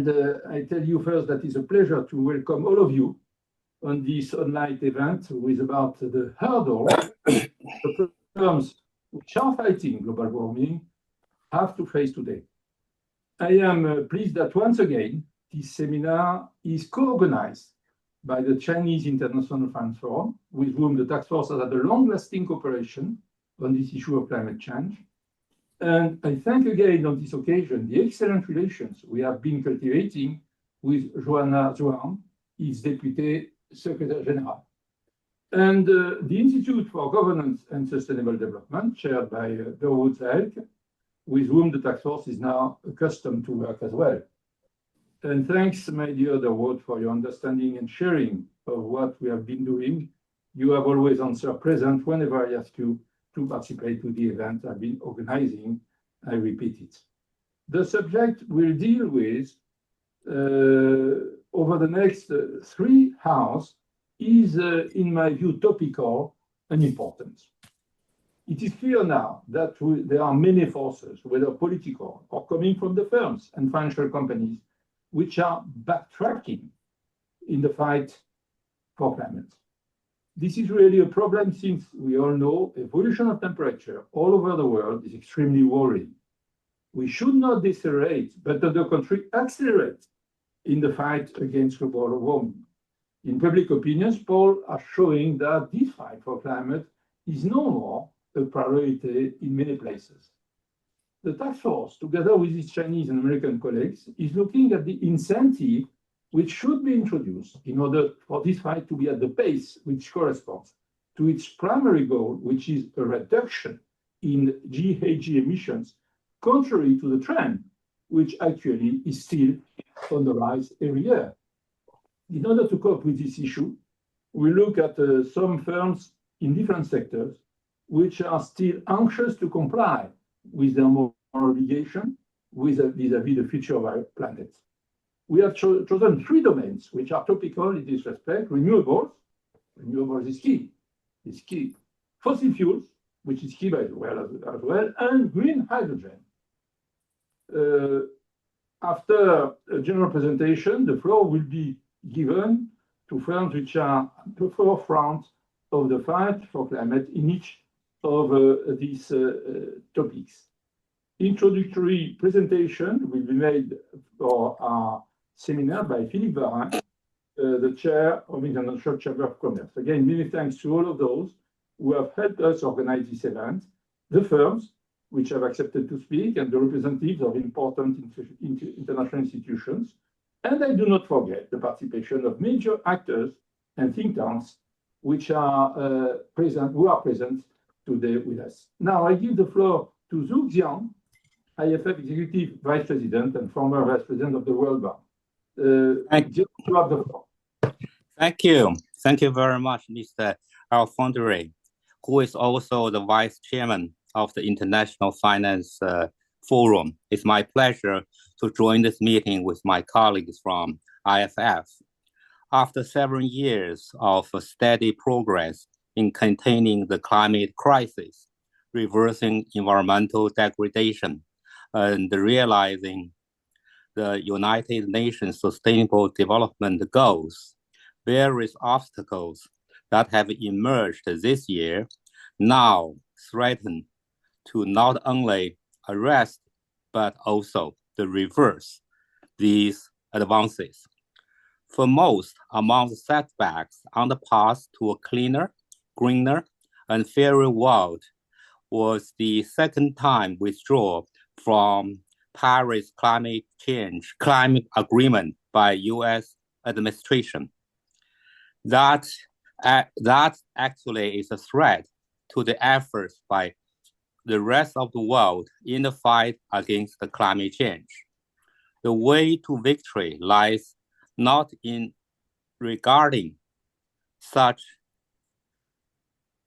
I tell you first that it's a pleasure to welcome all of you on this online event with about the hurdle the firms which are fighting global warming have to face today. I am pleased that once again, this seminar is co-organized by the Chinese International Finance Forum, with whom the task force has had a long-lasting cooperation on this issue of climate change. And I thank again on this occasion the excellent relations we have been cultivating with Joanna Zhuang, its Deputy Secretary General. And the Institute for Governance and Sustainable Development, chaired by Durwood Zaelke, with whom the task force is now accustomed to work as well. And thanks, my dear Durwood, for your understanding and sharing of what we have been doing. You have always answered present whenever I ask you to participate to the event I've been organizing. I repeat it. The subject we'll deal with over the next 3 hours is, in my view, topical and important. It is clear now that there are many forces, whether political or coming from the firms and financial companies, which are backtracking in the fight for climate. This is really a problem since we all know evolution of temperature all over the world is extremely worrying. We should not decelerate, but on the contrary, accelerate in the fight against global warming. In public opinions, polls are showing that this fight for climate is no more a priority in many places. The task force, together with its Chinese and American colleagues, is looking at the incentive which should be introduced in order for this fight to be at the pace which corresponds to its primary goal, which is a reduction in GHG emissions, contrary to the trend, which actually is still on the rise every year. In order to cope with this issue, we look at some firms in different sectors which are still anxious to comply with their moral obligation vis-à-vis the future of our planet. We have chosen 3 domains which are topical in this respect: renewables, renewables is key, fossil fuels, which is key as well, and green hydrogen. After a general presentation, the floor will be given to firms which are at the forefront of the fight for climate in each of these topics. Introductory presentation will be made for our seminar by Philippe Varin, the chair of International Chamber of Commerce. Again, many thanks to all of those who have helped us organize this event, the firms which have accepted to speak, and the representatives of important international institutions. And I do not forget the participation of major actors and think tanks which are present today with us. Now I give the floor to Xian, IFF Executive Vice President and former Vice President of the World Bank. Thank you. Thank you very much, Mr. Alphandéry, who is also the Vice Chairman of the International Finance Forum. It's my pleasure to join this meeting with my colleagues from IFF. After several years of steady progress in containing the climate crisis, reversing environmental degradation, and realizing the United Nations Sustainable Development Goals, various obstacles that have emerged this year now threaten to not only arrest, but also to reverse these advances. Foremost among the setbacks on the path to a cleaner, greener, and fairer world was the second time withdrawal from Paris climate agreement by US administration. That actually is a threat to the efforts by the rest of the world in the fight against the climate change. The way to victory lies not in regarding such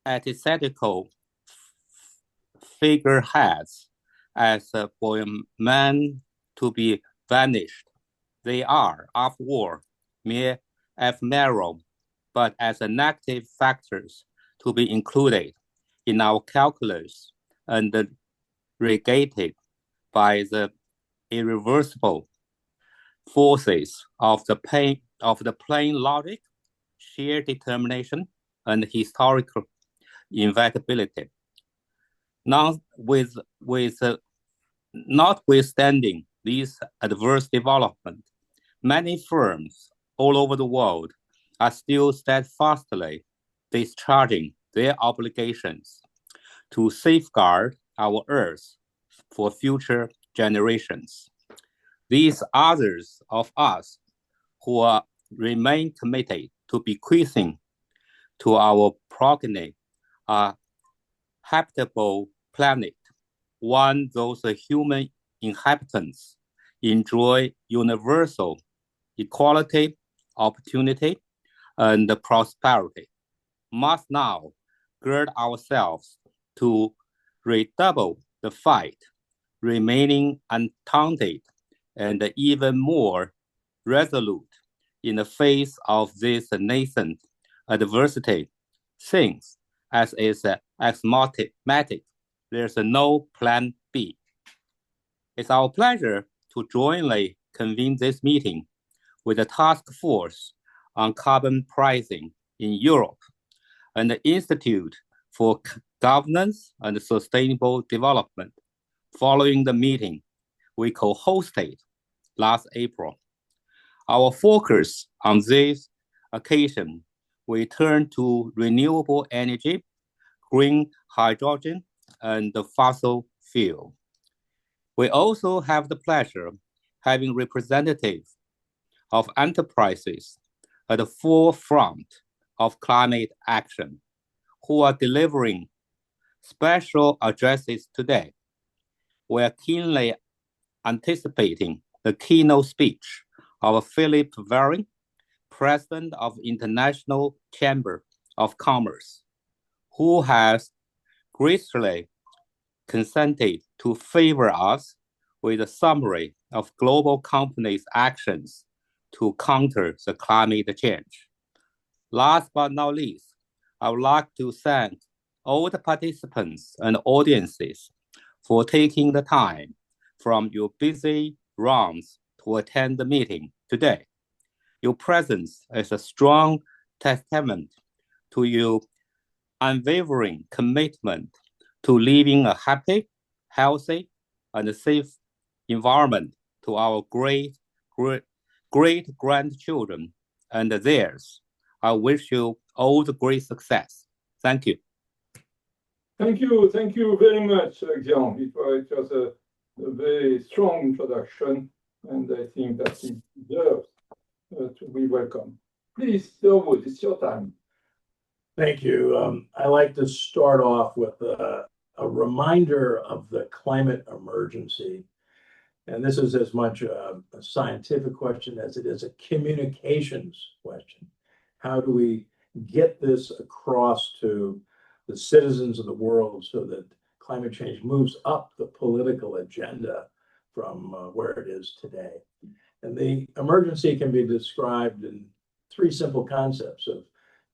antithetical figureheads as for man to be vanished. They are, after all, mere ephemeral, but as negative factors to be included in our calculus and regated by the irreversible forces of the plain logic, sheer determination, and historical inevitability. Notwithstanding these adverse developments, many firms all over the world are still steadfastly discharging their obligations to safeguard our Earth for future generations. These others of us who remain committed to bequeathing to our progeny a habitable planet, one those human inhabitants enjoy universal equality, opportunity, and prosperity, must now gird ourselves to redouble the fight, remaining undaunted and even more resolute in the face of this nascent adversity, since, as is axiomatic, there's no plan B. It's our pleasure to jointly convene this meeting with the Task Force on Carbon Pricing in Europe and the Institute for Governance and Sustainable Development, following the meeting we co-hosted last April. Our focus on this occasion, we turn to renewable energy, green hydrogen, and the fossil fuel. We also have the pleasure of having representatives of enterprises at the forefront of climate action who are delivering special addresses today. We are keenly anticipating the keynote speech of Philip Waring, President of International Chamber of Commerce, who has graciously consented to favor us with a summary of global companies' actions to counter the climate change. Last but not least, I would like to thank all the participants and audiences for taking the time from your busy rounds to attend the meeting today. Your presence is a strong testament to your unwavering commitment to leaving a happy, healthy, and safe environment to our great grandchildren and theirs. I wish you all the great success. Thank you. Thank you very much, Xian. It was a very strong introduction, and I think that it deserves to be welcome. Please, Durwood, it's your time. Thank you. I like to start off with a reminder of the climate emergency. And this is as much a scientific question as it is a communications question. How do we get this across to the citizens of the world so that climate change moves up the political agenda from where it is today? And the emergency can be described in three simple concepts of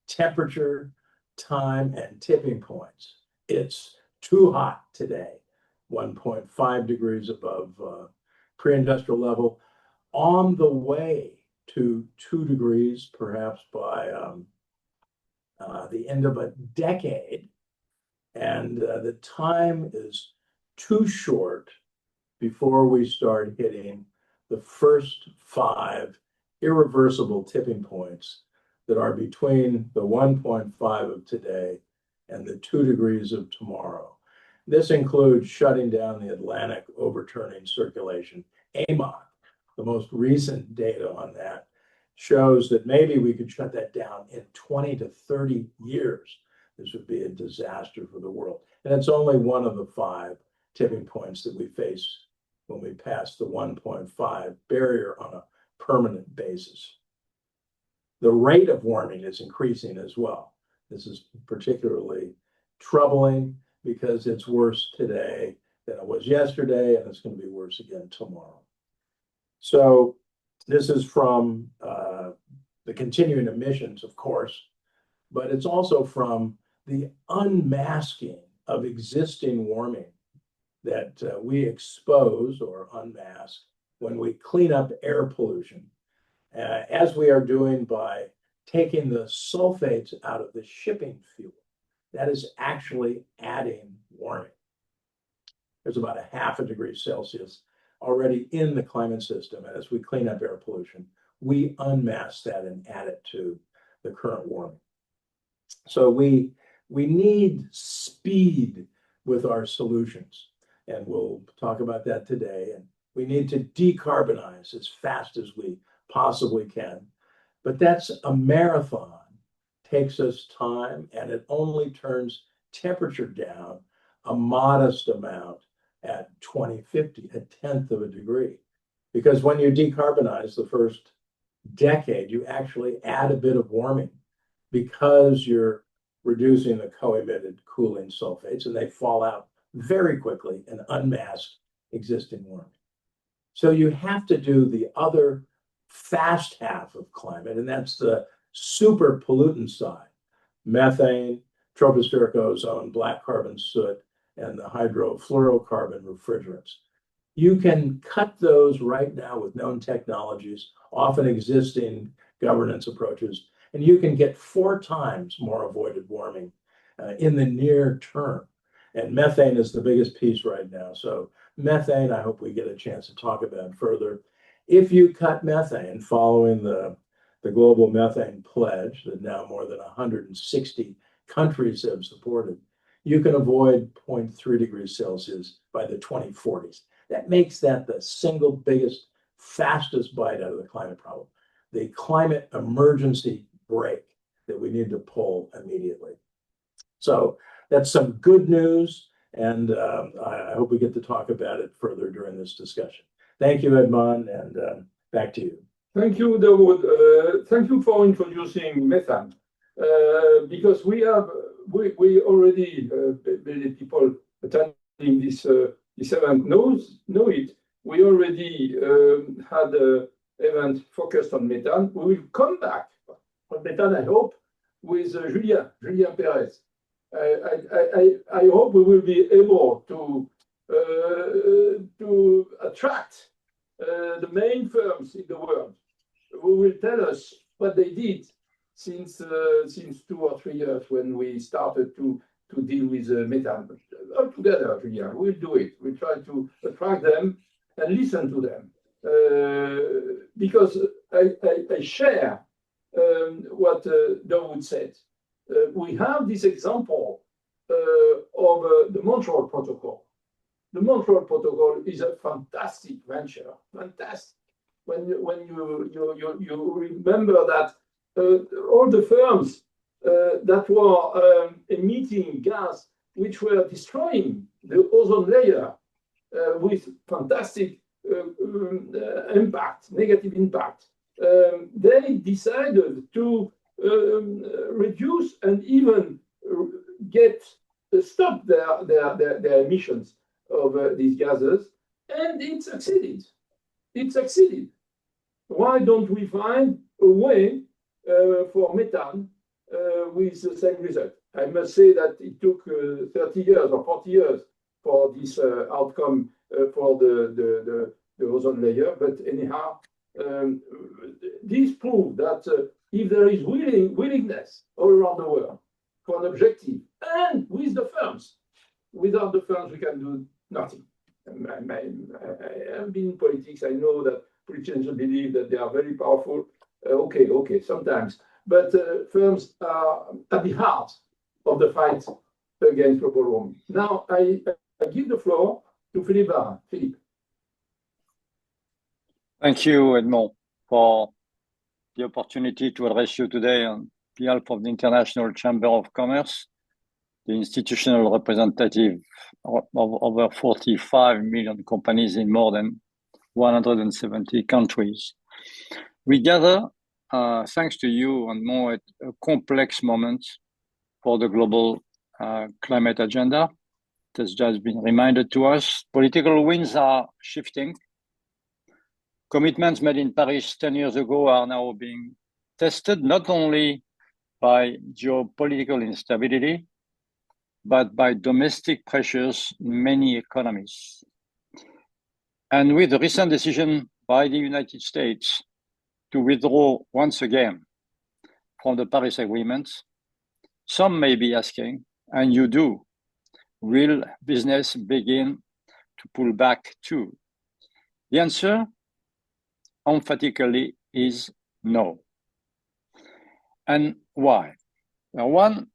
temperature, time, and tipping points. It's too hot today, 1.5 degrees above pre-industrial level, on the way to 2 degrees, perhaps by the end of a decade. And the time is too short before we start hitting the first 5 irreversible tipping points that are between the 1.5 of today and the 2 degrees of tomorrow. This includes shutting down the Atlantic, overturning circulation. AMOC, the most recent data on that, shows that maybe we could shut that down in 20 to 30 years. This would be a disaster for the world. And it's only one of the 5 tipping points that we face when we pass the 1.5 barrier on a permanent basis. The rate of warming is increasing as well. This is particularly troubling because it's worse today than it was yesterday, and it's going to be worse again tomorrow. So this is from the continuing emissions, of course, but it's also from the unmasking of existing warming that we expose or unmask when we clean up air pollution, as we are doing by taking the sulfates out of the shipping fuel, that is actually adding warming. There's about 0.5 degrees Celsius already in the climate system. And as we clean up air pollution, we unmask that and add it to the current warming. So we need speed with our solutions, and we'll talk about that today. And we need to decarbonize as fast as we possibly can. But that's a marathon, takes us time, and it only turns temperature down a modest amount at 2050, 1/10 of a degree. Because when you decarbonize the first decade, you actually add a bit of warming because you're reducing the co-emitted cooling sulfates, and they fall out very quickly and unmask existing warming. So you have to do the other fast half of climate, and that's the super pollutant side: methane, tropospheric ozone, black carbon soot, and the hydrofluorocarbon refrigerants. You can cut those right now with known technologies, often existing governance approaches, and you can get 4 times more avoided warming in the near term. And methane is the biggest piece right now. So methane, I hope we get a chance to talk about further. If you cut methane following the global methane pledge that now more than 160 countries have supported, you can avoid 0.3 degrees Celsius by the 2040s. That makes that the single biggest, fastest bite out of the climate problem, the climate emergency brake that we need to pull immediately. So that's some good news, and I hope we get to talk about it further during this discussion. Thank you, Edmond, and back to you. Thank you, Durwood. Thank you for introducing methane, because we already, many people attending this event know it. We already had an event focused on methane. We will come back on methane, I hope, with Julien Perez. I hope we will be able to attract the main firms in the world who will tell us what they did since 2 or 3 years when we started to deal with methane. All together, Julien, we'll do it. We'll try to attract them and listen to them, because I share what Durwood said. We have this example of the Montreal Protocol. The Montreal Protocol is a fantastic venture, fantastic. When you remember that all the firms that were emitting gas which were destroying the ozone layer with fantastic impact, negative impact, they decided to reduce and even stop their emissions of these gases, and it succeeded. It succeeded. Why don't we find a way for methane with the same result? I must say that it took 30 years or 40 years for this outcome for the ozone layer. But anyhow, this proves that if there is willingness all around the world for an objective, and with the firms, without the firms we can do nothing. I have been in politics. I know that politicians believe that they are very powerful. Okay, sometimes. But firms are at the heart of the fight against global warming. Now, I give the floor to Philippe Varin. Philippe. Thank you, Edmond, for the opportunity to address you today on behalf of the International Chamber of Commerce, the institutional representative of over 45 million companies in more than 170 countries. We gather, thanks to you, and more at a complex moment for the global climate agenda. It has just been reminded to us. Political winds are shifting. Commitments made in Paris 10 years ago are now being tested, not only by geopolitical instability, but by domestic pressures in many economies. And with the recent decision by the United States to withdraw once again from the Paris Agreement, some may be asking, and you do, will business begin to pull back too? The answer, emphatically, is no. And why? Now, one,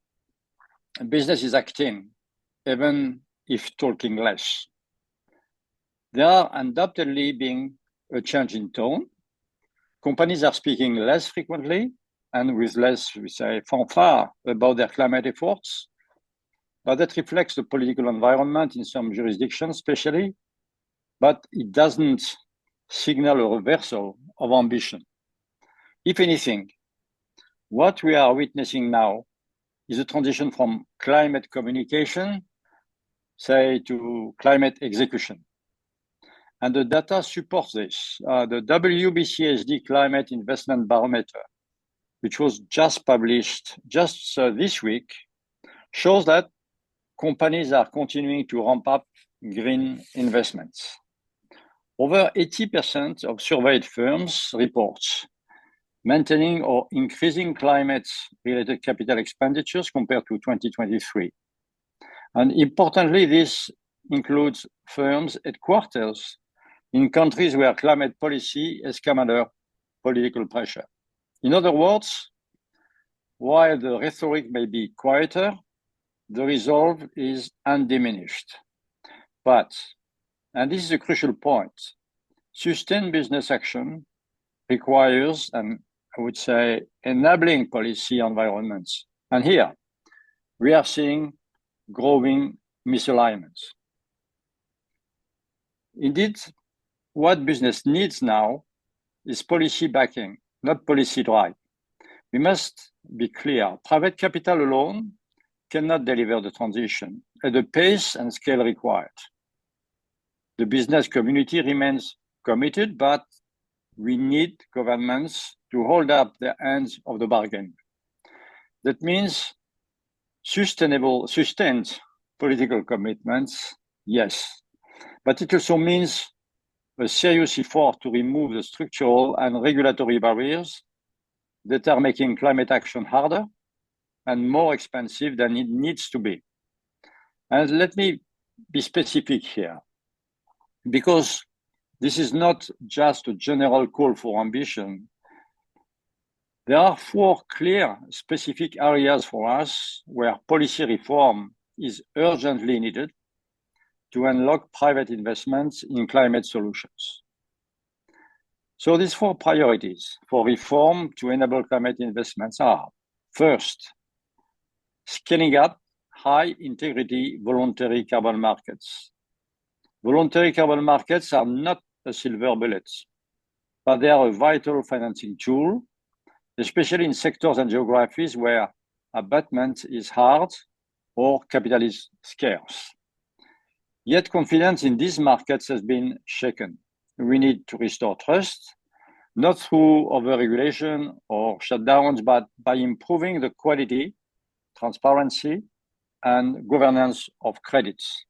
business is acting, even if talking less. There are undoubtedly being a change in tone. Companies are speaking less frequently and with less, we say, fanfare about their climate efforts. But that reflects the political environment in some jurisdictions, especially. But it doesn't signal a reversal of ambition. If anything, what we are witnessing now is a transition from climate communication, say, to climate execution. And the data supports this. The WBCSD Climate Investment Barometer, which was just published this week, shows that companies are continuing to ramp up green investments. Over 80% of surveyed firms report maintaining or increasing climate-related capital expenditures compared to 2023. And importantly, this includes firms' headquarters in countries where climate policy has come under political pressure. In other words, while the rhetoric may be quieter, the resolve is undiminished. But, and this is a crucial point, sustained business action requires, and I would say, enabling policy environments. And here, we are seeing growing misalignments. Indeed, what business needs now is policy backing, not policy drive. We must be clear, private capital alone cannot deliver the transition at the pace and scale required. The business community remains committed, but we need governments to hold up their ends of the bargain. That means sustained political commitments, yes, but it also means a serious effort to remove the structural and regulatory barriers that are making climate action harder and more expensive than it needs to be. And let me be specific here, because this is not just a general call for ambition. There are 4 clear specific areas for us where policy reform is urgently needed to unlock private investments in climate solutions. So these 4 priorities for reform to enable climate investments are: first, scaling up high integrity voluntary carbon markets. Voluntary carbon markets are not a silver bullet, but they are a vital financing tool, especially in sectors and geographies where abatement is hard or capital is scarce. Yet confidence in these markets has been shaken. We need to restore trust, not through overregulation or shutdowns, but by improving the quality, transparency, and governance of credits.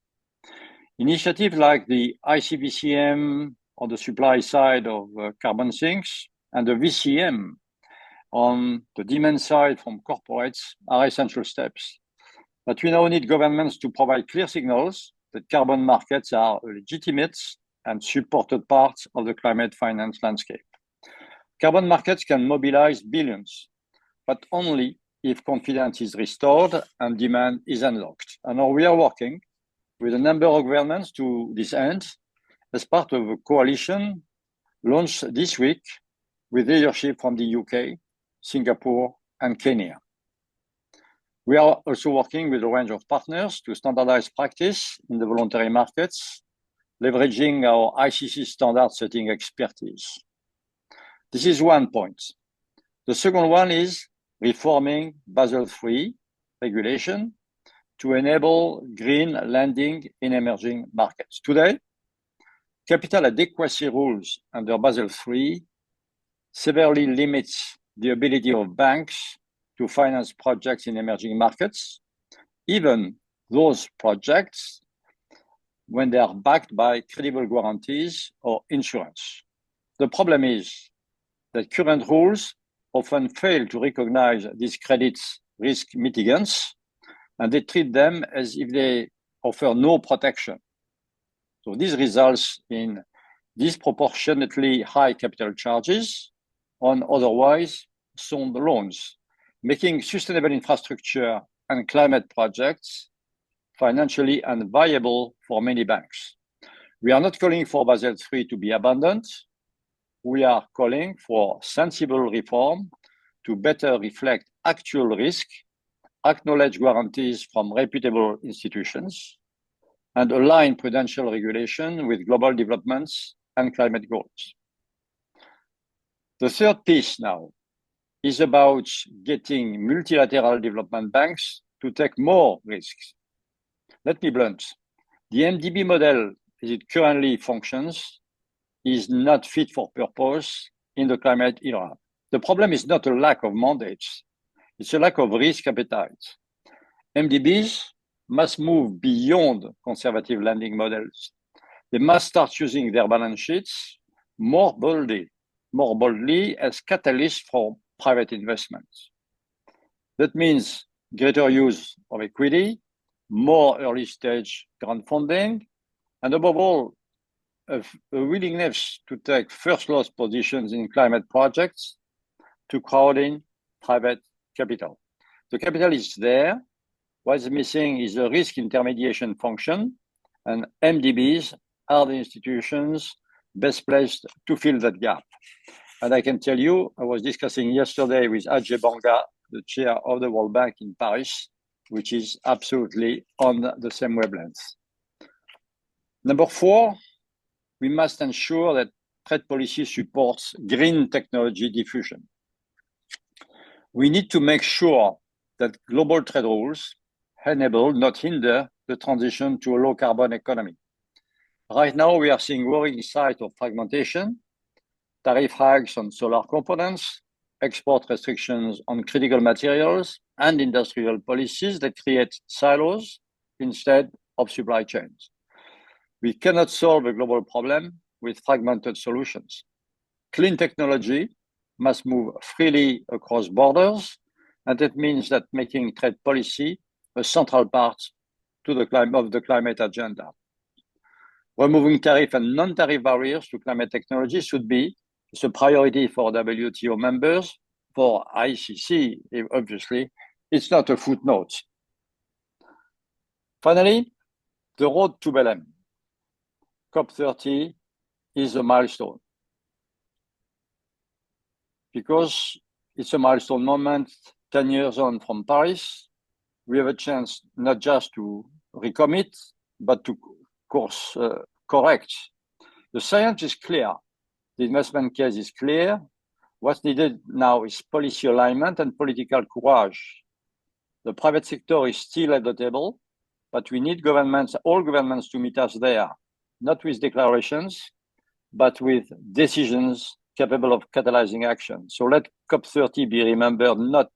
Initiatives like the ICBCM on the supply side of carbon sinks and the VCM on the demand side from corporates are essential steps. But we now need governments to provide clear signals that carbon markets are a legitimate and supported part of the climate finance landscape. Carbon markets can mobilize billions, but only if confidence is restored and demand is unlocked. And now we are working with a number of governments to this end as part of a coalition launched this week with leadership from the UK, Singapore, and Kenya. We are also working with a range of partners to standardize practice in the voluntary markets, leveraging our ICC standard setting expertise. This is one point. The second one is reforming Basel III regulation to enable green lending in emerging markets. Today, capital adequacy rules under Basel III severely limits the ability of banks to finance projects in emerging markets, even those projects when they are backed by credible guarantees or insurance. The problem is that current rules often fail to recognize these credits risk mitigants, and they treat them as if they offer no protection. So this results in disproportionately high capital charges on otherwise sound loans, making sustainable infrastructure and climate projects financially unviable for many banks. We are not calling for Basel III to be abandoned. We are calling for sensible reform to better reflect actual risk, acknowledge guarantees from reputable institutions, and align prudential regulation with global developments and climate goals. The third piece now is about getting multilateral development banks to take more risks. Let me be blunt. The MDB model, as it currently functions, is not fit for purpose in the climate era. The problem is not a lack of mandates, it's a lack of risk appetite. MDBs must move beyond conservative lending models. They must start using their balance sheets more boldly as catalysts for private investments. That means greater use of equity, more early stage grant funding, and above all, a willingness to take first loss positions in climate projects to crowd in private capital. The capital is there. What's missing is a risk intermediation function, and MDBs are the institutions best placed to fill that gap. And I can tell you, I was discussing yesterday with Ajay Banga, the chair of the World Bank in Paris, which is absolutely on the same wavelength. Number 4, we must ensure that trade policy supports green technology diffusion. We need to make sure that global trade rules enable, not hinder, the transition to a low carbon economy. Right now, we are seeing worrying signs of fragmentation, tariff hikes on solar components, export restrictions on critical materials, and industrial policies that create silos instead of supply chains. We cannot solve a global problem with fragmented solutions. Clean technology must move freely across borders, and that means that making trade policy a central part of the climate agenda. Removing tariff and non-tariff barriers to climate technology should be a priority for WTO members. For ICC, obviously, it's not a footnote. Finally, the road to Belém. COP30 is a milestone because it's a milestone moment 10 years on from Paris. We have a chance not just to recommit, but to course correct. The science is clear. The investment case is clear. What's needed now is policy alignment and political courage. The private sector is still at the table, but we need governments, all governments, to meet us there, not with declarations, but with decisions capable of catalyzing action. So let COP30 be remembered not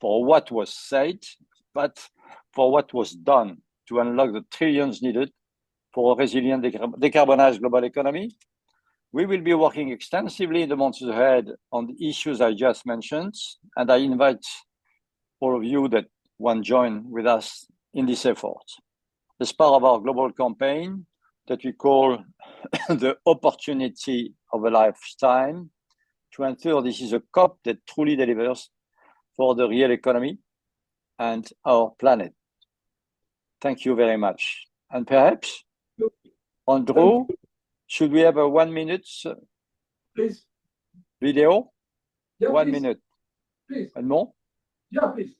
for what was said, but for what was done to unlock the trillions needed for a resilient decarbonized global economy. We will be working extensively in the months ahead on the issues I just mentioned, and I invite all of you that want to join with us in this effort. As part of our global campaign that we call the opportunity of a lifetime, to ensure this is a COP that truly delivers for the real economy and our planet. Thank you very much. And perhaps, Andrew, should we have a 1 minute Please. video? Yeah, 1 please. minute. Please. And more? Yeah, please.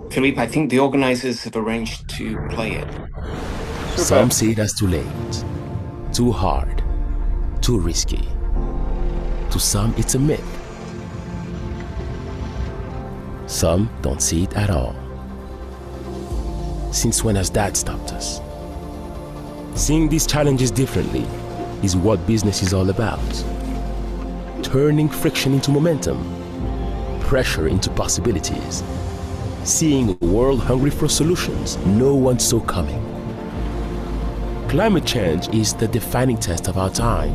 Philippe, I think the organizers have arranged to play it. Super. Some see it as too late, too hard, too risky. To some, it's a myth. Some don't see it at all. Since when has that stopped us? Seeing these challenges differently is what business is all about. Turning friction into momentum, pressure into possibilities, seeing a world hungry for solutions no one saw coming. Climate change is the defining test of our time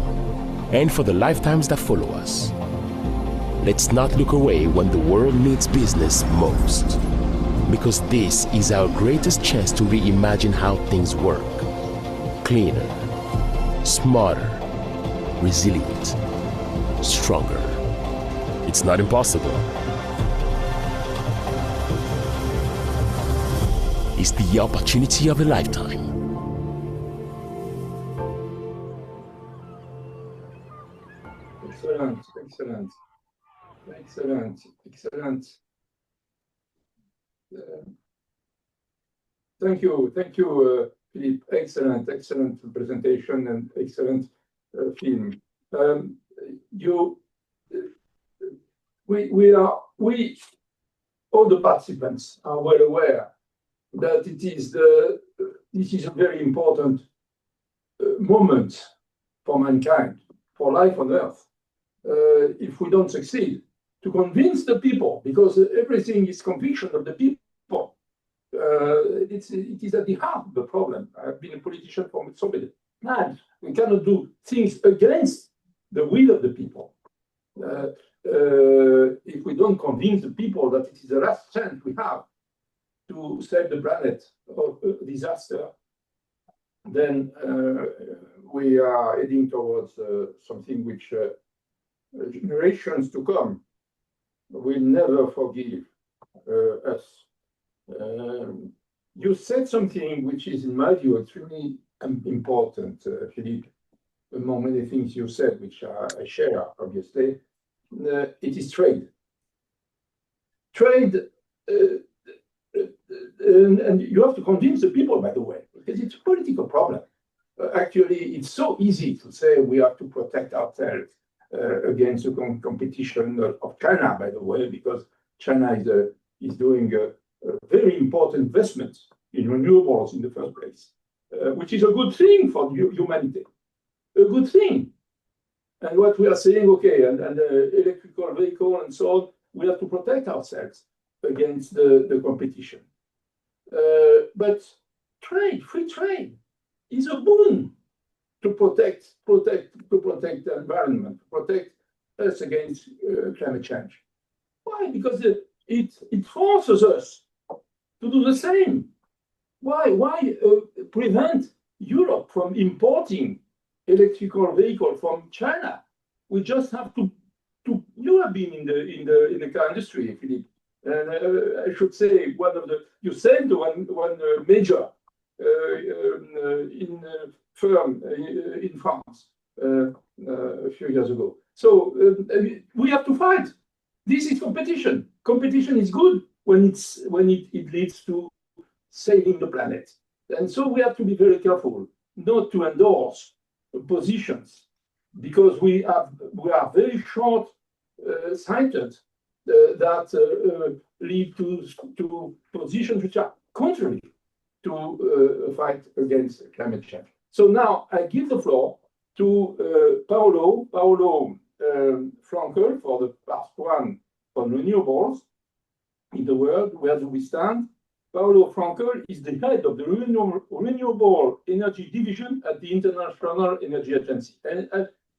and for the lifetimes that follow us. Let's not look away when the world needs business most, because this is our greatest chance to reimagine how things work. Cleaner, smarter, resilient, stronger. It's not impossible. It's the opportunity of a lifetime. Excellent, excellent, excellent, excellent. Thank you, Philippe. Excellent, excellent presentation and excellent film. We all the participants are well aware that this is a very important moment for mankind, for life on Earth. If we don't succeed to convince the people, because everything is conviction of the people, it is at the heart of the problem. I've been a politician for so many times. We cannot do things against the will of the people. If we don't convince the people that it is the last chance we have to save the planet of disaster, then we are heading towards something which generations to come will never forgive us. You said something which is, in my view, extremely important, Philippe, among many things you said, which I share, obviously. It is trade. Trade, and you have to convince the people, by the way, because it's a political problem. Actually, it's so easy to say we have to protect ourselves against the competition of China, by the way, because China is doing a very important investment in renewables in the first place, which is a good thing for humanity, a good thing. And what we are saying, okay, and electrical vehicle and so on, we have to protect ourselves against the competition. But trade, free trade, is a boon to protect the environment, to protect us against climate change. Why? Because it forces us to do the same. Why prevent Europe from importing electrical vehicle from China? We just have to. You have been in the car industry, Philippe, and I should say you said one major firm in France a few years ago. So we have to fight. This is competition. Competition is good when it leads to saving the planet. And so we have to be very careful not to endorse positions, because we are very short-sighted that lead to positions which are contrary to fight against climate change. So now I give the floor to Paolo Frankel for the part one on renewables in the world. Where do we stand? Paolo Frankel is the head of the Renewable Energy Division at the International Energy Agency. And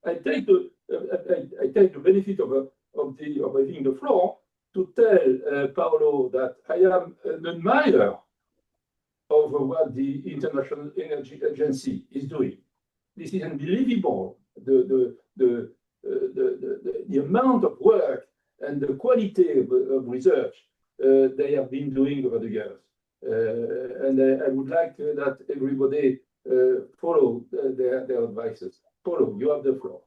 I take the benefit of having the floor to tell Paolo that I am an admirer of what the International Energy Agency is doing. This is unbelievable. The amount of work and the quality of research they have been doing over the years. And I would like that everybody follow their advices. Paulo, you have the floor.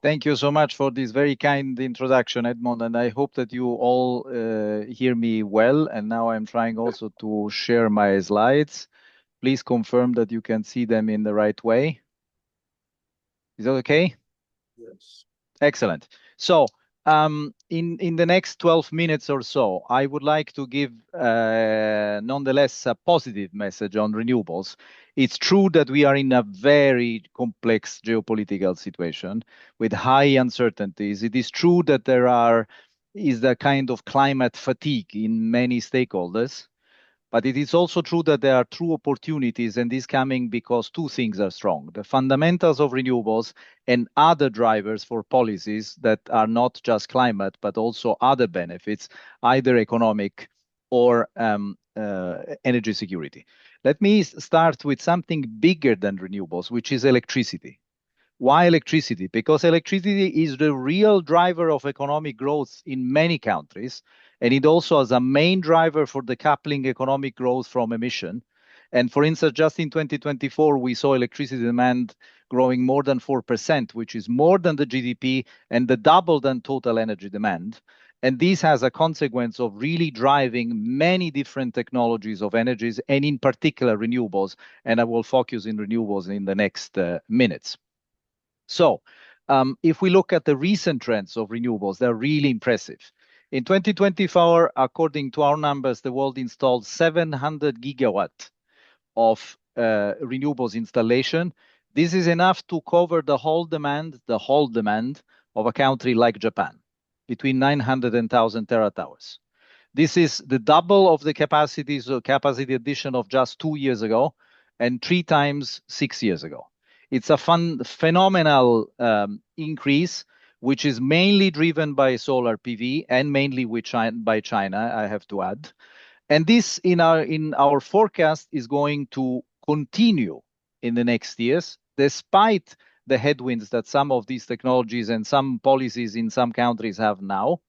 Thank you so much for this very kind introduction, Edmond, and I hope that you all hear me well. And now I'm trying also to share my slides. Please confirm that you can see them in the right way. Is that okay? Yes. Excellent. So in the next 12 minutes or so, I would like to give nonetheless a positive message on renewables. It's true that we are in a very complex geopolitical situation with high uncertainties. It is true that there are is the kind of climate fatigue in many stakeholders. But it is also true that there are true opportunities, and this coming because two things are strong: the fundamentals of renewables and other drivers for policies that are not just climate, but also other benefits, either economic or energy security. Let me start with something bigger than renewables, which is electricity. Why electricity? Because electricity is the real driver of economic growth in many countries, and it also is a main driver for decoupling economic growth from emission. And for instance, just in 2024, we saw electricity demand growing more than 4%, which is more than the GDP and the double than total energy demand. And this has a consequence of really driving many different technologies of energies, and in particular renewables. And I will focus in renewables in the next minutes. So if we look at the recent trends of renewables, they're really impressive. In 2024, according to our numbers, the world installed 700 gigawatt of renewables installation. This is enough to cover the whole demand of a country like Japan, between 900 and 1,000 terawatt hours. This is the double of the capacity addition of just 2 years ago and 3 times 6 years ago. It's a phenomenal increase, which is mainly driven by solar PV and mainly by China, I have to add. And this in our forecast is going to continue in the next years, despite the headwinds that some of these technologies and some policies in some countries have now.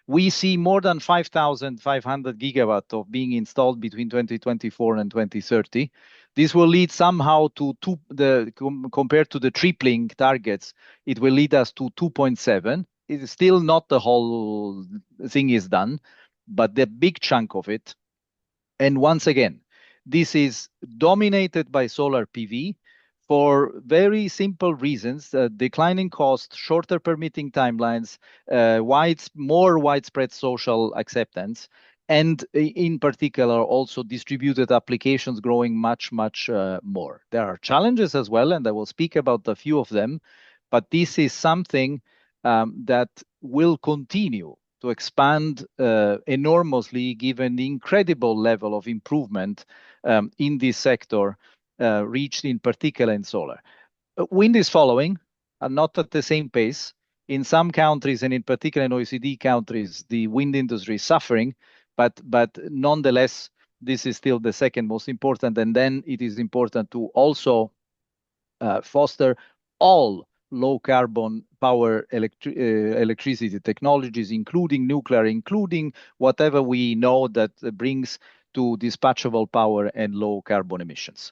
We see more than 5,500 gigawatt of being installed between 2024 and 2030. This will lead somehow to compared to the tripling targets, it will lead us to 2.7. It is still not the whole thing is done, but the big chunk of it. And once again, this is dominated by solar PV for very simple reasons: declining cost, shorter permitting timelines, more widespread social acceptance, and in particular also distributed applications growing much more. There are challenges as well, and I will speak about a few of them, but this is something that will continue to expand enormously given the incredible level of improvement in this sector reached in particular in solar. Wind is following, not at the same pace. In some countries, and in particular in OECD countries, the wind industry is suffering, but nonetheless, this is still the second most important. And then it is important to also foster all low carbon power electricity technologies, including nuclear, including whatever we know that brings to dispatchable power and low carbon emissions.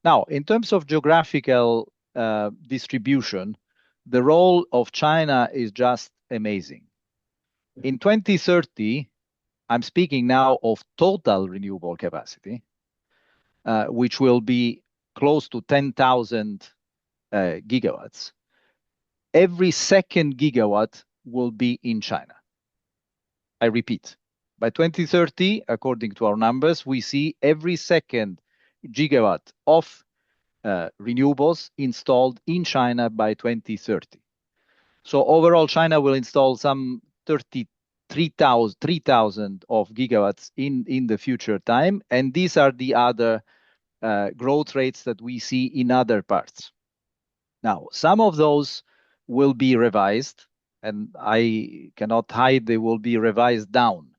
Now, in terms of geographical distribution, the role of China is just amazing. In 2030, I'm speaking now of total renewable capacity, which will be close to 10,000 gigawatts. Every second gigawatt will be in China. I repeat, by 2030, according to our numbers, we see every second gigawatt of renewables installed in China by 2030. So overall, China will install some 3,000 of gigawatts in the future time. And these are the other growth rates that we see in other parts. Now, some of those will be revised, and I cannot hide they will be revised down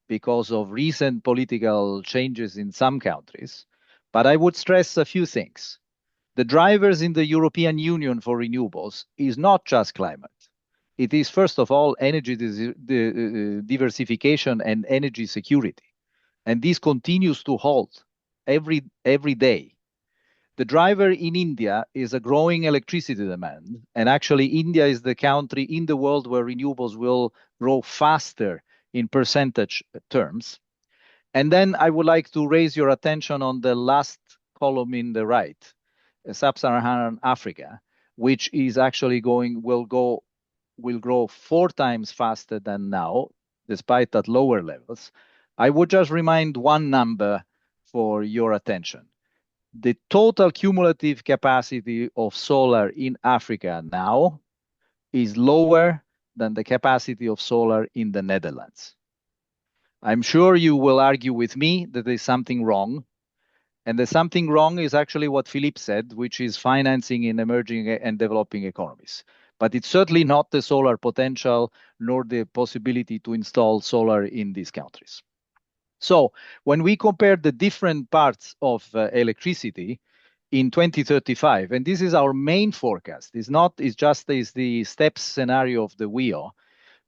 because of recent political changes in some countries. But I would stress a few things. The drivers in the European Union for renewables is not just climate. It is, first of all, energy diversification and energy security. And this continues to hold every day. The driver in India is a growing electricity demand. And actually, India is the country in the world where renewables will grow faster in percentage terms. And then I would like to raise your attention on the last column in the right, Sub-Saharan Africa, which is actually will grow 4 times faster than now, despite at lower levels. I would just remind one number for your attention. The total cumulative capacity of solar in Africa now is lower than the capacity of solar in the Netherlands. I'm sure you will argue with me that there's something wrong. And the something wrong is actually what Philippe said, which is financing in emerging and developing economies. But it's certainly not the solar potential nor the possibility to install solar in these countries. So when we compare the different parts of electricity in 2035, and this is our main forecast, it's just the steps scenario of the wheel,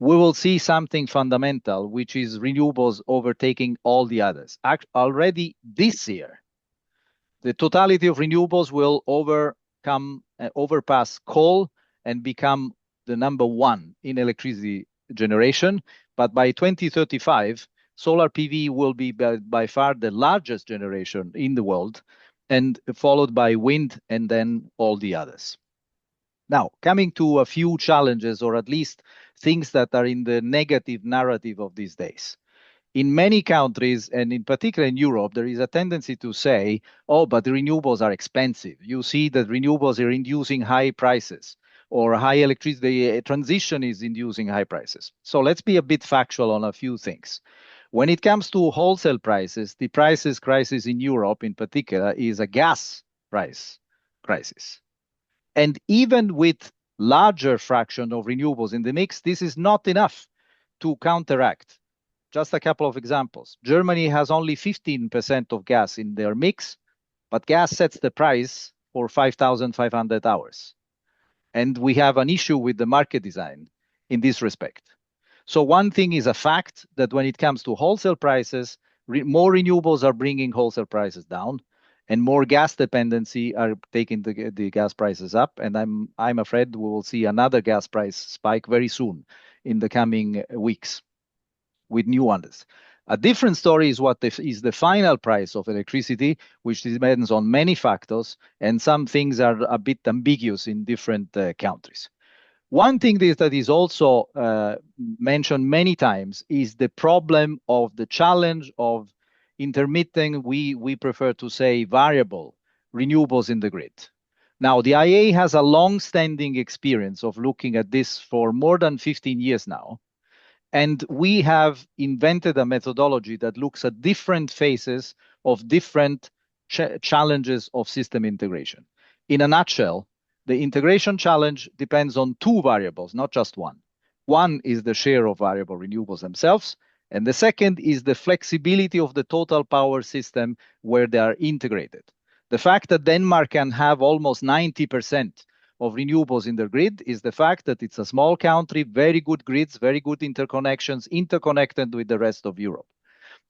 we will see something fundamental, which is renewables overtaking all the others. Already this year, the totality of renewables will overpass coal and become the number one in electricity generation. But by 2035, solar PV will be by far the largest generation in the world, and followed by wind and then all the others. Now, coming to a few challenges, or at least things that are in the negative narrative of these days. In many countries, and in particular in Europe, there is a tendency to say, oh, but the renewables are expensive. You see that renewables are inducing high prices, or high electricity transition is inducing high prices. So let's be a bit factual on a few things. When it comes to wholesale prices, the prices crisis in Europe in particular is a gas price crisis. And even with larger fraction of renewables in the mix, this is not enough to counteract. Just a couple of examples. Germany has only 15% of gas in their mix, but gas sets the price for 5,500 hours. And we have an issue with the market design in this respect. So one thing is a fact that when it comes to wholesale prices, more renewables are bringing wholesale prices down, and more gas dependency are taking the gas prices up. And I'm afraid we will see another gas price spike very soon in the coming weeks with new ones. A different story is what is the final price of electricity, which depends on many factors, and some things are a bit ambiguous in different countries. One thing that is also mentioned many times is the problem of the challenge of intermittent, we prefer to say variable renewables in the grid. Now, the IEA has a long-standing experience of looking at this for more than 15 years now. And we have invented a methodology that looks at different phases of different challenges of system integration. In a nutshell, the integration challenge depends on two variables, not just one. One is the share of variable renewables themselves, and the second is the flexibility of the total power system where they are integrated. The fact that Denmark can have almost 90% of renewables in their grid is the fact that it's a small country, very good grids, very good interconnections, interconnected with the rest of Europe.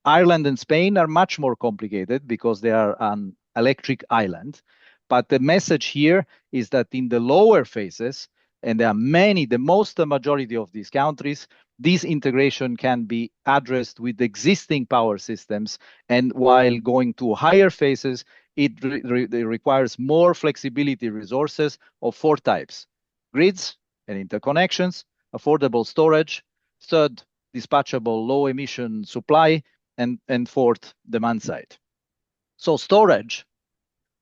Ireland and Spain are much more complicated because they are an electric island. But the message here is that in the lower phases, and there are many, the majority of these countries, this integration can be addressed with existing power systems. And while going to higher phases, it requires more flexibility resources of four types: grids and interconnections, affordable storage, third, dispatchable low emission supply, and fourth, demand side. So storage,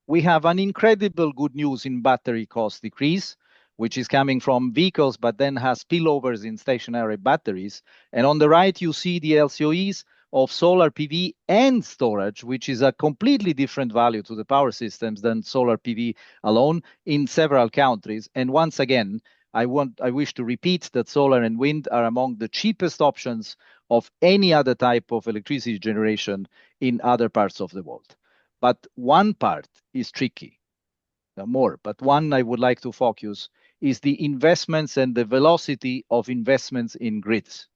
we have an incredible good news in battery cost decrease, which is coming from vehicles, but then has spillovers in stationary batteries. And on the right, you see the LCOEs of solar PV and storage, which is a completely different value to the power systems than solar PV alone in several countries. And once again, I wish to repeat that solar and wind are among the cheapest options of any other type of electricity generation in other parts of the world. But one part is tricky. There are more, but one I would like to focus is the investments and the velocity of investments in grids.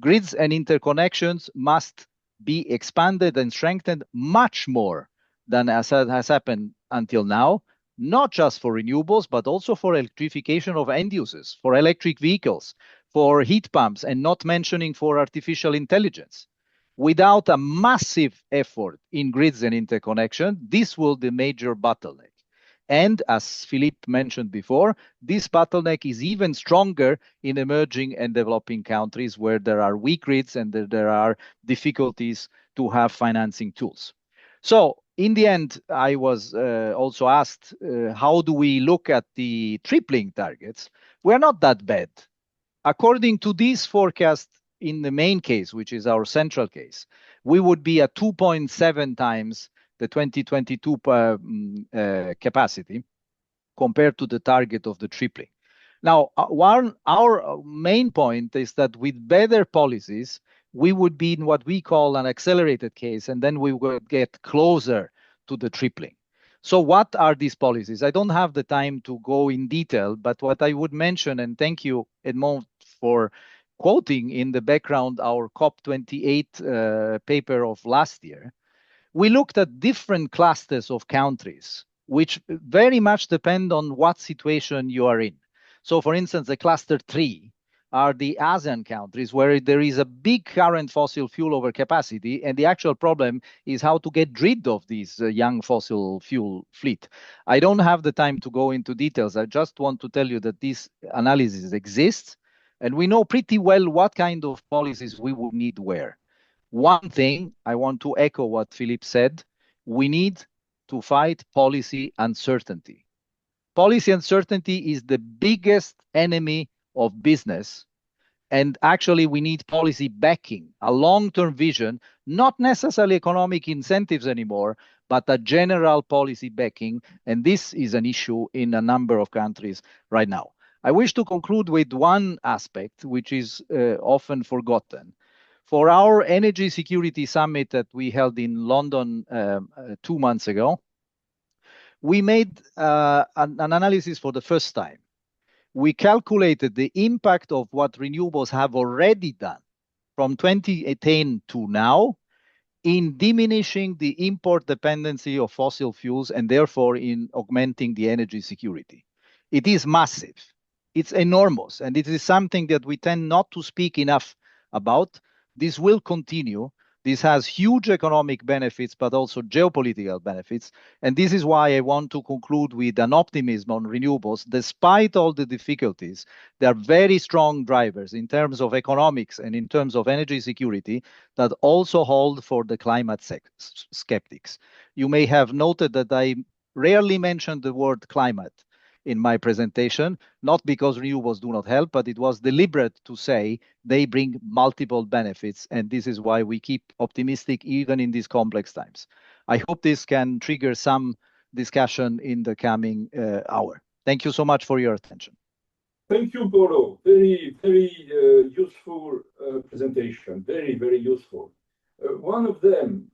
Grids and interconnections must be expanded and strengthened much more than has happened until now, not just for renewables, but also for electrification of end uses, for electric vehicles, for heat pumps, and not mentioning for artificial intelligence. Without a massive effort in grids and interconnection, this will be the major bottleneck. And as Philippe mentioned before, this bottleneck is even stronger in emerging and developing countries where there are weak grids and there are difficulties to have financing tools. So in the end, I was also asked, how do we look at the tripling targets? We're not that bad. according to this forecast, in the main case, which is our central case, we would be at 2.7 times the 2022 capacity compared to the target of the tripling. Now, our main point is that with better policies, we would be in what we call an accelerated case, and then we would get closer to the tripling. So what are these policies? I don't have the time to go in detail, but what I would mention, and thank you, Edmond, for quoting in the background our COP28 paper of last year, we looked at different clusters of countries, which very much depend on what situation you are in. So, for instance, the cluster 3 are the ASEAN countries where there is a big current fossil fuel overcapacity, and the actual problem is how to get rid of this young fossil fuel fleet. I don't have the time to go into details. I just want to tell you that this analysis exists, and we know pretty well what kind of policies we would need where. One thing, I want to echo what Philippe said, we need to fight policy uncertainty. Policy uncertainty is the biggest enemy of business. And actually, we need policy backing, a long-term vision, not necessarily economic incentives anymore, but a general policy backing. And this is an issue in a number of countries right now. I wish to conclude with one aspect, which is often forgotten. For our energy security summit that we held in London 2 months ago, we made an analysis for the first time. We calculated the impact of what renewables have already done from 2018 to now in diminishing the import dependency of fossil fuels and therefore in augmenting the energy security. It is massive. It's enormous. And it is something that we tend not to speak enough about. This will continue. This has huge economic benefits, but also geopolitical benefits. And this is why I want to conclude with an optimism on renewables. Despite all the difficulties, they are very strong drivers in terms of economics and in terms of energy security that also hold for the climate skeptics. You may have noted that I rarely mentioned the word climate in my presentation, not because renewables do not help, but it was deliberate to say they bring multiple benefits. And this is why we keep optimistic even in these complex times. I hope this can trigger some discussion in the coming hour. Thank you so much for your attention. Thank you, Paulo. Very, very useful presentation. Very, very useful. One of them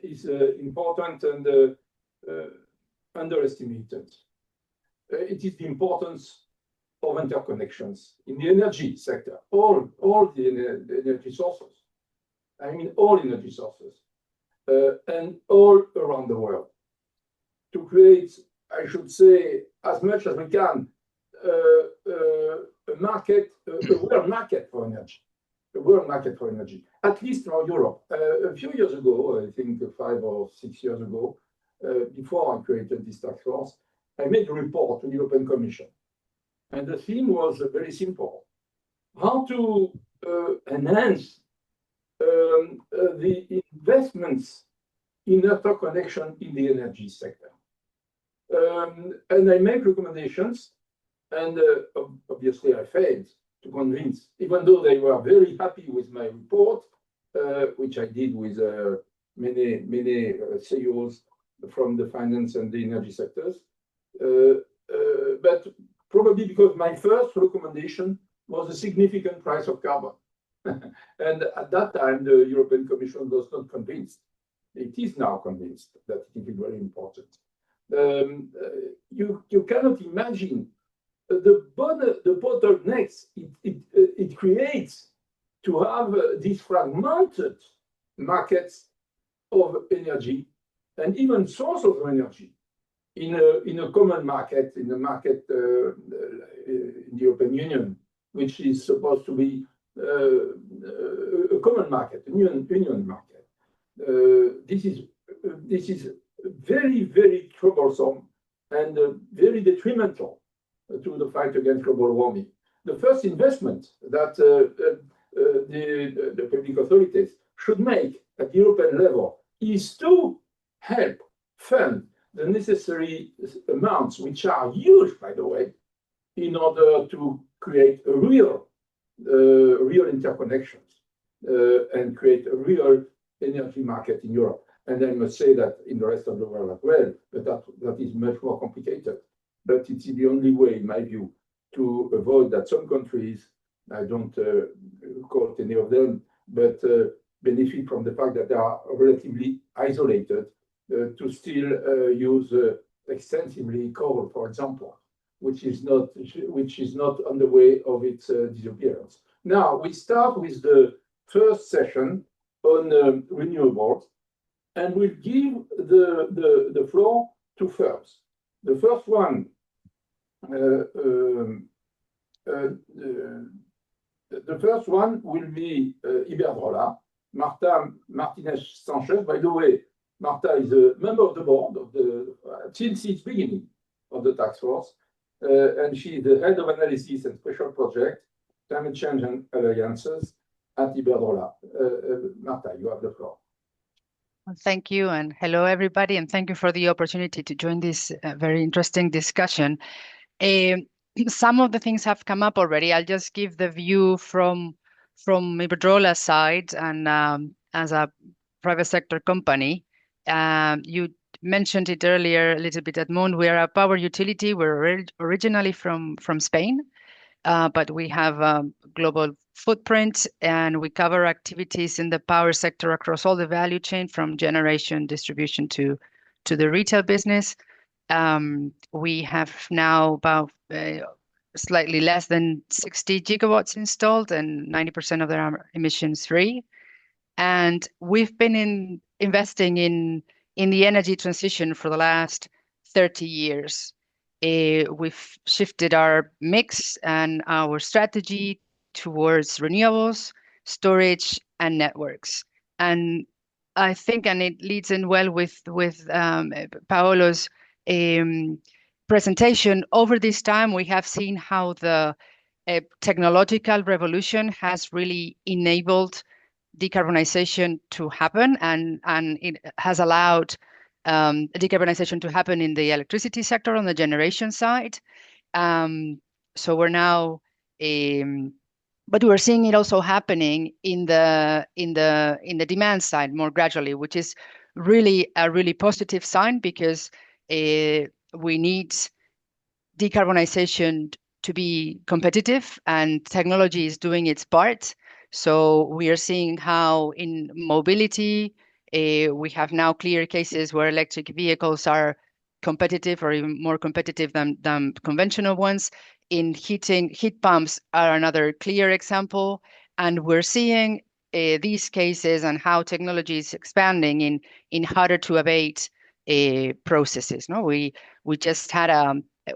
is important and underestimated. It is the importance of interconnections in the energy sector, all the energy sources. I mean, all energy sources, and all around the world, to create, I should say, as much as we can, a world market for energy, at least for Europe. A few years ago, I think 5 or 6 years ago, before I created this task force, I made a report to the European Commission. And the theme was very simple: how to enhance the investments in interconnection in the energy sector. And I made recommendations, and obviously I failed to convince, even though they were very happy with my report, which I did with many CEOs from the finance and the energy sectors. But probably because my first recommendation was a significant price of carbon. And at that time, the European Commission was not convinced. It is now convinced that it is very important. You cannot imagine the bottlenecks it creates to have these fragmented markets of energy and even sources of energy in a common market, in the market in the European Union, which is supposed to be a common market, a union market. This is very, very troublesome and very detrimental to the fight against global warming. The first investment that the public authorities should make at European level is to help fund the necessary amounts, which are huge, by the way, in order to create a real interconnections and create a real energy market in Europe. And I must say that in the rest of the world as well, but that is much more complicated. But it's the only way, in my view, to avoid that some countries, I don't quote any of them, but benefit from the fact that they are relatively isolated to still use extensively coal, for example, which is not on the way of its disappearance. Now we start with the first session on renewables, and we'll give the floor to firms. The first one, will be Iberdrola, Marta Martinez Sanchez. By the way, Marta is a member of the board of since its beginning of the task force, and she is the head of analysis and special project, climate change and alliances at Iberdrola. Marta, you have the floor. Thank you, and hello everybody, and thank you for the opportunity to join this very interesting discussion. Some of the things have come up already. I'll just give the view from Iberdrola's side, and as a private sector company. You mentioned it earlier a little bit, Edmond. We are a power utility. We're originally from Spain, but we have a global footprint, and we cover activities in the power sector across all the value chain, from generation, distribution to the retail business. We have now about slightly less than 60 gigawatts installed, and 90% of them are emissions free. And we've been investing in the energy transition for the last 30 years. We've shifted our mix and our strategy towards renewables, storage, and networks. And I think, and it leads in well with Paolo's presentation, over this time we have seen how the technological revolution has really enabled decarbonization to happen, and it has allowed decarbonization to happen in the electricity sector on the generation side. So we're now, but we're seeing it also happening in the demand side more gradually, which is really a really positive sign, because we need decarbonization to be competitive, and technology is doing its part. So we are seeing how in mobility, we have now clear cases where electric vehicles are competitive, or even more competitive than conventional ones. In heat pumps are another clear example. And we're seeing these cases and how technology is expanding in harder to abate processes. No, we just had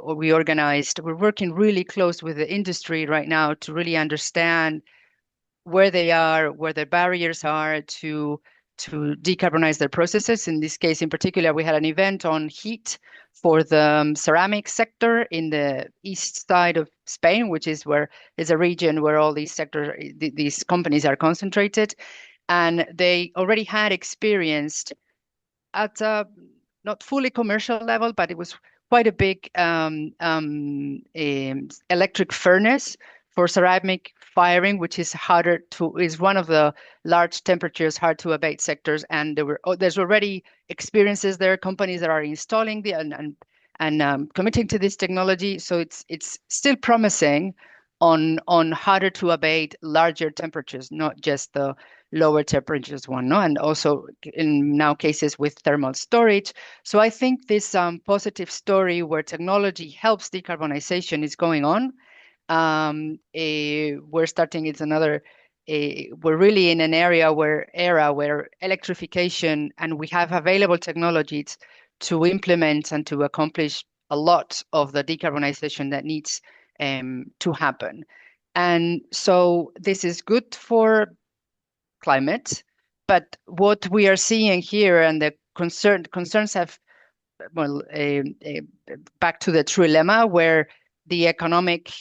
we're working really close with the industry right now to really understand where they are, where the barriers are to decarbonize their processes. In this case, in particular, we had an event on heat for the ceramic sector in the east side of Spain, which is a region where all these these companies are concentrated, and they already had experienced at a not fully commercial level, but it was quite a big electric furnace for ceramic firing, which is is one of the large temperatures, hard to abate sectors. And there's already experiences there, companies that are installing and committing to this technology. So it's still promising on harder to abate larger temperatures, not just the lower temperatures one, no? And also in now cases with thermal storage. So I think this positive story where technology helps decarbonization is going on. We're starting, we're really in an era where electrification, and we have available technologies to implement and to accomplish a lot of the decarbonization that needs to happen. And so this is good for climate, but what we are seeing here, and the concerns have, back to the trilemma, where the economic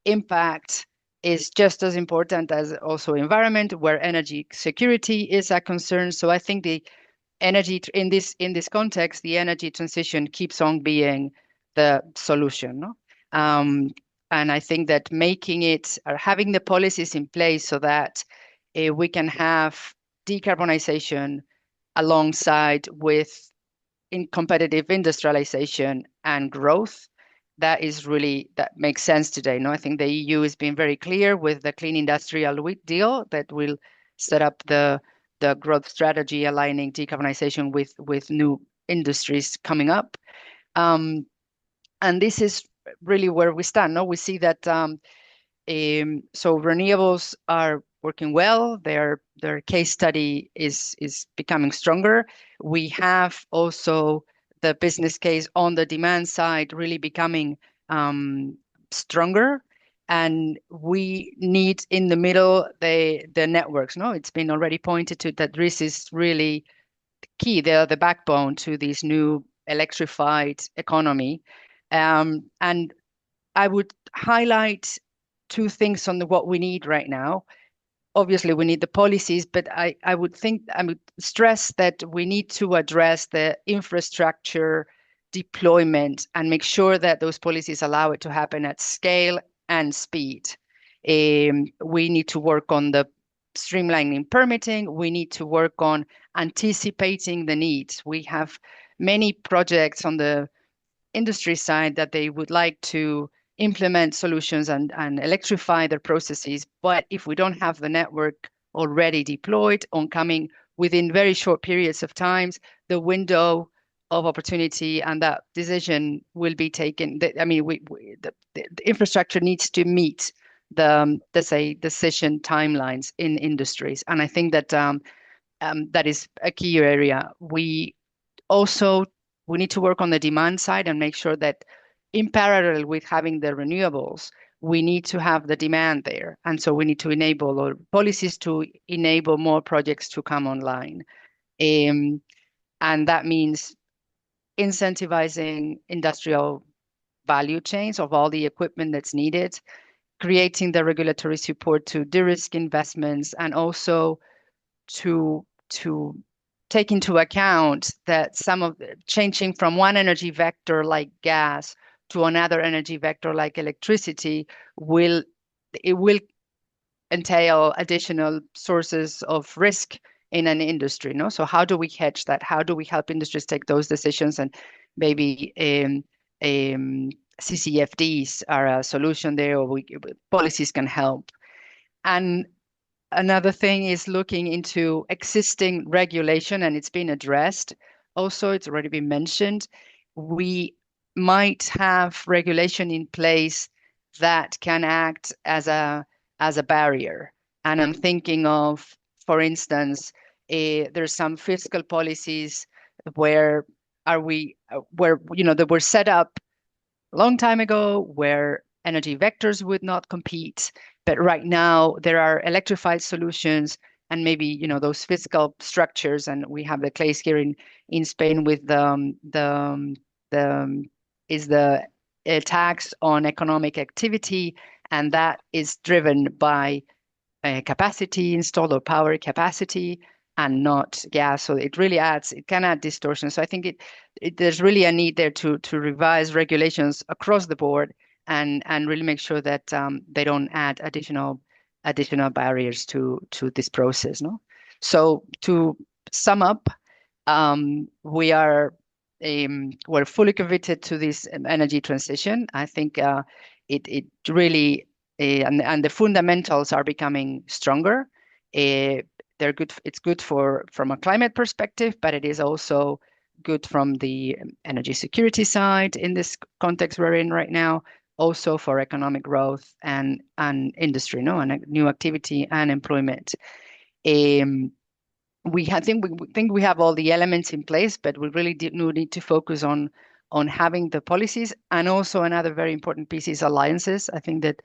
impact is just as important as also environment, where energy security is a concern. So I think the energy in this context, the energy transition keeps on being the solution. No? And I think that making it or having the policies in place so that we can have decarbonization alongside with competitive industrialization and growth, that makes sense today. No, I think the EU has been very clear with the Clean Industrial Deal that will set up the growth strategy aligning decarbonization with new industries coming up. And this is really where we stand. No, we see that so renewables are working well. Their case study is becoming stronger. We have also the business case on the demand side really becoming stronger, and we need in the middle the networks. No, it's been already pointed to that this is really key. They're the backbone to this new electrified economy, and I would highlight two things on what we need right now. Obviously, we need the policies, but I would stress that we need to address the infrastructure deployment and make sure that those policies allow it to happen at scale and speed. We need to work on the streamlining permitting. We need to work on anticipating the needs. We have many projects on the industry side that they would like to implement solutions and electrify their processes. But if we don't have the network already deployed oncoming within very short periods of times, the window of opportunity and that decision will be taken. The infrastructure needs to meet the decision timelines in industries. And I think that that is a key area. We need to work on the demand side and make sure that in parallel with having the renewables, we need to have the demand there. And so we need to enable policies to enable more projects to come online. And that means incentivizing industrial value chains of all the equipment that's needed, creating the regulatory support to de-risk investments, and also to take into account that some of changing from one energy vector like gas to another energy vector like electricity will entail additional sources of risk in an industry. No, so how do we hedge that? How do we help industries take those decisions? And maybe CCFDs are a solution there, or policies can help. And another thing is looking into existing regulation, and it's been addressed. Also, it's already been mentioned. We might have regulation in place that can act as a barrier. And I'm thinking of, for instance, there's some fiscal policies that were set up a long time ago where energy vectors would not compete. But right now there are electrified solutions and maybe, those fiscal structures. And we have the case here in Spain with the tax on economic activity, and that is driven by capacity installed or power capacity and not gas. So it can add distortion. So I think there's really a need there to revise regulations across the board and really make sure that they don't add additional barriers to this process. No, so to sum up, we're fully committed to this energy transition. I think it really and the fundamentals are becoming stronger. They're good. It's good from a climate perspective, but it is also good from the energy security side in this context we're in right now. Also for economic growth and industry, and new activity and employment. We think we have all the elements in place, but we really need to focus on having the policies. And also another very important piece is alliances. I think that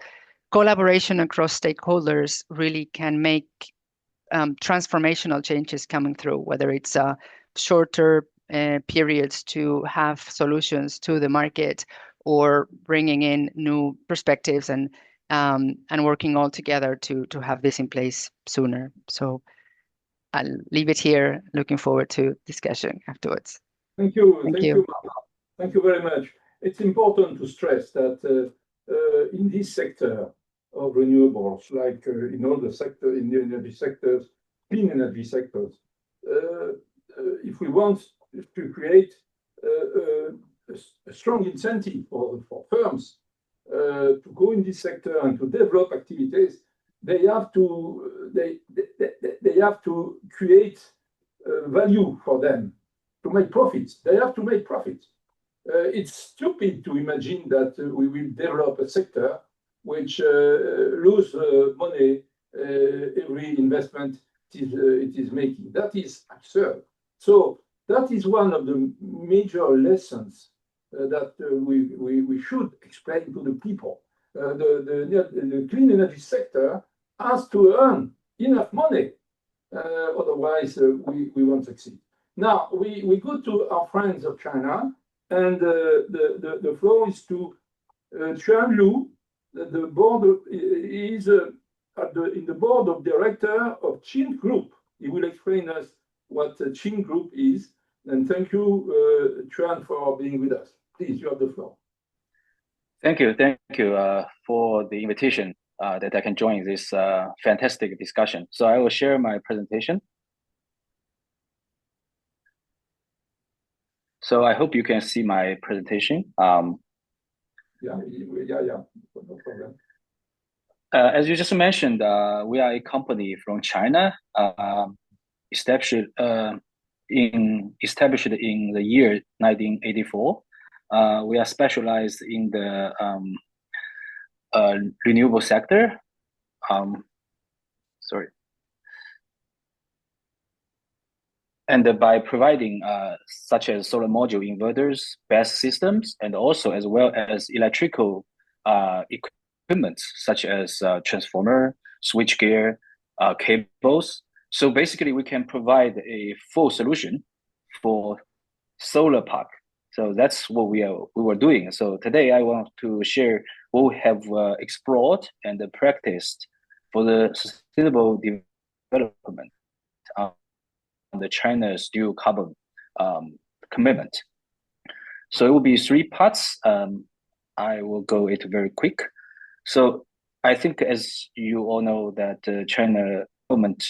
collaboration across stakeholders really can make transformational changes coming through, whether it's shorter periods to have solutions to the market, or bringing in new perspectives and working all together to have this in place sooner. So I'll leave it here. Looking forward to discussion afterwards. Thank you. Thank you, Marta. Thank you very much. It's important to stress that in this sector of renewables, like in all the sector, in the energy sectors, clean energy sectors, if we want to create a strong incentive for firms to go in this sector and to develop activities, they have to create value for them to make profits. They have to make profits. It's stupid to imagine that we will develop a sector which lose money every investment it is making. That is absurd. So that is one of the major lessons that we should explain to the people. The clean energy sector has to earn enough money, otherwise we won't succeed. Now we go to our friends of China, and the floor is to Xian Lu. The board is in the board of director of Xian Group. He will explain us what Xian Group is. And thank you, Xian, for being with us. Please, you have the floor. Thank you for the invitation that I can join this fantastic discussion. So I will share my presentation. So I hope you can see my presentation. Yeah, no problem. As you just mentioned, we are a company from China, established in the year 1984. We are specialized in the renewable sector. And by providing such as solar module inverters, BESS systems, and also as well as electrical equipment such as transformer, switchgear, cables. So basically, we can provide a full solution for solar park. So that's what we were doing. So today I want to share what we have explored and practiced for the sustainable development on the China's dual carbon commitment. So it will be 3 parts. I will go it very quick. So I think, as you all know, that China government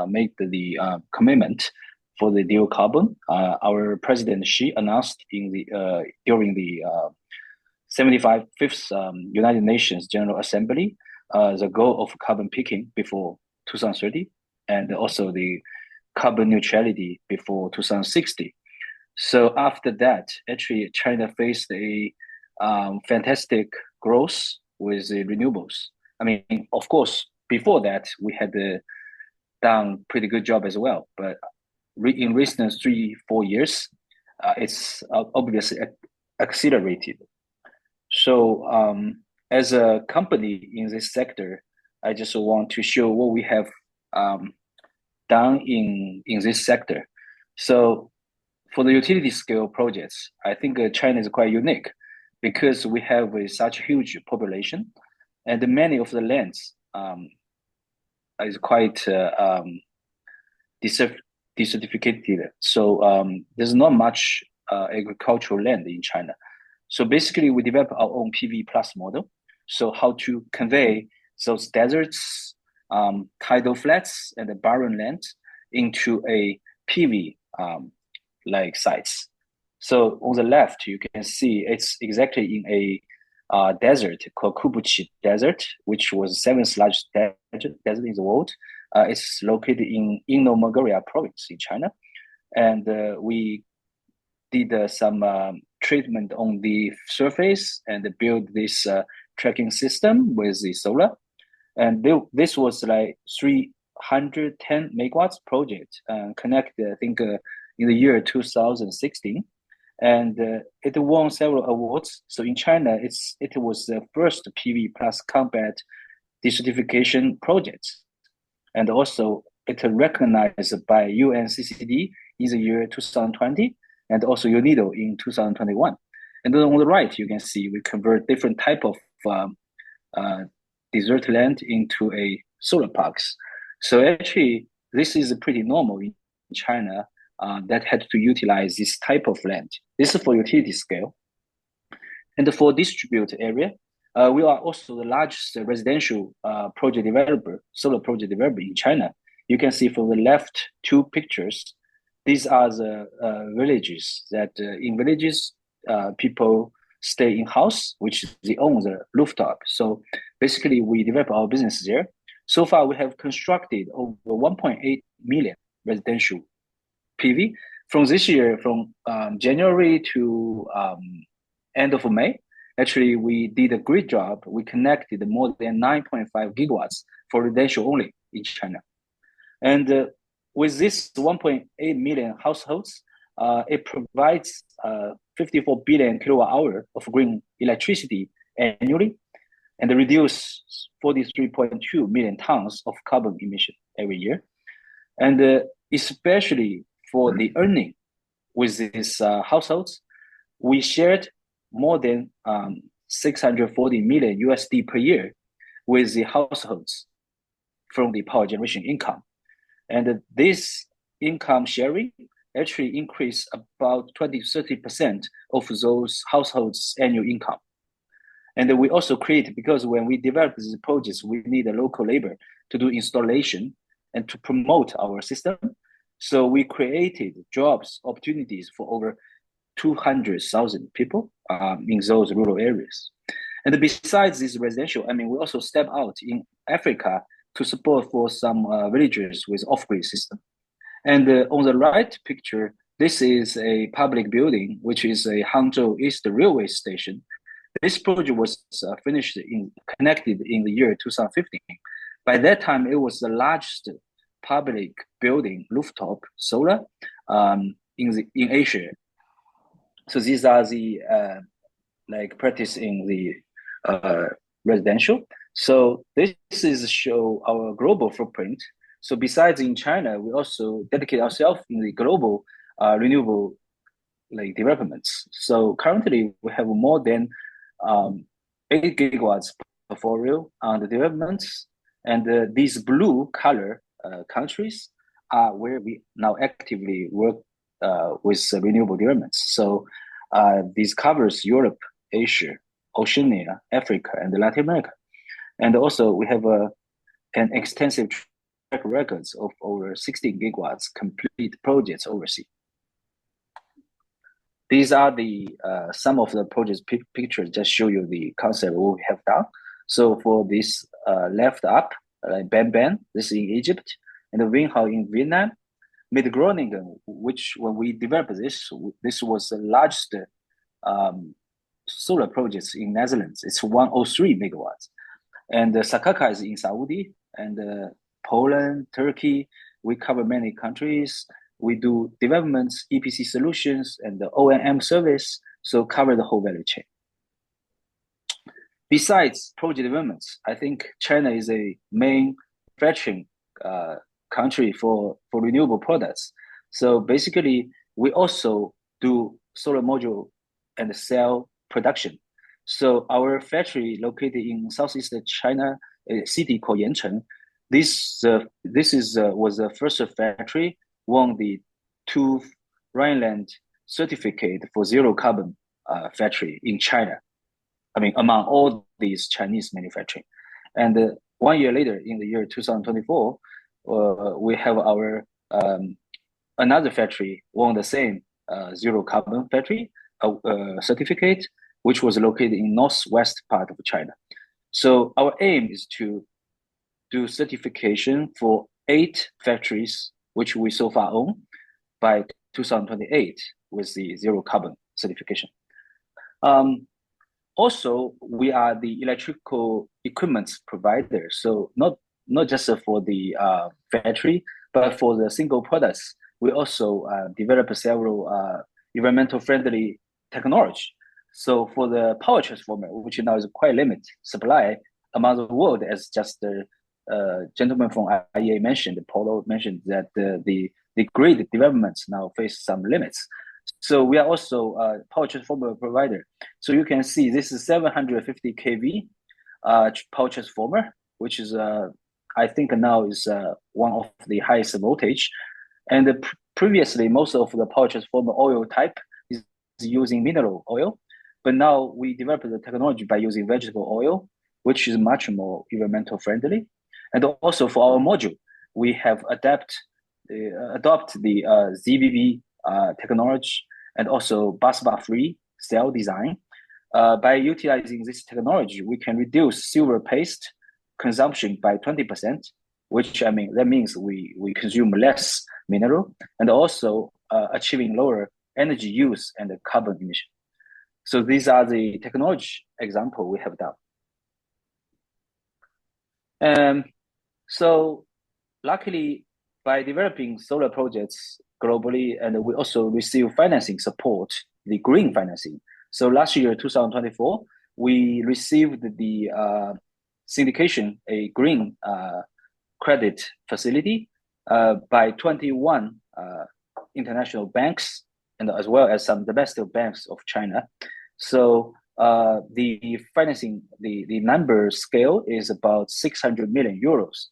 made the commitment for the dual carbon. Our President Xi announced in the during the 75th United Nations General Assembly the goal of carbon peaking before 2030, and also the carbon neutrality before 2060. So after that, actually, China faced a fantastic growth with the renewables. I mean, of course, before that, we had done pretty good job as well. But in recent 3-4 years, it's obviously accelerated. So as a company in this sector, I just want to show what we have done in this sector. So for the utility scale projects, I think China is quite unique because we have such a huge population, and many of the lands is quite desertificated. So there's not much agricultural land in China. So basically, we develop our own PV plus model. So how to convey those deserts, tidal flats, and the barren land into a PV like sites. So on the left, you can see it's exactly in a desert called Kubuchi Desert, which was the 7th largest desert in the world. It's located in Inner Mongolia province in China. And we did some treatment on the surface and build this tracking system with the solar. And this was like 310 megawatts project connected, I think, in the year 2016. And it won several awards. So in China, it was the first PV plus combat desertification project. And also it recognized by UNCCD in the year 2020, and also UNIDO in 2021. And then on the right, you can see we convert different type of desert land into a solar parks. So actually, this is pretty normal in China that had to utilize this type of land. This is for utility scale. And for distributed area, We are also the largest residential project developer, solar project developer in China. You can see from the left two pictures. These are the villages that in villages, people stay in house, which they own the rooftop. So basically we develop our business there. So far we have constructed over 1.8 million residential PV. From this year, from January to end of May, actually we did a great job. We connected more than 9.5 gigawatts for residential only in China. And with this 1.8 million households, it provides 54 billion kilowatt hour of green electricity annually, and reduce 43.2 million tons of carbon emission every year. And especially for the earning with these households, we shared more than 640 million USD per year with the households from the power generation income. And this income sharing actually increased about 20-30% of those households' annual income. And we also create, because when we develop these projects, we need a local labor to do installation and to promote our system. So we created jobs opportunities for over 200,000 people in those rural areas. And besides this residential, I mean, we also step out in Africa to support for some villagers with off-grid system. And on the right picture, this is a public building, which is a Hangzhou East Railway Station. This project was connected in the year 2015. By that time, it was the largest public building rooftop solar in Asia. So these are the practice in the residential. So this is show our global footprint. So besides in China, we also dedicate ourselves in the global renewable developments. So currently we have more than 8 gigawatts portfolio on the developments, and these blue color countries are where we now actively work with renewable developments. So this covers Europe, Asia, Oceania, Africa, and Latin America. And also we have an extensive track records of over 16 gigawatts complete projects overseas. These are the some of the projects pictures just show you the concept what we have done. So for this left up, Ban Ban, this is in Egypt, and the Winghao in Vietnam. Mid-Groningen, which when we developed this was the largest solar projects in Netherlands. It's 103 megawatts. And Sakaka is in Saudi, and Poland, Turkey. We cover many countries. We do developments, EPC solutions, and the O&M service, so cover the whole value chain. Besides project developments, I think China is a main manufacturing country for renewable products. So basically, we also do solar module and cell production. So our factory located in southeast China, a city called Yancheng. This was the first factory won the 2 Rhineland certificate for zero carbon factory in China. I mean, among all these Chinese manufacturing. And 1 year later, in the year 2024, we have our another factory won the same zero carbon factory certificate, which was located in northwest part of China. So our aim is to do certification for 8 factories, which we so far own, by 2028 with the zero carbon certification. Also, we are the electrical equipment provider. So not just for the factory, but for the single products, we also develop several environmental friendly technology. So for the power transformer, which now is quite limited supply among the world, as just the gentleman from IEA mentioned, Paulo mentioned that the grid developments now face some limits. So we are also a power transformer provider. So you can see this is 750 kV power transformer, which is I think now is one of the highest voltage. And previously, most of the power transformer oil type is using mineral oil. But now we developed the technology by using vegetable oil, which is much more environmental friendly. And also for our module, we have adopt the ZBB technology and also busbar-free cell design. By utilizing this technology, we can reduce silver paste consumption by 20%, which that means we consume less mineral, and also achieving lower energy use and carbon emission. So these are the technology example we have done. So luckily, by developing solar projects globally, and we also receive financing support, the green financing. So last year, 2024, we received the syndication, a green credit facility by 21 international banks, and as well as some domestic banks of China. So the financing, the number scale is about 600 million euros,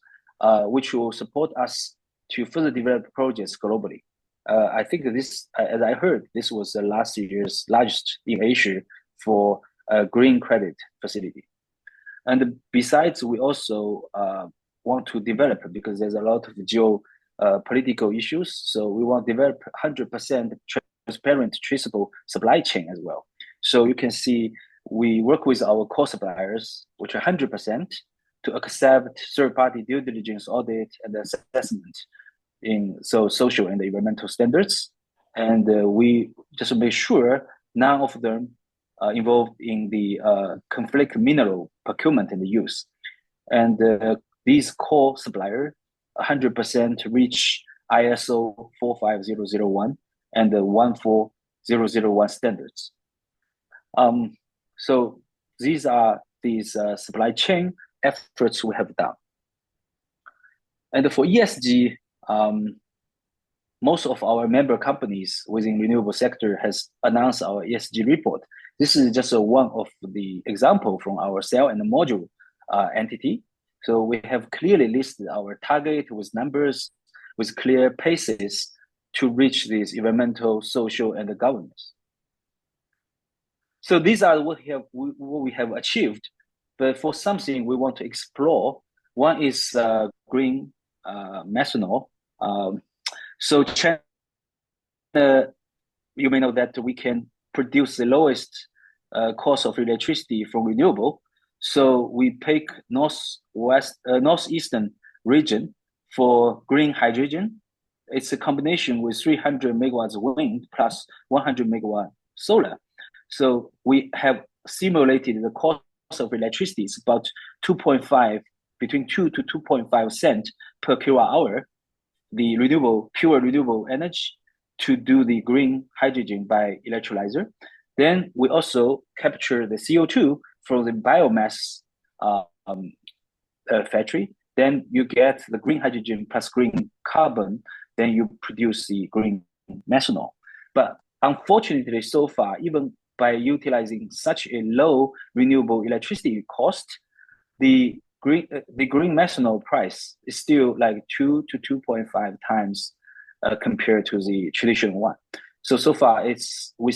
which will support us to further develop projects globally. I think that this, as I heard, this was the last year's largest in Asia for a green credit facility. And besides, we also want to develop, because there's a lot of geopolitical issues, so we want to develop 100% transparent, traceable supply chain as well. So you can see we work with our core suppliers, which are 100%, to accept third-party due diligence audit and assessment in social and environmental standards. And we just make sure none of them involved in the conflict mineral procurement and use. And these core suppliers 100% reach ISO 45001 and 14001 standards. So these are these supply chain efforts we have done. And for ESG, most of our member companies within renewable sector has announced our ESG report. This is just one of the example from our cell and module entity. So we have clearly listed our target with numbers, with clear paces to reach these environmental, social, and governance. So these are what we have achieved. But for something we want to explore, one is green methanol. So China, you may know that we can produce the lowest cost of electricity from renewable. So we pick northeastern region for green hydrogen. It's a combination with 300 megawatts wind plus 100 megawatt solar. So we have simulated the cost of electricity. It's about 2.5, between 2 to 2.5 cents per kilowatt hour, the pure renewable energy to do the green hydrogen by electrolyzer. Then we also capture the CO2 from the biomass factory. Then you get the green hydrogen plus green carbon. Then you produce the green methanol. But unfortunately, so far, even by utilizing such a low renewable electricity cost, the green methanol price is still like 2 to 2.5 times compared to the traditional one. So far, we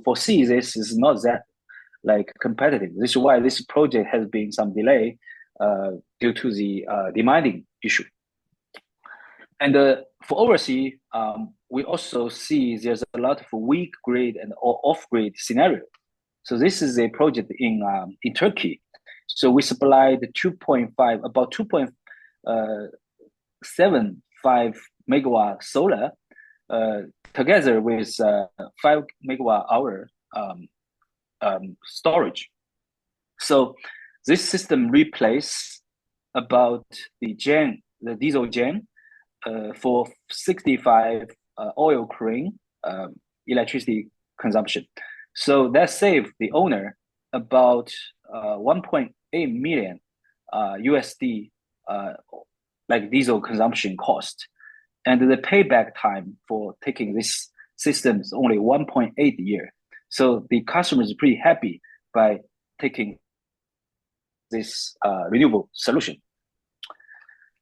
foresee this is not that like competitive. This is why this project has been some delay due to the demanding issue. And for overseas, we also see there's a lot of weak grade and off grade scenario. So this is a project in Turkey. So we supplied about 2.75 megawatt solar together with 5 megawatt hour storage. So this system replaced about the diesel gen for 65 oil crane electricity consumption. So that saved the owner about 1.8 million USD like diesel consumption cost. And the payback time for taking this system is only 1.8 year. So the customer is pretty happy by taking this renewable solution.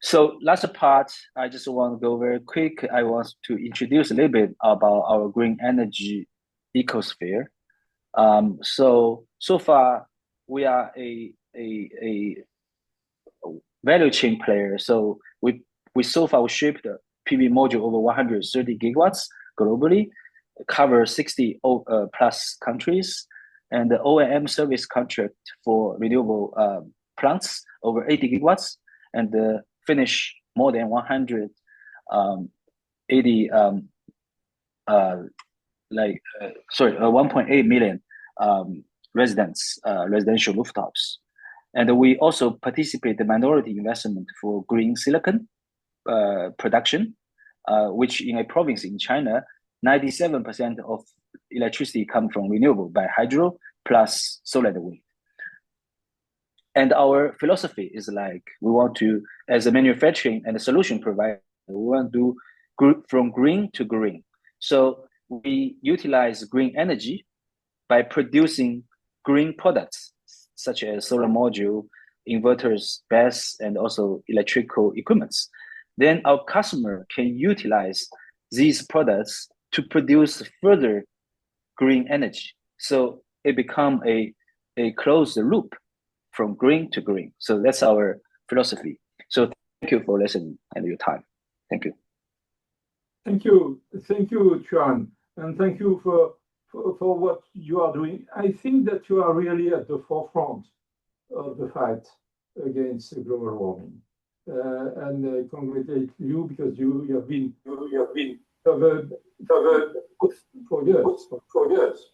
So last part, I just want to go very quick. I want to introduce a little bit about our green energy ecosphere. So far we are a value chain player. So we so far we shipped PV module over 130 gigawatts globally, cover 60 plus countries, and the O&M service contract for renewable plants over 80 gigawatts, and finish more than 180 1.8 million residential rooftops. And we also participate the minority investment for green silicon production, which in a province in China, 97% of electricity comes from renewable by hydro plus solar and wind. And our philosophy is like, we want to, as a manufacturing and a solution provider, we want to do from green to green. So we utilize green energy by producing green products, such as solar module, inverters, BESS, and also electrical equipments. Then our customer can utilize these products to produce further green energy. So it becomes a closed loop from green to green. So that's our philosophy. So thank you for listening and your time. Thank you. Thank you, Xian, and thank you for what you are doing. I think that you are really at the forefront of the fight against global warming, and I congratulate you because you have been covered for years.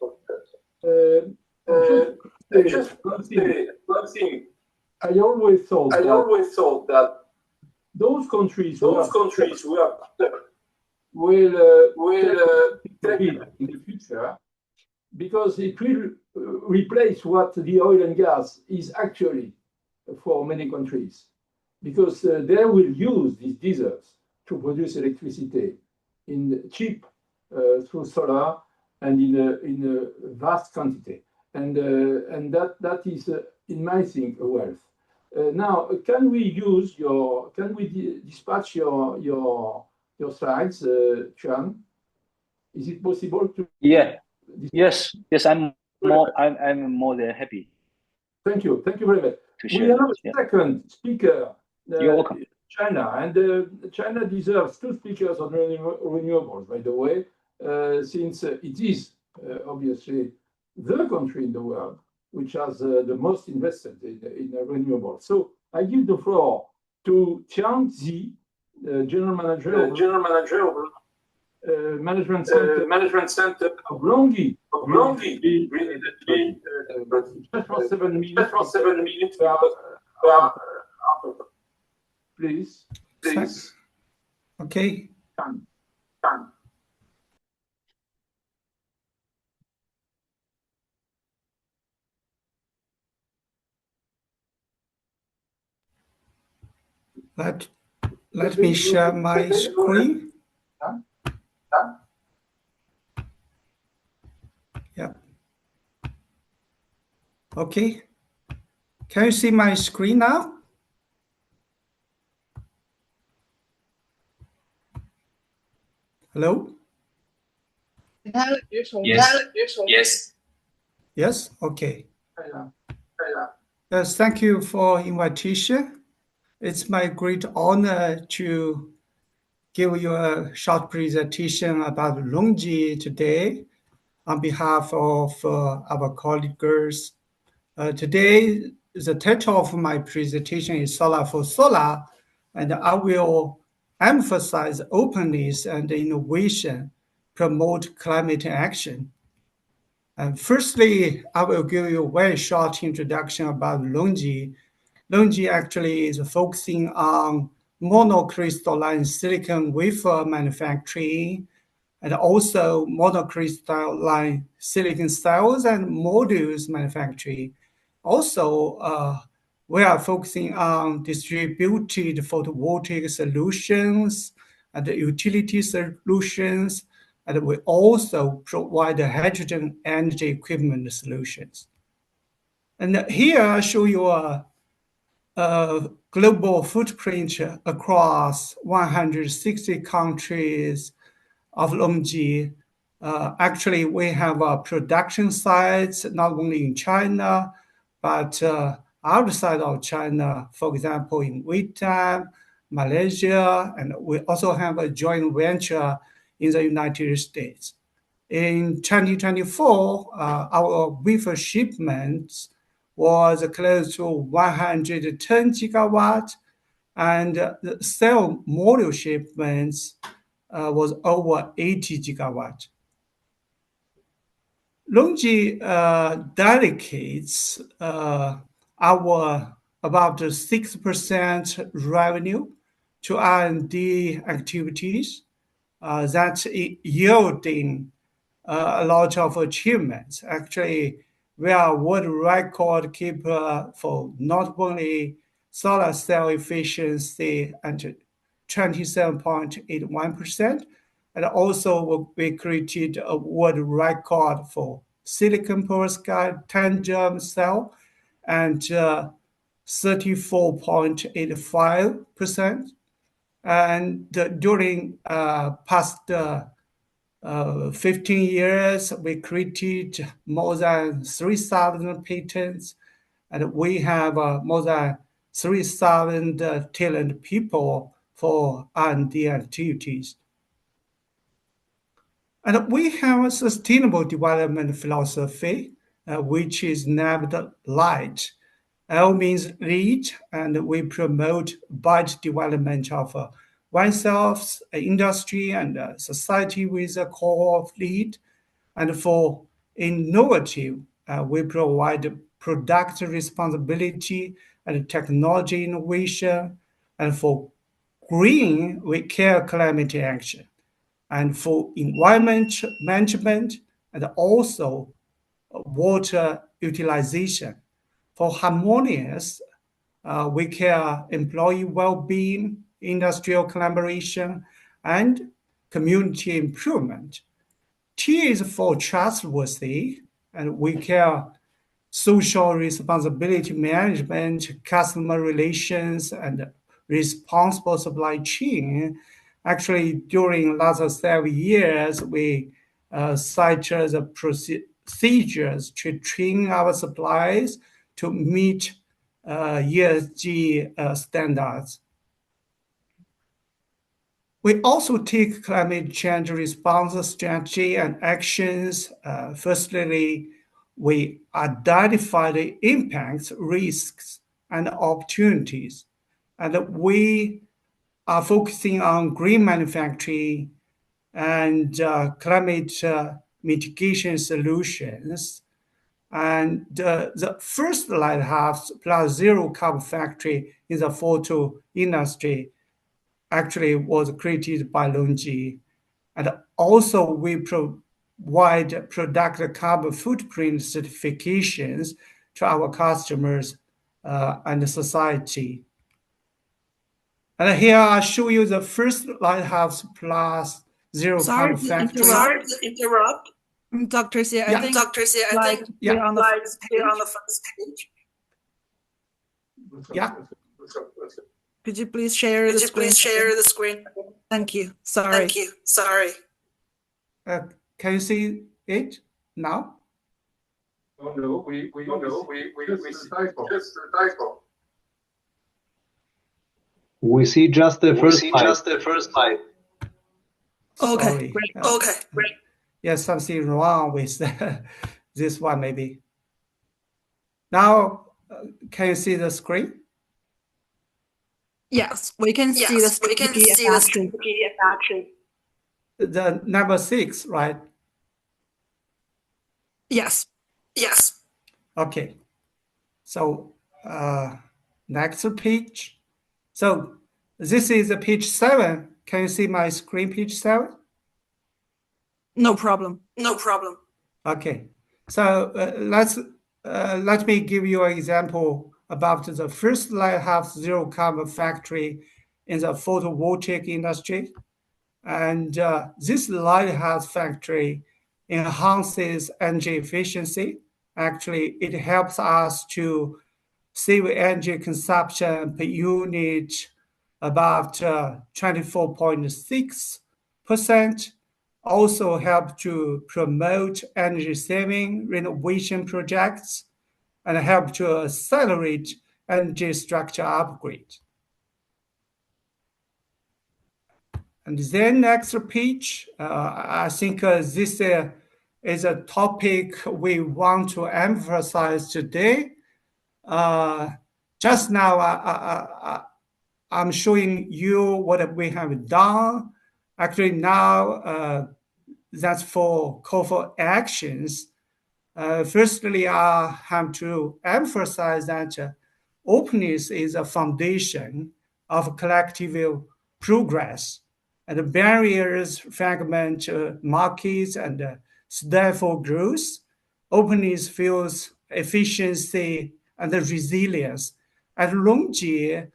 Just one thing. I always thought that those countries will take it in the future, because it will replace what the oil and gas is actually for many countries, because they will use these deserts to produce electricity in cheap through solar and in a vast quantity, and that is in my think a wealth. Now, can we dispatch your slides, Xian? Is it possible to? Yeah. Yes. I'm more than happy. Thank you very much. We have a second speaker. You're welcome. China, and China deserves two speakers on renewables, by the way, since it is obviously the country in the world which has the most invested in renewables. So I give the floor to Xian Zi, General Manager of Management Center of Longyi. Just for 7 minutes. Please. Okay. Let me share my screen. Yeah. Okay. Can you see my screen now? Hello? Yes? Okay. Yes, thank you for invitation. It's my great honor to give you a short presentation about Longyi today on behalf of our colleagues. Today, the title of my presentation is Solar for Solar, and I will emphasize openness and innovation, promote climate action. And firstly, I will give you a very short introduction about Longyi. Longyi actually is focusing on monocrystalline silicon wafer manufacturing and also monocrystalline silicon cells and modules manufacturing. Also, we are focusing on distributed photovoltaic solutions and utility solutions, and we also provide hydrogen energy equipment solutions. And here I show you a global footprint across 160 countries of Longyi. Actually, we have production sites not only in China, but outside of China, for example, in Vietnam, Malaysia, and we also have a joint venture in the United States. In 2024, our wafer shipments was close to 110 gigawatt, and the cell module shipments was over 80 gigawatt. LONGi dedicates our about 6% revenue to R&D activities that yielding a lot of achievements. Actually, we are world record keeper for not only solar cell efficiency and 27.81%, and also we created a world record for silicon perovskite tandem cell and 34.85%. And during past 15 years, we created more than 3,000 patents, and we have more than 3,000 talented people for R&D activities. And we have a sustainable development philosophy, which is named LIGHT. L means lead, and we promote budget development of oneself, industry, and society with a core of lead. And for innovative, we provide product responsibility and technology innovation. And for green, we care climate action. And for environment management and also water utilization. For harmonious, we care employee well-being, industrial collaboration, and community improvement. T is for trustworthy, and we care social responsibility management, customer relations, and responsible supply chain. Actually, during last 7 years, we cited the procedures to train our suppliers to meet ESG standards. We also take climate change response strategy and actions. Firstly, we identify the impacts, risks, and opportunities, and we are focusing on green manufacturing and climate mitigation solutions. And the first lighthouse plus zero carbon factory in the photo industry actually was created by LONGi. And also we provide product carbon footprint certifications to our customers and society. And here I show you the first lighthouse plus zero carbon factory. Sorry to interrupt. Dr. Xian, I think we're on the first page. Yeah. Could you please share the screen? Thank you. Sorry. Can you see it now? Oh no, we just the typo. We see just the first slide. Okay, great. Okay, great. Yes, something wrong with this one maybe. Now, can you see the screen? Yes, we can see the PDF action. The number 6, right? Yes. Okay. So next page. So this is page 7. Can you see my screen, page 7? No problem. Okay. So let me give you an example about the first lighthouse zero carbon factory in the photovoltaic industry. And this lighthouse factory enhances energy efficiency. Actually, it helps us to save energy consumption per unit about 24.6%. also help to promote energy-saving renovation projects and help to accelerate energy structure upgrade. And then next page, I think this is a topic we want to emphasize today. Just now, I'm showing you what we have done. Actually, now that's for call for actions. Firstly, I have to emphasize that openness is a foundation of collective progress, and the barriers fragment markets and stifle growth. Openness fuels efficiency and resilience. At LONGi,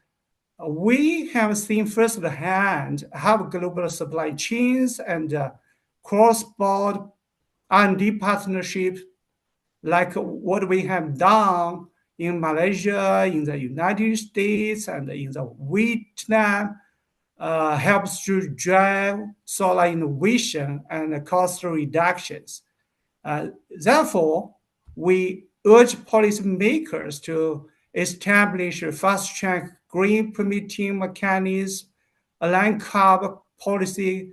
we have seen firsthand how global supply chains and cross-border R&D partnerships, like what we have done in Malaysia, in the United States, and in the Vietnam, helps to drive solar innovation and cost reductions. Therefore, we urge policymakers to establish a fast-track green permitting mechanism, align carbon policy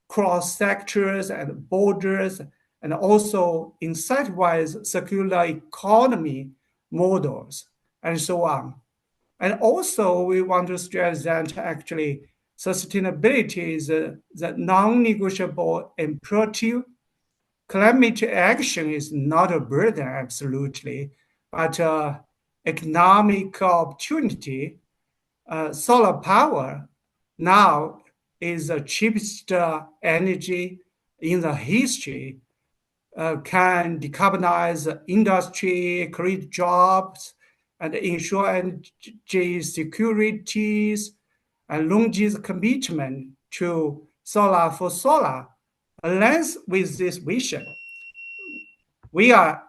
cross sectors and borders, and also incentivize circular economy models, and so on. And also, we want to stress that actually sustainability is the non-negotiable imperative. Climate action is not a burden, absolutely, but economic opportunity. Solar power now is the cheapest energy in the history, can decarbonize industry, create jobs, and ensure energy securities. And LONGi's commitment to solar for solar aligns with this vision. We are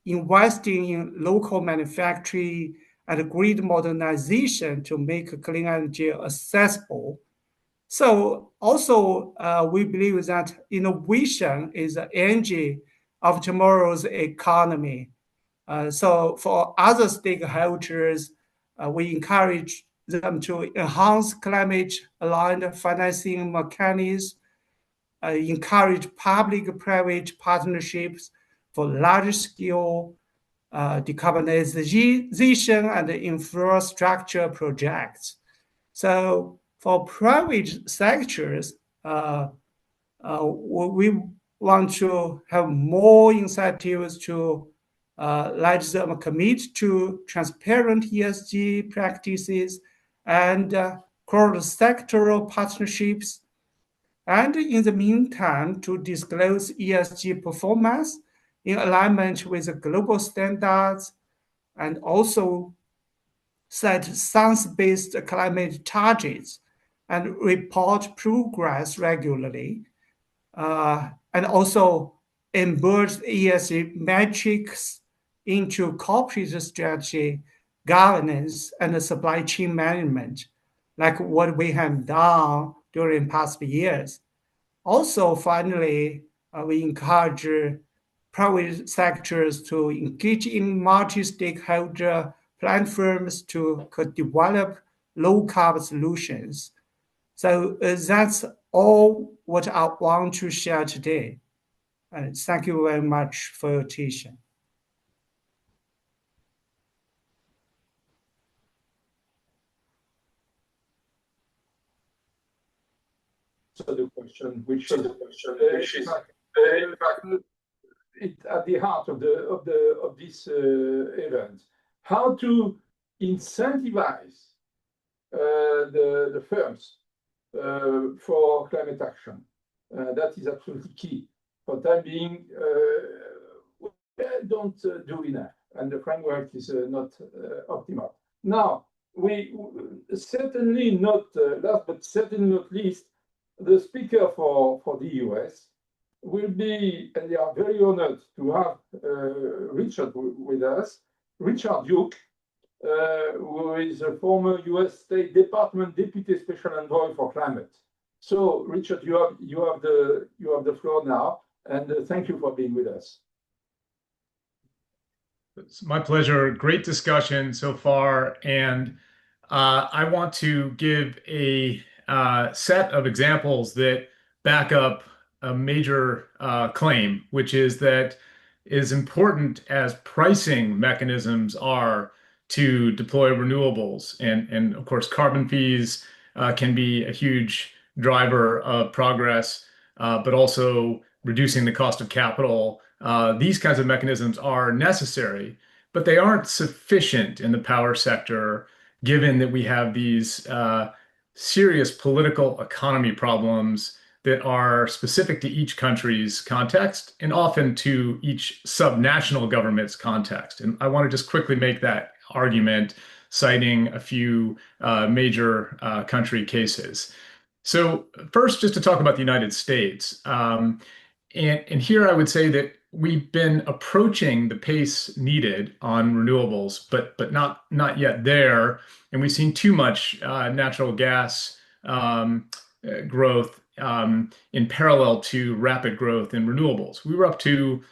investing in local manufacturing and grid modernization to make clean energy accessible. So also, we believe that innovation is the engine of tomorrow's economy. So for other stakeholders, we encourage them to enhance climate-aligned financing mechanisms, encourage public-private partnerships for large-scale decarbonization and infrastructure projects. So for private sectors, we want to have more incentives to let them commit to transparent ESG practices and cross-sectoral partnerships. And in the meantime, to disclose ESG performance in alignment with global standards, and also set science-based climate targets and report progress regularly, and also embed ESG metrics into corporate strategy, governance, and supply chain management, like what we have done during past years. Also, finally, we encourage private sectors to engage in multi-stakeholder platforms to co-develop low-carbon solutions. So that's all what I want to share today. And thank you very much for your attention. So the question, which is in fact, it's at the heart of this event, how to incentivize the firms for climate action. That is absolutely key. For the time being, we don't do enough, and the framework is not optimal. Now, we certainly not last, but certainly not least, the speaker for the US will be, and they are very honored to have Richard with us, Richard Duke, who is a former US State Department Deputy Special Envoy for Climate. So, Richard, you have the floor now, and thank you for being with us. It's my pleasure. Great discussion so far, and I want to give a set of examples that back up a major claim, which is that as important as pricing mechanisms are to deploy renewables, and of course, carbon fees can be a huge driver of progress, but also reducing the cost of capital. These kinds of mechanisms are necessary, but they aren't sufficient in the power sector, given that we have these serious political economy problems that are specific to each country's context and often to each subnational government's context. And I want to just quickly make that argument, citing a few major country cases. So first, just to talk about the United States. And here I would say that we've been approaching the pace needed on renewables, but not yet there. And we've seen too much natural gas growth in parallel to rapid growth in renewables. We were up to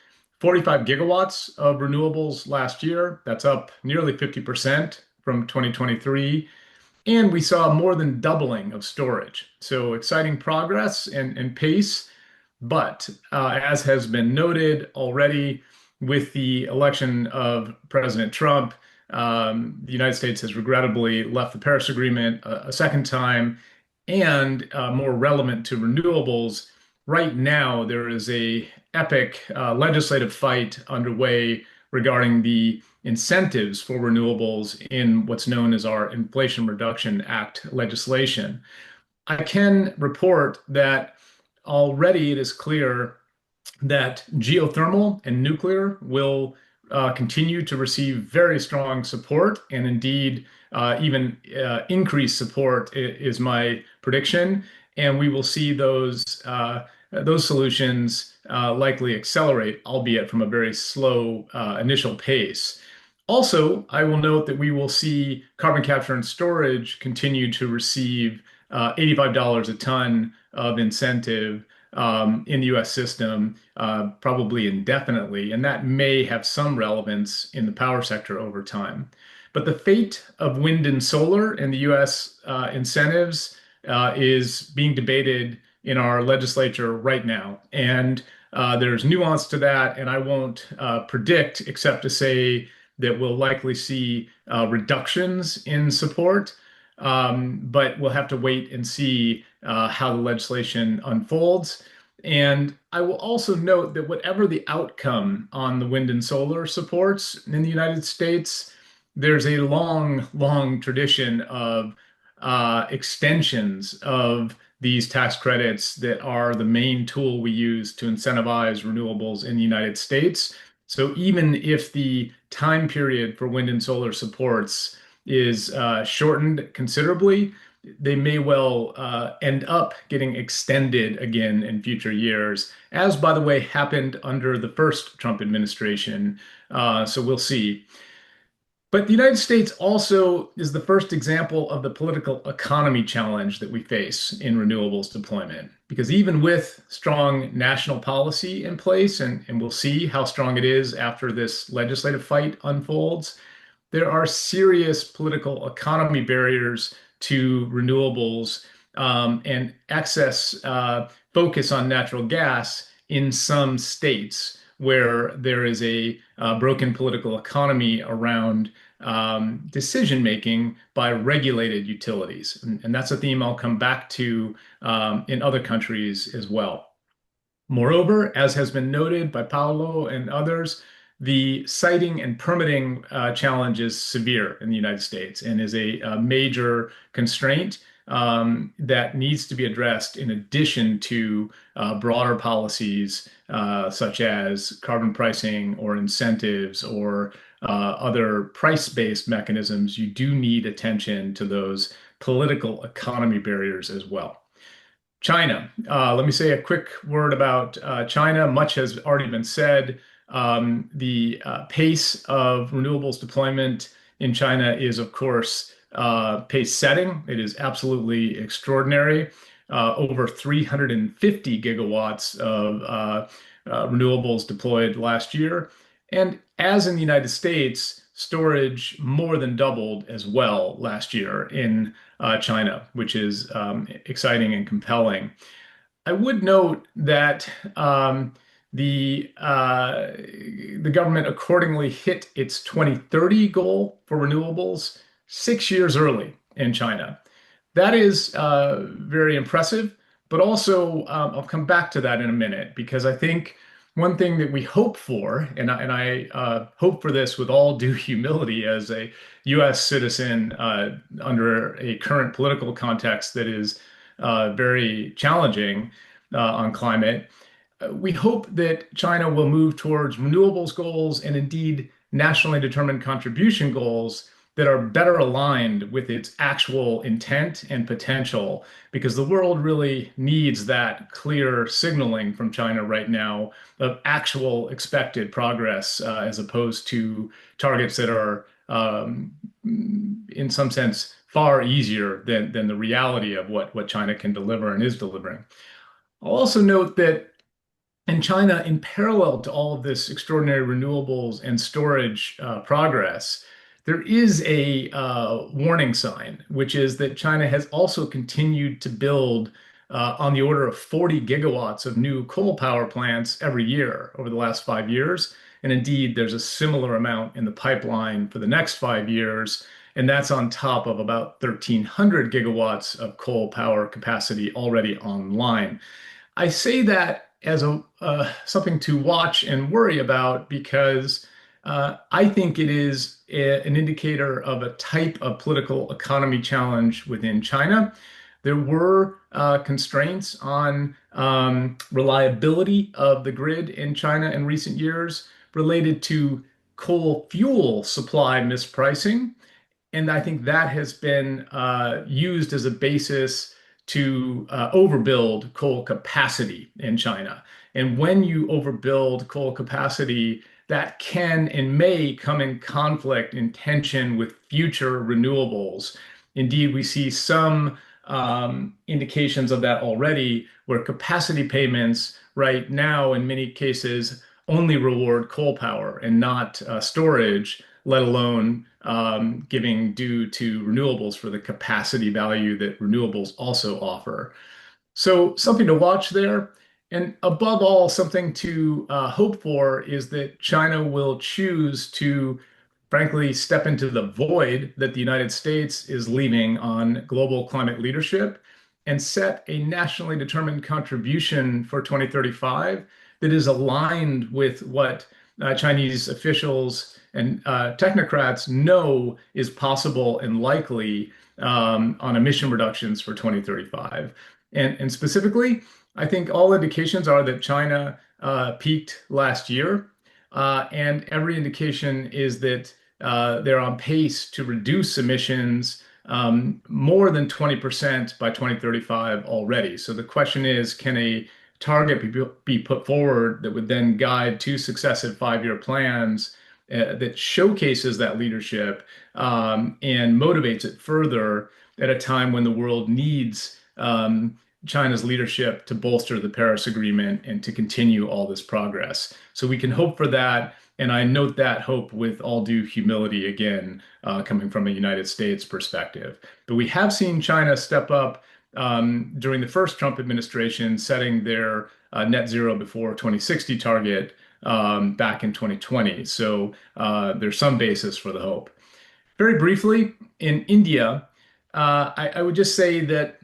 45 gigawatts of renewables last year. That's up nearly 50% from 2023. And we saw more than doubling of storage. So exciting progress and pace. But as has been noted already, with the election of President Trump, the United States has regrettably left the Paris Agreement a second time. And more relevant to renewables, right now there is a epic legislative fight underway regarding the incentives for renewables in what's known as our Inflation Reduction Act legislation. I can report that already it is clear that geothermal and nuclear will continue to receive very strong support, and indeed even increased support is my prediction. And we will see those solutions likely accelerate, albeit from a very slow initial pace. Also, I will note that we will see carbon capture and storage continue to receive $85 a ton of incentive in the US system, probably indefinitely, and that may have some relevance in the power sector over time. But the fate of wind and solar and the US incentives is being debated in our legislature right now. And there's nuance to that, and I won't predict except to say that we'll likely see reductions in support, but we'll have to wait and see how the legislation unfolds. And I will also note that whatever the outcome on the wind and solar supports in the United States, there's a long, long tradition of extensions of these tax credits that are the main tool we use to incentivize renewables in the United States. So even if the time period for wind and solar supports is shortened considerably, they may well end up getting extended again in future years, as, by the way, happened under the first Trump administration. So we'll see. But the United States also is the first example of the political economy challenge that we face in renewables deployment. Because even with strong national policy in place, and we'll see how strong it is after this legislative fight unfolds, there are serious political economy barriers to renewables and excess focus on natural gas in some states where there is a broken political economy around decision-making by regulated utilities. And that's a theme I'll come back to in other countries as well. Moreover, as has been noted by Paolo and others, the siting and permitting challenge is severe in the United States and is a major constraint that needs to be addressed in addition to broader policies such as carbon pricing or incentives or other price-based mechanisms. You do need attention to those political economy barriers as well. China. Let me say a quick word about China. Much has already been said. The pace of renewables deployment in China is, of course, pace setting. It is absolutely extraordinary. over 350 gigawatts of renewables deployed last year. And as in the United States, storage more than doubled as well last year in China, which is exciting and compelling. I would note that the government accordingly hit its 2030 goal for renewables 6 years early in China. That is very impressive, but also I'll come back to that in a minute, because I think one thing that we hope for, and I hope for this with all due humility as a U.S. citizen under a current political context that is very challenging on climate, we hope that China will move towards renewables goals and indeed nationally determined contribution goals that are better aligned with its actual intent and potential, because the world really needs that clear signaling from China right now of actual expected progress as opposed to targets that are in some sense far easier than the reality of what China can deliver and is delivering. I'll also note that in China, in parallel to all of this extraordinary renewables and storage progress, there is a warning sign, which is that China has also continued to build on the order of 40 gigawatts of new coal power plants every year over the last 5 years. And indeed, there's a similar amount in the pipeline for the next 5 years. And that's on top of about 1,300 gigawatts of coal power capacity already online. I say that as something to watch and worry about, because I think it is an indicator of a type of political economy challenge within China. There were constraints on reliability of the grid in China in recent years related to coal fuel supply mispricing. And I think that has been used as a basis to overbuild coal capacity in China. And when you overbuild coal capacity, that can and may come in conflict, in tension with future renewables. Indeed, we see some indications of that already, where capacity payments right now, in many cases, only reward coal power and not storage, let alone giving due to renewables for the capacity value that renewables also offer. So something to watch there. And above all, something to hope for is that China will choose to, frankly, step into the void that the United States is leaving on global climate leadership and set a nationally determined contribution for 2035 that is aligned with what Chinese officials and technocrats know is possible and likely on emission reductions for 2035. And specifically, I think all indications are that China peaked last year, and every indication is that they're on pace to reduce emissions more than 20% by 2035 already. So the question is, can a target be put forward that would then guide 2 successive 5-year plans that showcases that leadership and motivates it further at a time when the world needs China's leadership to bolster the Paris Agreement and to continue all this progress. So we can hope for that. And I note that hope with all due humility, again, coming from a United States perspective. But we have seen China step up during the first Trump administration, setting their net zero before 2060 target back in 2020. So there's some basis for the hope. Very briefly, in India, I would just say that,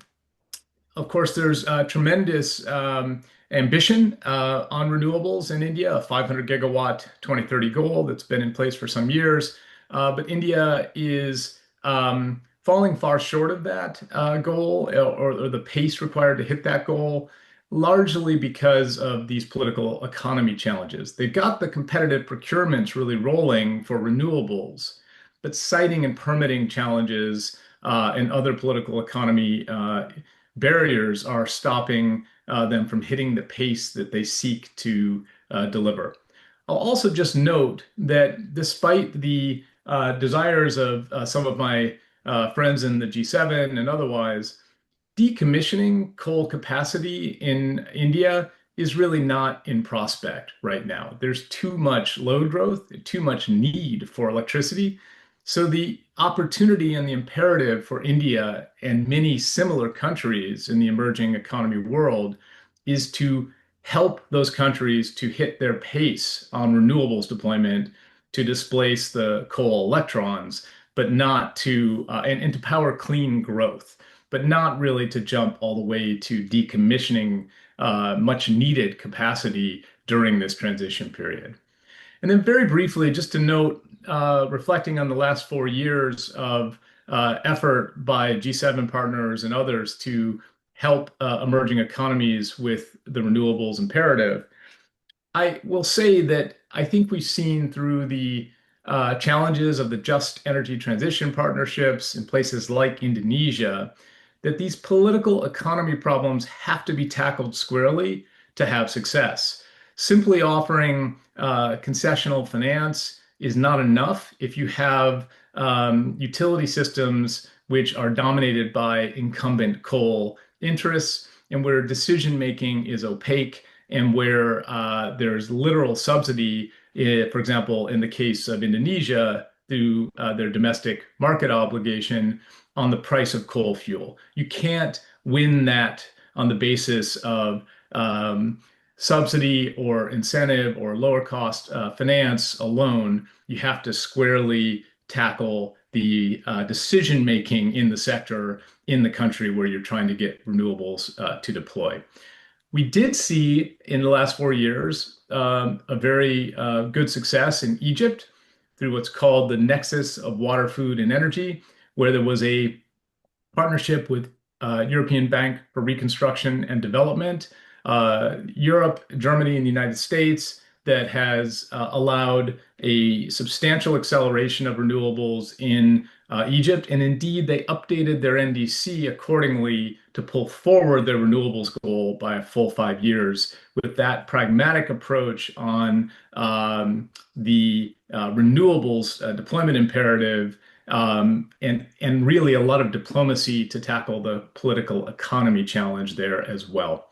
of course, there's tremendous ambition on renewables in India, a 500 gigawatt 2030 goal that's been in place for some years. But India is falling far short of that goal or the pace required to hit that goal, largely because of these political economy challenges. They've got the competitive procurements really rolling for renewables, but siting and permitting challenges and other political economy barriers are stopping them from hitting the pace that they seek to deliver. I'll also just note that despite the desires of some of my friends in the G7 and otherwise, decommissioning coal capacity in India is really not in prospect right now. There's too much load growth, too much need for electricity. So the opportunity and the imperative for India and many similar countries in the emerging economy world is to help those countries to hit their pace on renewables deployment to displace the coal electrons, but not to, and to power clean growth, but not really to jump all the way to decommissioning much needed capacity during this transition period. And then very briefly, just to note, reflecting on the last 4 years of effort by G7 partners and others to help emerging economies with the renewables imperative, I will say that I think we've seen through the challenges of the just energy transition partnerships in places like Indonesia that these political economy problems have to be tackled squarely to have success. Simply offering concessional finance is not enough if you have utility systems which are dominated by incumbent coal interests and where decision making is opaque and where there's literal subsidy, for example, in the case of Indonesia, through their domestic market obligation on the price of coal fuel. You can't win that on the basis of subsidy or incentive or lower cost finance alone. You have to squarely tackle the decision making in the sector in the country where you're trying to get renewables to deploy. We did see in the last 4 years a very good success in Egypt through what's called the Nexus of Water, Food, and Energy, where there was a partnership with European Bank for Reconstruction and Development, Europe, Germany, and the United States, that has allowed a substantial acceleration of renewables in Egypt. And indeed, they updated their NDC accordingly to pull forward their renewables goal by a full 5 years. With that pragmatic approach on the renewables deployment imperative, and really a lot of diplomacy to tackle the political economy challenge there as well.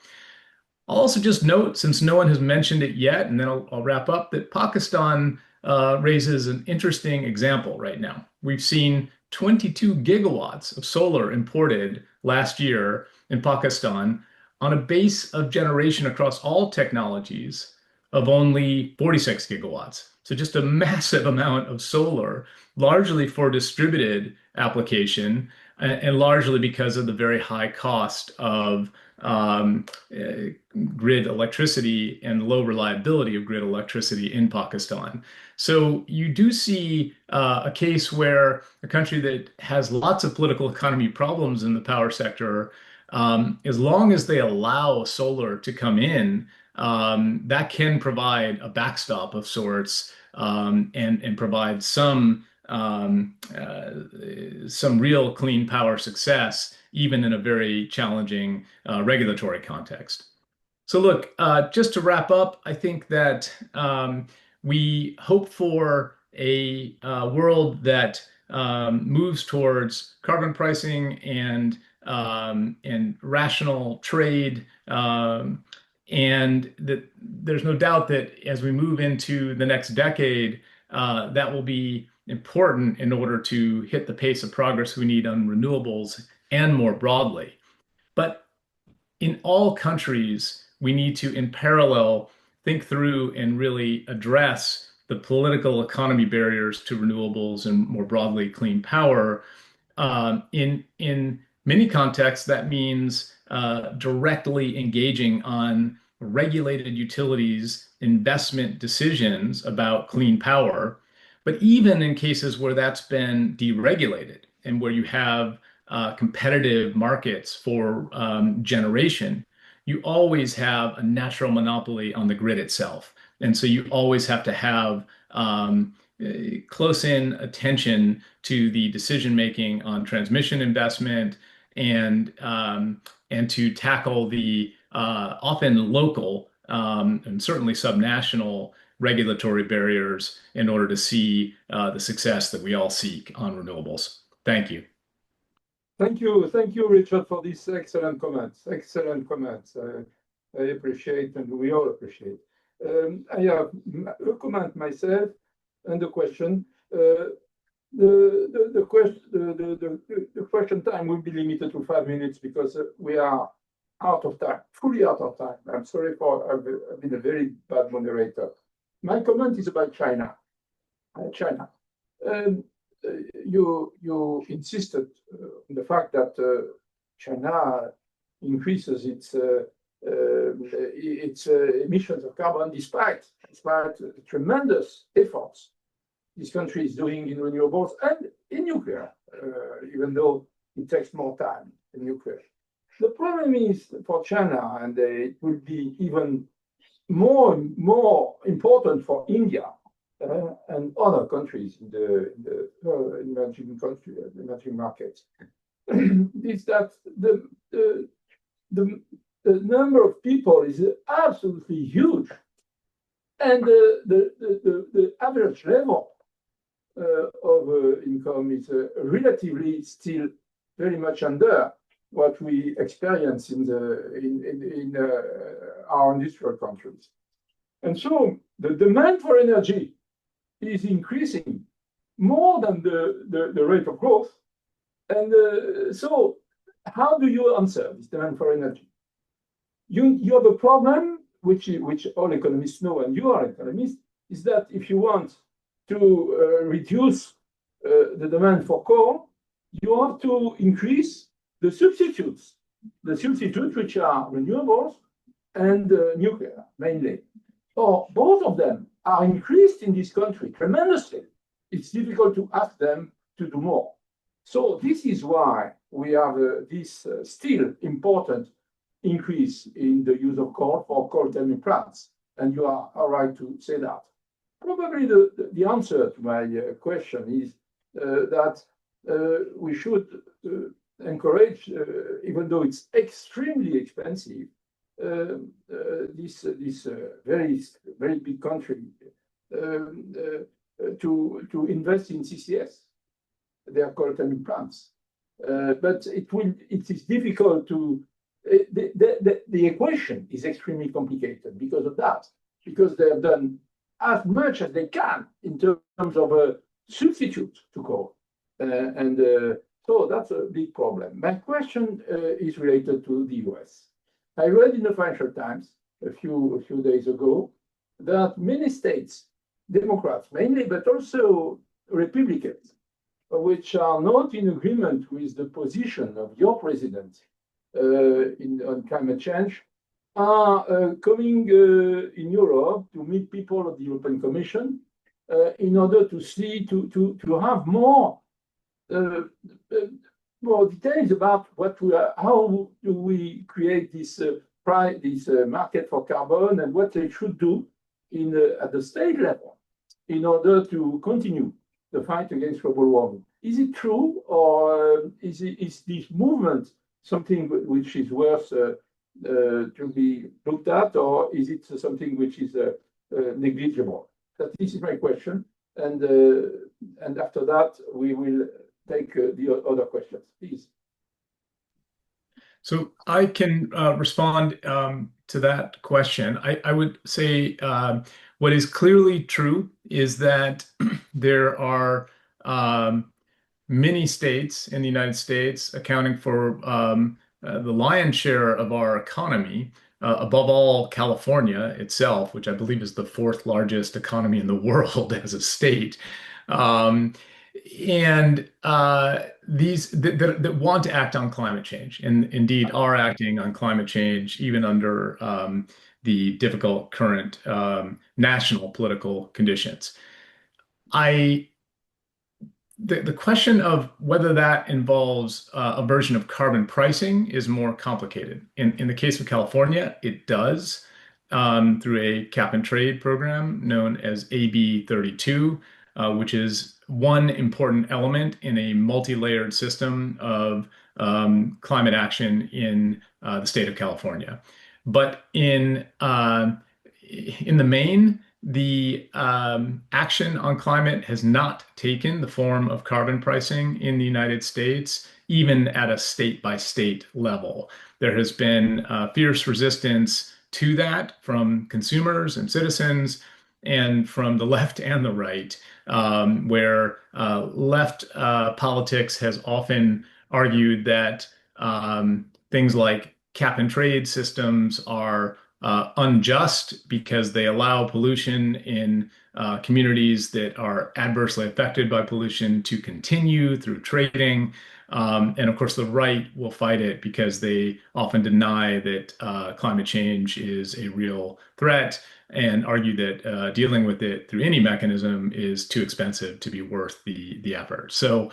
I'll also just note, since no one has mentioned it yet, and then I'll wrap up, that Pakistan raises an interesting example right now. We've seen 22 gigawatts of solar imported last year in Pakistan on a base of generation across all technologies of only 46 gigawatts. So just a massive amount of solar, largely for distributed application, and largely because of the very high cost of grid electricity and low reliability of grid electricity in Pakistan. So you do see a case where a country that has lots of political economy problems in the power sector, as long as they allow solar to come in, that can provide a backstop of sorts, and provide some real clean power success, even in a very challenging regulatory context. So look, just to wrap up, I think that we hope for a world that moves towards carbon pricing and rational trade, and that there's no doubt that as we move into the next decade, that will be important in order to hit the pace of progress we need on renewables and more broadly. But in all countries, we need to, in parallel, think through and really address the political economy barriers to renewables and more broadly clean power. In many contexts, that means directly engaging on regulated utilities investment decisions about clean power. But even in cases where that's been deregulated and where you have competitive markets for generation, you always have a natural monopoly on the grid itself. And so you always have to have close-in attention to the decision-making on transmission investment and to tackle the often local and certainly subnational regulatory barriers in order to see the success that we all seek on renewables. Thank you. Thank you, Richard, for these excellent comments. Excellent comments. I appreciate, and we all appreciate. I have a comment myself and a question. The question time will be limited to 5 minutes because we are out of time, fully out of time. I'm sorry I've been a very bad moderator. My comment is about China. China. You insisted on the fact that China increases its emissions of carbon despite the tremendous efforts this country is doing in renewables and in nuclear, even though it takes more time in nuclear. The problem is for China, and it will be even more important for India and other countries in the emerging markets, is that the number of people is absolutely huge, and the average level of income is relatively still very much under what we experience in our industrial countries. And so the demand for energy is increasing more than the rate of growth. And so how do you answer this demand for energy? You have a problem, which all economists know, and you are economists, is that if you want to reduce the demand for coal, you have to increase the substitutes which are renewables and nuclear, mainly. Or both of them are increased in this country tremendously. It's difficult to ask them to do more. So this is why we have this still important increase in the use of coal for coal thermal plants. And you are right to say that. Probably the answer to my question is that we should encourage, even though it's extremely expensive, this very big country to invest in CCS. They are called thermal plants, but it is difficult to. The equation is extremely complicated because of that. Because they have done as much as they can in terms of a substitute to coal, so that's a big problem. My question is related to the US. I read in the Financial Times a few days ago that many states, Democrats mainly, but also Republicans, which are not in agreement with the position of your president on climate change, are coming in Europe to meet people of the European Commission in order to see to have more details about how do we create this market for carbon and what they should do at the state level in order to continue the fight against global warming. Is it true, or is this movement something which is worth to be looked at, or is it something which is negligible? This is my question, and after that we will take the other questions, please. So I can respond to that question. I would say what is clearly true is that there are many states in the United States accounting for the lion's share of our economy, above all California itself, which I believe is the 4th largest economy in the world as a state. And these that want to act on climate change, and indeed are acting on climate change even under the difficult current national political conditions. The question of whether that involves a version of carbon pricing is more complicated. In the case of California, it does through a cap and trade program known as AB 32, which is one important element in a multi-layered system of climate action in the state of California. But in the main, the action on climate has not taken the form of carbon pricing in the United States even at a state-by-state level. There has been fierce resistance to that from consumers and citizens, and from the left and the right, where left politics has often argued that things like cap and trade systems are unjust because they allow pollution in communities that are adversely affected by pollution to continue through trading. And of course, the right will fight it because they often deny that climate change is a real threat and argue that dealing with it through any mechanism is too expensive to be worth the effort. So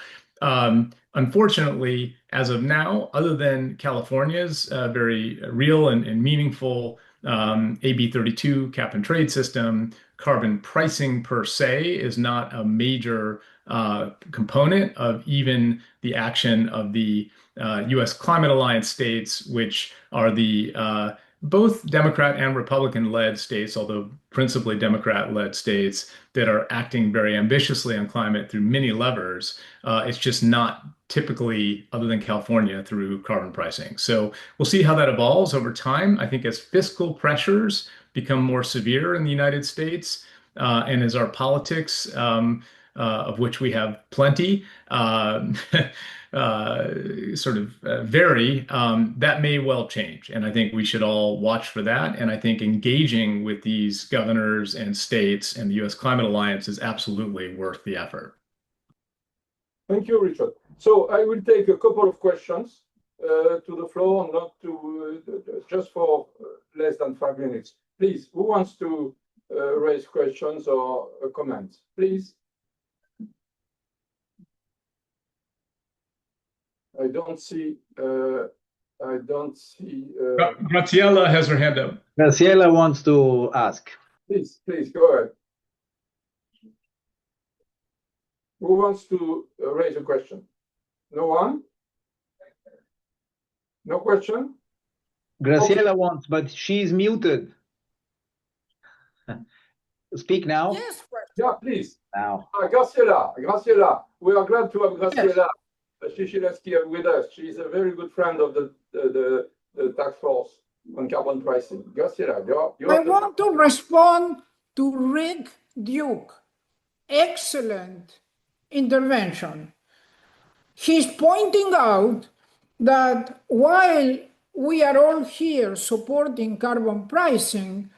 unfortunately, as of now, other than California's very real and meaningful AB 32 cap and trade system, carbon pricing per se is not a major component of even the action of the U.S. Climate Alliance states, which are the both Democrat and Republican-led states, although principally Democrat-led states that are acting very ambitiously on climate through many levers. It's just not typically, other than California, through carbon pricing. So we'll see how that evolves over time. I think as fiscal pressures become more severe in the United States, and as our politics, of which we have plenty, vary, that may well change. And I think we should all watch for that. And I think engaging with these governors and states and the U.S. Climate Alliance is absolutely worth the effort. Thank you, Richard. So I will take a couple of questions to the floor, not to just for less than 5 minutes. Please, who wants to raise questions or comments? Please. I don't see. Graciela has her hand up. Graciela wants to ask. Please go ahead. Who wants to raise a question? No one? No question? Graciela wants, but she's muted. Speak now. Yes. Yeah, please. Now. Graciela. We are glad to have Graciela Shishilevsky with us. She's a very good friend of the task force on carbon pricing. Graciela, I want to respond to Rick Duke. Excellent intervention. He's pointing out that while we are all here supporting carbon pricing,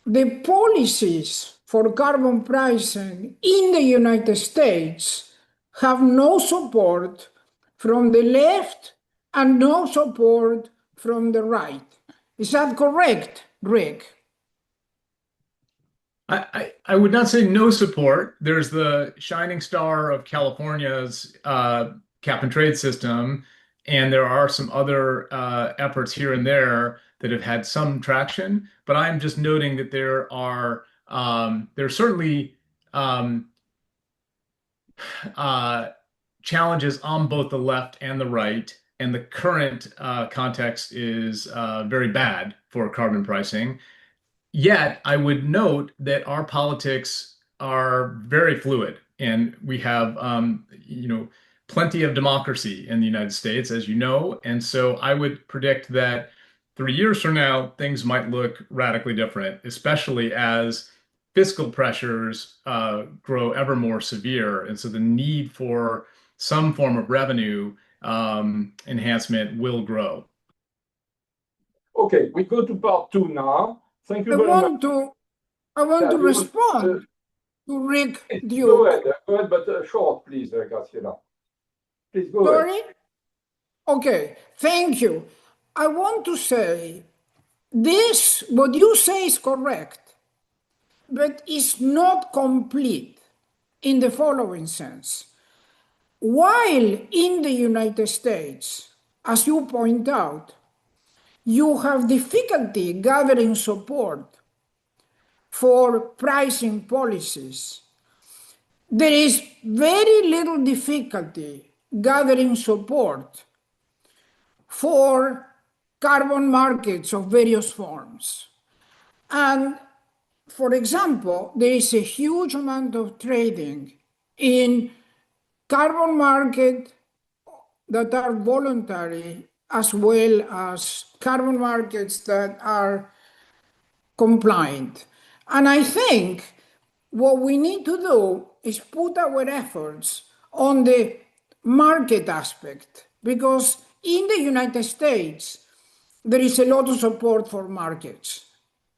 the policies for carbon pricing in the United States have no support from the left and no support from the right. Is that correct, Rick? I would not say no support. There's the shining star of California's cap and trade system, and there are some other efforts here and there that have had some traction. But I'm just noting that there are certainly challenges on both the left and the right, and the current context is very bad for carbon pricing. Yet, I would note that our politics are very fluid, and we have, plenty of democracy in the United States, as you know. And so I would predict that 3 years from now, things might look radically different, especially as fiscal pressures grow ever more severe. And so the need for some form of revenue enhancement will grow. Okay, we go to part 2 now. Thank you very much. I want to respond to Rick Duke. Go ahead, but short, please, Graciela. Please go ahead. Okay, thank you. I want to say this, what you say is correct, but it's not complete in the following sense. While in the United States, as you point out, you have difficulty gathering support for pricing policies, there is very little difficulty gathering support for carbon markets of various forms. And for example, there is a huge amount of trading in carbon market that are voluntary as well as carbon markets that are compliant. And I think what we need to do is put our efforts on the market aspect, because in the United States, there is a lot of support for markets.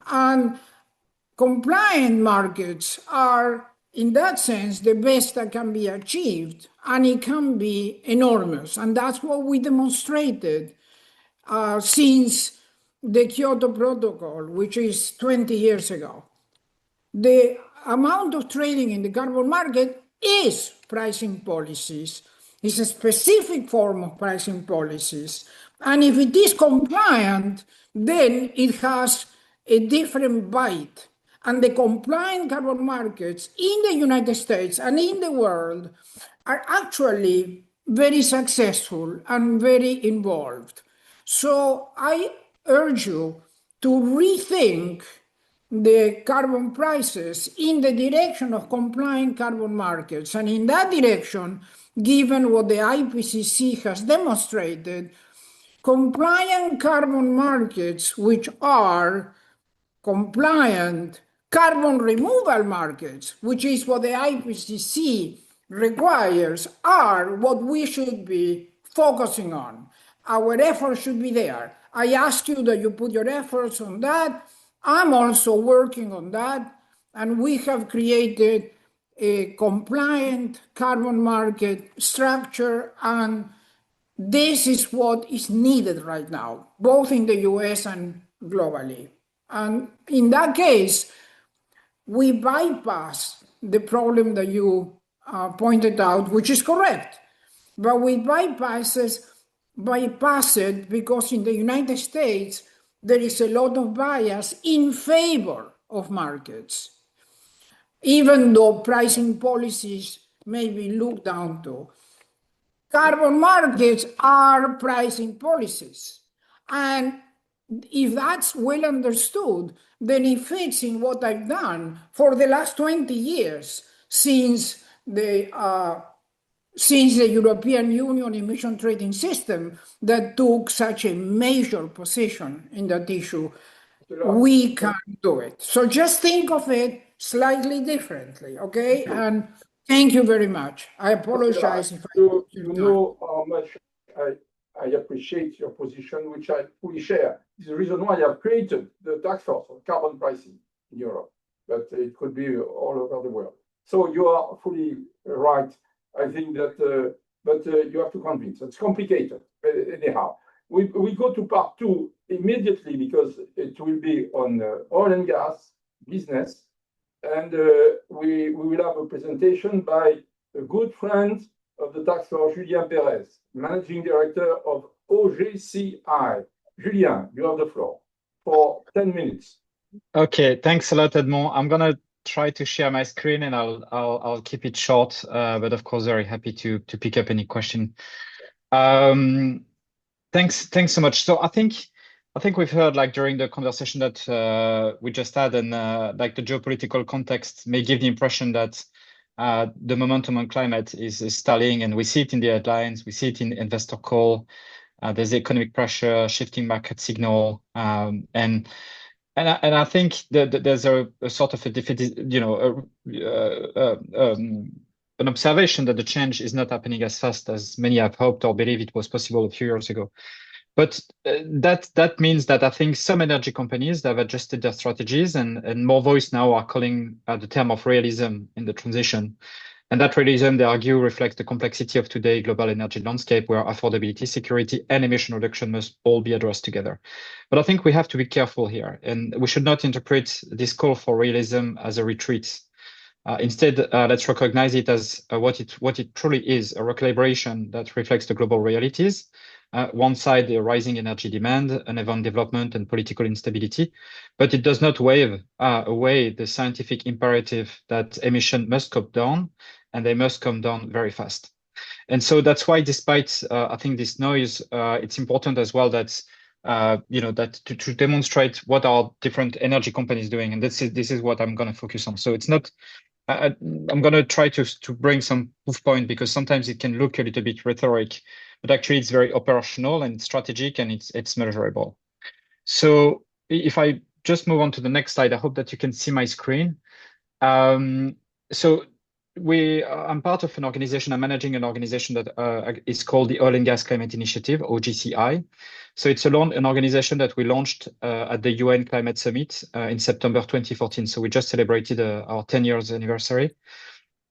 And compliant markets are, in that sense, the best that can be achieved, and it can be enormous. And that's what we demonstrated since the Kyoto Protocol, which is 20 years ago. The amount of trading in the carbon market is pricing policies. It's a specific form of pricing policies. And if it is compliant, then it has a different bite. And the compliant carbon markets in the United States and in the world are actually very successful and very involved. So I urge you to rethink the carbon prices in the direction of compliant carbon markets. And in that direction, given what the IPCC has demonstrated, compliant carbon markets, which are compliant carbon removal markets, which is what the IPCC requires, are what we should be focusing on. Our efforts should be there. I ask you that you put your efforts on that. I'm also working on that, and we have created a compliant carbon market structure, and this is what is needed right now, both in the US and globally. And in that case, we bypass the problem that you pointed out, which is correct, but we bypass it because in the United States, there is a lot of bias in favor of markets, even though pricing policies may be looked down to. Carbon markets are pricing policies. And if that's well understood, then it fits in what I've done for the last 20 years since the European Union emission trading system that took such a major position in that issue. We can do it. So just think of it slightly differently, okay? And thank you very much. I apologize if I took your time. You know how much I appreciate your position, which I fully share. This is the reason why I have created the task force on carbon pricing in Europe, but it could be all over the world. So you are fully right. I think that, but you have to convince. It's complicated. Anyhow, we go to part two immediately because it will be on oil and gas business, and we will have a presentation by a good friend of the task force, Julien Perez, Managing Director of OGCI. Julien, you have the floor for 10 minutes. Okay, thanks a lot, Edmond. I'm gonna try to share my screen, and I'll keep it short, but of course, very happy to pick up any question. Thanks so much. So I think we've heard, like, during the conversation that we just had, and like the geopolitical context may give the impression that the momentum on climate is stalling, and we see it in the headlines, we see it in investor call. There's economic pressure, shifting market signal, and I think that there's a sort of an observation that the change is not happening as fast as many have hoped or believed it was possible a few years ago. But that means that I think some energy companies have adjusted their strategies, and more voice now are calling the term of realism in the transition. And that realism, they argue, reflects the complexity of today's global energy landscape, where affordability, security, and emission reduction must all be addressed together. But I think we have to be careful here, and we should not interpret this call for realism as a retreat. Instead, let's recognize it as what it truly is, a recalibration that reflects the global realities. One side, the rising energy demand, uneven development, and political instability, but it does not wave away the scientific imperative that emission must come down, and they must come down very fast. And so that's why, despite I think this noise, it's important as well that that to demonstrate what are different energy companies doing, and this is what I'm going to focus on. So it's not. I'm going to try to bring some proof point, because sometimes it can look a little bit rhetoric. but actually it's very operational and strategic, and it's measurable. So if I just move on to the next slide, I hope that you can see my screen. So I'm part of an organization. I'm managing an organization that is called the Oil and Gas Climate Initiative, OGCI. So it's an organization that we launched at the UN Climate Summit in September 2014. So we just celebrated our 10 years anniversary.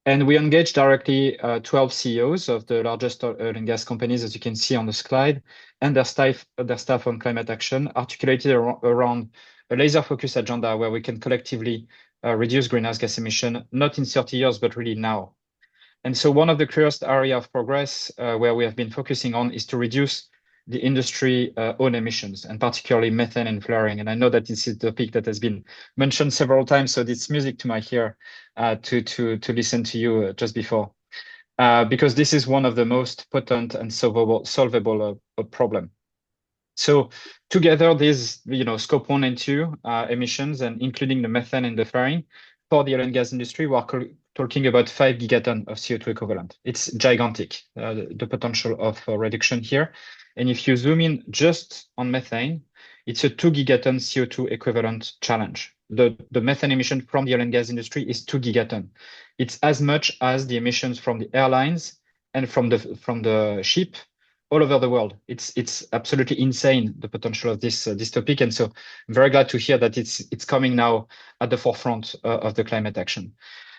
And we engaged directly 12 CEOs of the largest oil and gas companies, as you can see on the slide, and their staff on climate action, articulated around a laser-focused agenda where we can collectively reduce greenhouse gas emission, not in 30 years, but really now. And so one of the clearest areas of progress where we have been focusing on is to reduce the industry own emissions, and particularly methane and flaring. And I know that this is a topic that has been mentioned several times, so it's music to my ear to listen to you just before, because this is one of the most potent and solvable problem. So together, these scope 1 and 2 emissions, and including the methane and the flaring, for the oil and gas industry, we are talking about 5 gigatons of CO2 equivalent. It's gigantic, the potential of reduction here. And if you zoom in just on methane, it's a 2 gigaton CO2 equivalent challenge. The methane emission from the oil and gas industry is 2 gigaton. It's as much as the emissions from the airlines and from the ship all over the world. It's absolutely insane, the potential of this topic. And so I'm very glad to hear that it's coming now at the forefront of the climate action.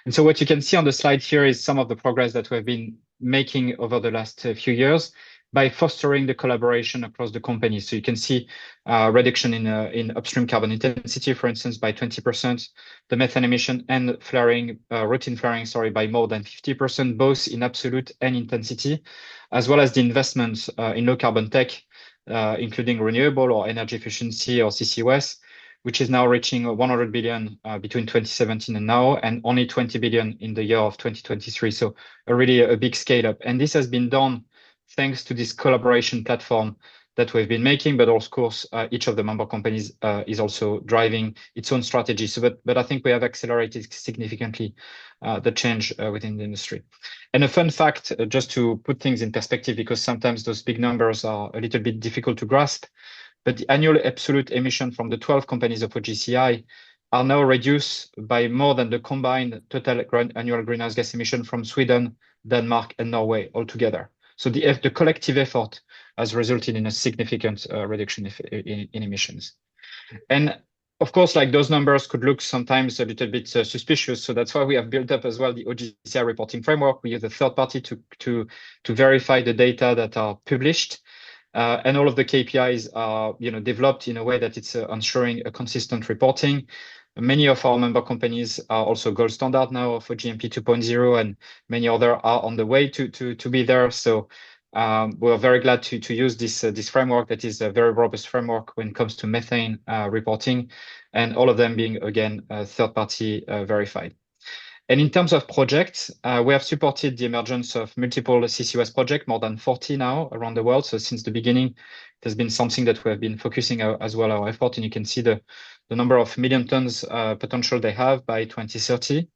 And so what you can see on the slide here is some of the progress that we've been making over the last few years by fostering the collaboration across the company. So you can see reduction in upstream carbon intensity, for instance, by 20%, the methane emission and flaring, routine flaring, by more than 50%, both in absolute and intensity, as well as the investments in low carbon tech, including renewable or energy efficiency or CCUS, which is now reaching 100 billion between 2017 and now, and only 20 billion in the year of 2023. So really a big scale up. And this has been done thanks to this collaboration platform that we've been making, but of course, each of the member companies is also driving its own strategy. So, but I think we have accelerated significantly the change within the industry. And a fun fact, just to put things in perspective, because sometimes those big numbers are a little bit difficult to grasp, but the annual absolute emission from the 12 companies of OGCI are now reduced by more than the combined total annual greenhouse gas emission from Sweden, Denmark, and Norway altogether. So the collective effort has resulted in a significant reduction in emissions. And of course, like those numbers could look sometimes a little bit suspicious. So that's why we have built up as well the OGCI reporting framework. We use a third party to verify the data that are published. And all of the KPIs are developed in a way that it's ensuring a consistent reporting. Many of our member companies are also gold standard now for GMP 2.0, and many other are on the way to be there. So we're very glad to use this framework that is a very robust framework when it comes to methane reporting, and all of them being, again, third-party verified. And in terms of projects, we have supported the emergence of multiple CCUS projects, more than 40 now around the world. So since the beginning, it has been something that we have been focusing as well our effort, and you can see the number of million tons potential they have by 2030.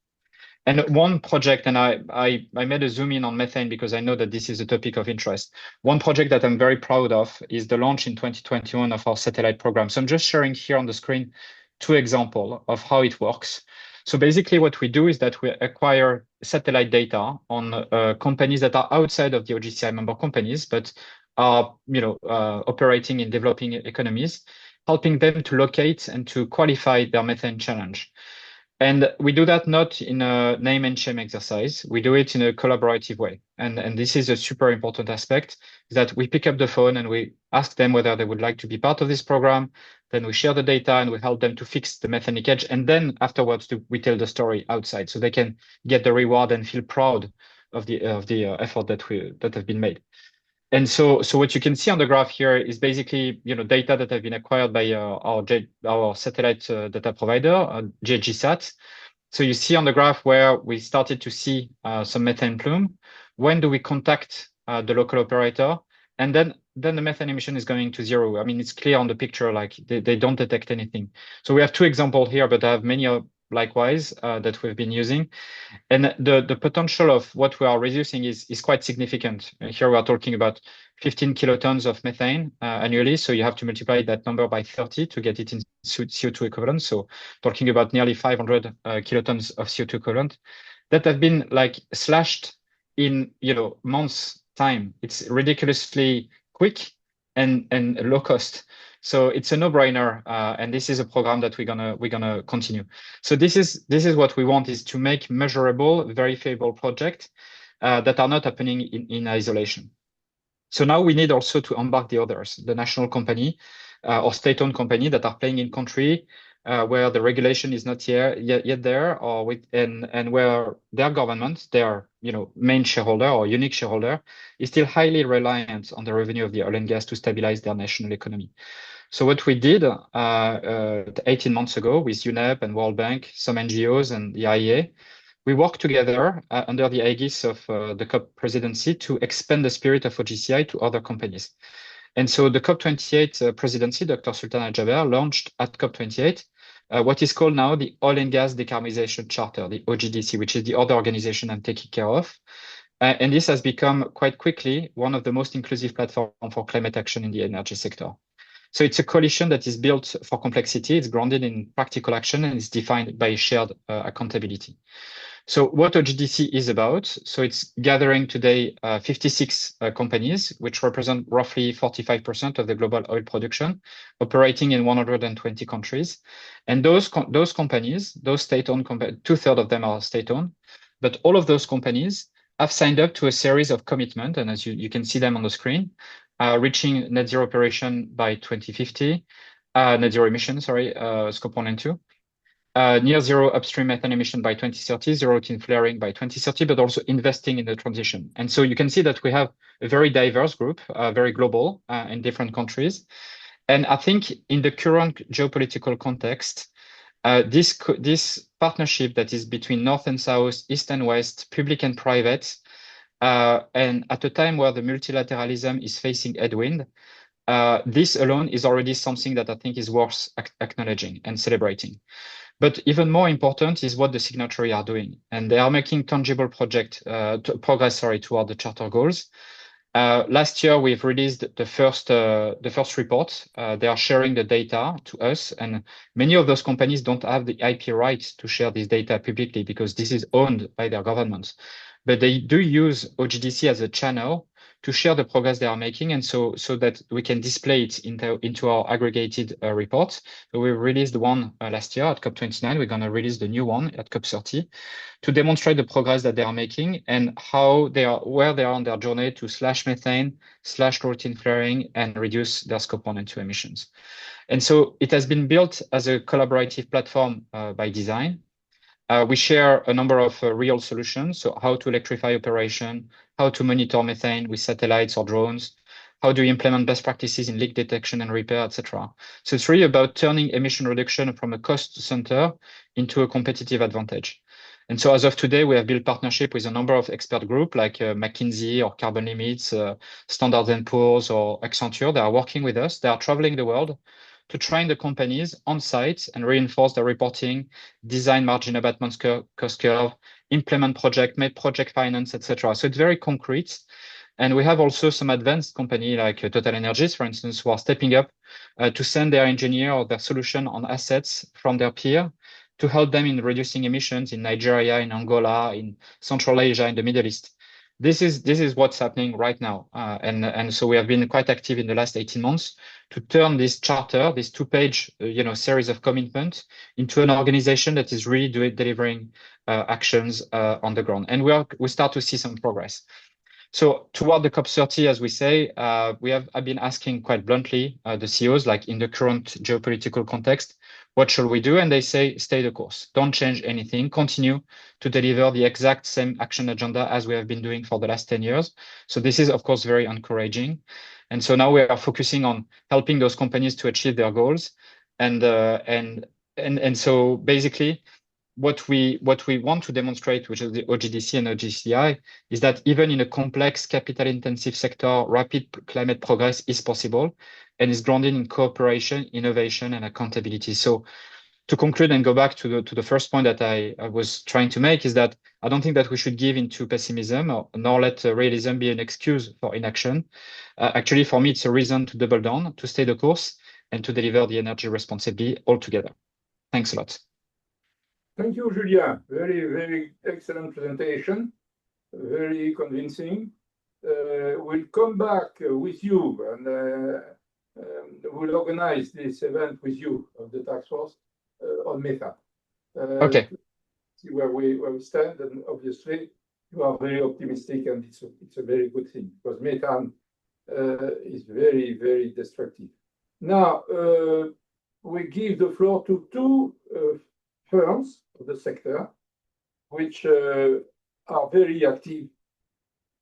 And one project, and I made a zoom in on methane because I know that this is a topic of interest. One project that I'm very proud of is the launch in 2021 of our satellite program. So I'm just sharing here on the screen 2 examples of how it works. So basically what we do is that we acquire satellite data on companies that are outside of the OGCI member companies, but are operating in developing economies, helping them to locate and to qualify their methane challenge. And we do that not in a name and shame exercise. We do it in a collaborative way. And this is a super important aspect, is that we pick up the phone and we ask them whether they would like to be part of this program. Then we share the data and we help them to fix the methane leakage. And then afterwards, we tell the story outside so they can get the reward and feel proud of the effort that have been made. And so what you can see on the graph here is basically data that have been acquired by our satellite data provider, GHGSat. So you see on the graph where we started to see some methane plume. When do we contact the local operator? And then the methane emission is going to 0. I mean, it's clear on the picture, like they don't detect anything. So we have 2 examples here, but I have many likewise that we've been using. And the potential of what we are reducing is quite significant. Here we are talking about 15 kilotons of methane annually. So you have to multiply that number by 30 to get it in CO2 equivalent. So talking about nearly 500 kilotons of CO2 equivalent that have been like slashed in months time. It's ridiculously quick and low cost. So it's a no-brainer, and this is a program that we're gonna continue. So this is what we want, is to make measurable, very favorable projects that are not happening in isolation. So now we need also to embark the others, the national company or state-owned company that are playing in country where the regulation is not yet there, or and where their government, their main shareholder or unique shareholder, is still highly reliant on the revenue of the oil and gas to stabilize their national economy. So what we did 18 months ago with UNEP and World Bank, some NGOs and the IEA, we worked together under the aegis of the COP presidency to expand the spirit of OGCI to other companies. And so the COP28 presidency, Dr. Sultan Al-Jaber, launched at COP28 what is called now the Oil and Gas Decarbonization Charter, the OGDC, which is the other organization I'm taking care of. And this has become quite quickly one of the most inclusive platforms for climate action in the energy sector. So it's a coalition that is built for complexity, it's grounded in practical action, and it's defined by shared accountability. So what OGDC is about, so it's gathering today 56 companies, which represent roughly 45% of the global oil production, operating in 120 countries. And those companies, those state-owned companies, 2/3 of them are state-owned, but all of those companies have signed up to a series of commitments, and as you can see them on the screen, reaching net zero operation by 2050, net zero emission, scope 1 and 2, near zero upstream methane emission by 2030, zero routine flaring by 2030, but also investing in the transition. And so you can see that we have a very diverse group, very global in different countries. And I think in the current geopolitical context, this partnership that is between North and South, East and West, public and private, and at a time where the multilateralism is facing headwind, this alone is already something that I think is worth acknowledging and celebrating. But even more important is what the signatories are doing, and they are making tangible progress toward the charter goals. Last year, we've released the first report. They are sharing the data to us, and many of those companies don't have the IP rights to share this data publicly because this is owned by their governments. But they do use OGDC as a channel to share the progress they are making, and so that we can display it into our aggregated reports. So we released one last year at COP29. We're going to release the new one at COP30 to demonstrate the progress that they are making and where they are on their journey to slash methane, slash routine flaring, and reduce their scope 1 and 2 emissions. And so it has been built as a collaborative platform by design. We share a number of real solutions. So how to electrify operation, how to monitor methane with satellites or drones, how do you implement best practices in leak detection and repair, etc. So it's really about turning emission reduction from a cost center into a competitive advantage. And so as of today, we have built partnership with a number of expert groups like McKinsey or Carbon Limits, Standard & Poor's or Accenture. They are working with us. They are traveling the world to train the companies on site and reinforce the reporting, design margin abatement cost curve, implement project, make project finance, etc. So it's very concrete. And we have also some advanced company like Total Energies, for instance, who are stepping up to send their engineer or their solution on assets from their peer to help them in reducing emissions in Nigeria, in Angola, in Central Asia, in the Middle East. This is what's happening right now. And so we have been quite active in the last 18 months to turn this charter, this 2-page series of commitments into an organization that is really delivering actions on the ground. And we start to see some progress. So toward the COP30, as we say, I've been asking quite bluntly the CEOs, like in the current geopolitical context, what shall we do? And they say, stay the course. Don't change anything. Continue to deliver the exact same action agenda as we have been doing for the last 10 years. So this is, of course, very encouraging. And so now we are focusing on helping those companies to achieve their goals. And so basically, what we want to demonstrate, which is the OGDC and OGCI, is that even in a complex, capital-intensive sector, rapid climate progress is possible and is grounded in cooperation, innovation, and accountability. So to conclude and go back to the first point that I was trying to make is that I don't think that we should give into pessimism nor let realism be an excuse for inaction. Actually, for me, it's a reason to double down, to stay the course, and to deliver the energy responsibly all together. Thanks a lot. Thank you, Julien. Very, very excellent presentation. Very convincing. We'll come back with you and we'll organize this event with you of the task force on methane. Okay. See where we stand, and obviously you are very optimistic, and it's a very good thing because methane is very, very destructive. Now we give the floor to two firms of the sector, which are very active.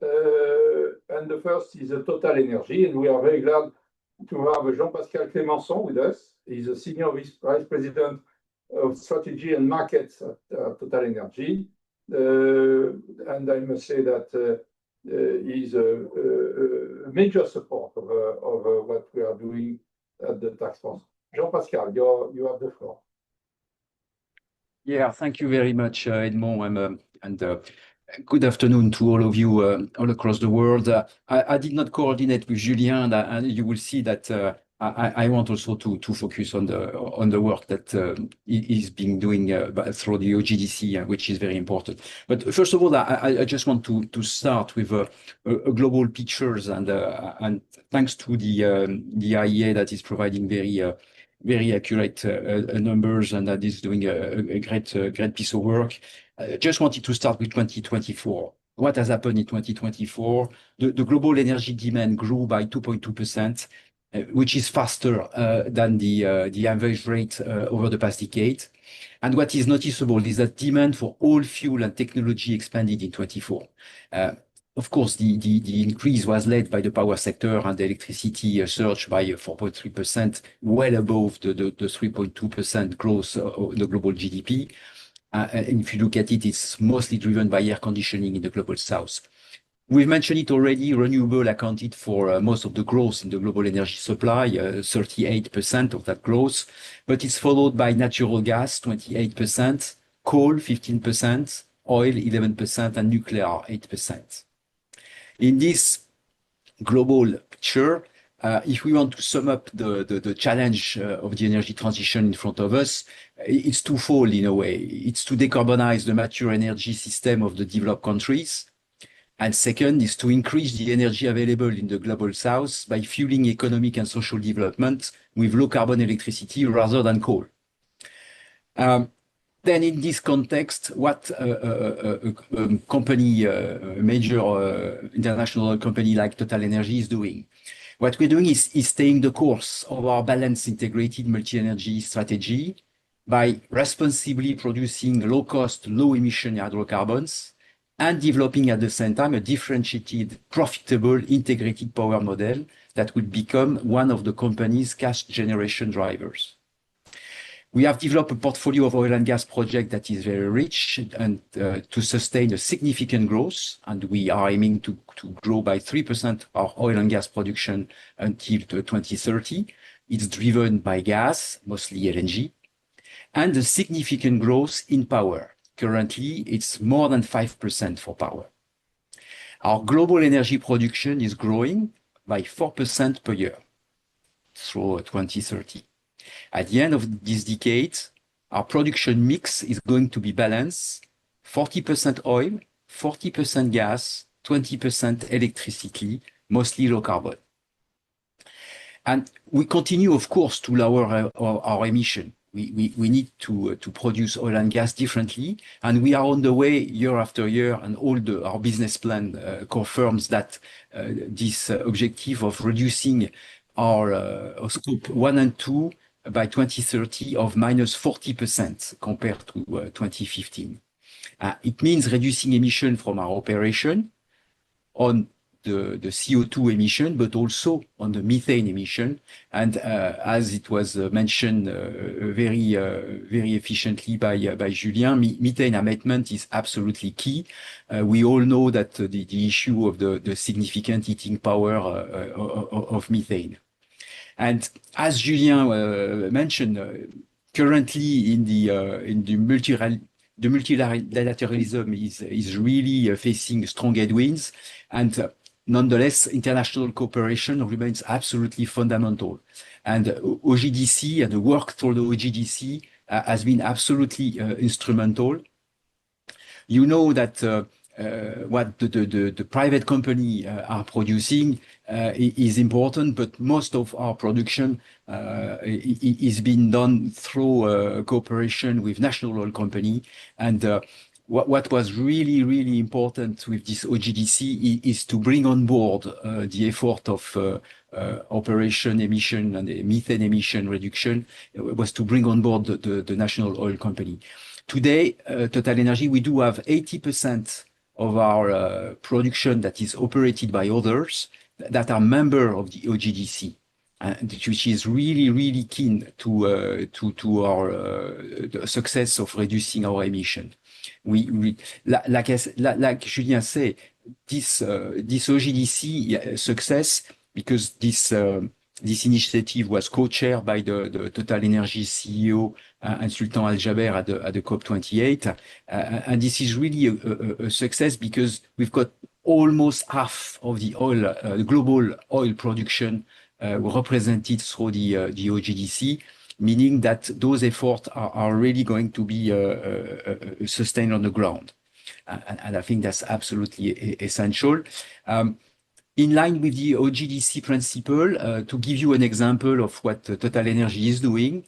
And the first is Total Energy, and we are very glad to have Jean-Pascal Clémençon with us. He's a Senior Vice President of Strategy and Markets at Total Energy. And I must say that he's a major support of what we are doing at the task force. Jean-Pascal, you have the floor. Yeah, thank you very much, Edmond, and good afternoon to all of you all across the world. I did not coordinate with Julien, and you will see that I want also to focus on the work that is being doing through the OGDC, which is very important. But first of all, I just want to start with a global pictures, and thanks to the IEA that is providing very accurate numbers, and that is doing a great piece of work. Just wanted to start with 2024. What has happened in 2024? The global energy demand grew by 2.2%, which is faster than the average rate over the past decade. And what is noticeable is that demand for all fuel and technology expanded in 24. Of course, the increase was led by the power sector, and the electricity surged by 4.3%, well above the 3.2% growth of the global GDP. And if you look at it, it's mostly driven by air conditioning in the global south. We've mentioned it already, renewable accounted for most of the growth in the global energy supply, 38% of that growth, but it's followed by natural gas, 28%, coal, 15%, oil, 11%, and nuclear, 8%. In this global picture, if we want to sum up the challenge of the energy transition in front of us, it's twofold in a way. It's to decarbonize the mature energy system of the developed countries. And second is to increase the energy available in the global south by fueling economic and social development with low carbon electricity rather than coal. Then in this context, what a company, a major international company like Total Energy is doing? What we're doing is staying the course of our balanced integrated multi-energy strategy by responsibly producing low-cost, low-emission hydrocarbons and developing at the same time a differentiated, profitable, integrated power model that would become one of the company's cash generation drivers. We have developed a portfolio of oil and gas projects that is very rich and to sustain a significant growth, and we are aiming to grow by 3% our oil and gas production until 2030. It's driven by gas, mostly LNG, and a significant growth in power. Currently, it's more than 5% for power. Our global energy production is growing by 4% per year through 2030. At the end of this decade, our production mix is going to be balanced, 40% oil, 40% gas, 20% electricity, mostly low carbon. And we continue, of course, to lower our emission. We need to produce oil and gas differently, and we are on the way year after year, and our business plan confirms that this objective of reducing our scope 1 and 2 by 2030 of minus 40% compared to 2015. It means reducing emission from our operation on the CO2 emission, but also on the methane emission. And as it was mentioned very efficiently by Julien, methane abatement is absolutely key. We all know that the issue of the significant heating power of methane. And as Julien mentioned, currently in the multilateralism is really facing strong headwinds, and nonetheless, international cooperation remains absolutely fundamental. And OGDC and the work toward the OGDC has been absolutely instrumental. You know that what the private company are producing is important, but most of our production is being done through cooperation with national oil company. And what was really important with this OGDC is to bring on board the effort of operation emission and methane emission reduction, was to bring on board the national oil company. Today, TotalEnergies, we do have 80% of our production that is operated by others that are member of the OGDC, which is really keen to our the success of reducing our emission. Like Julien said, this OGDC success, because this initiative was co-chaired by the TotalEnergies CEO and Sultan Al Jaber at the COP28, and this is really a success because we've got almost half of the oil, the global oil production represented through the OGDC, meaning that those efforts are really going to be sustained on the ground, and I think that's absolutely essential. In line with the OGDC principle, to give you an example of what TotalEnergies is doing,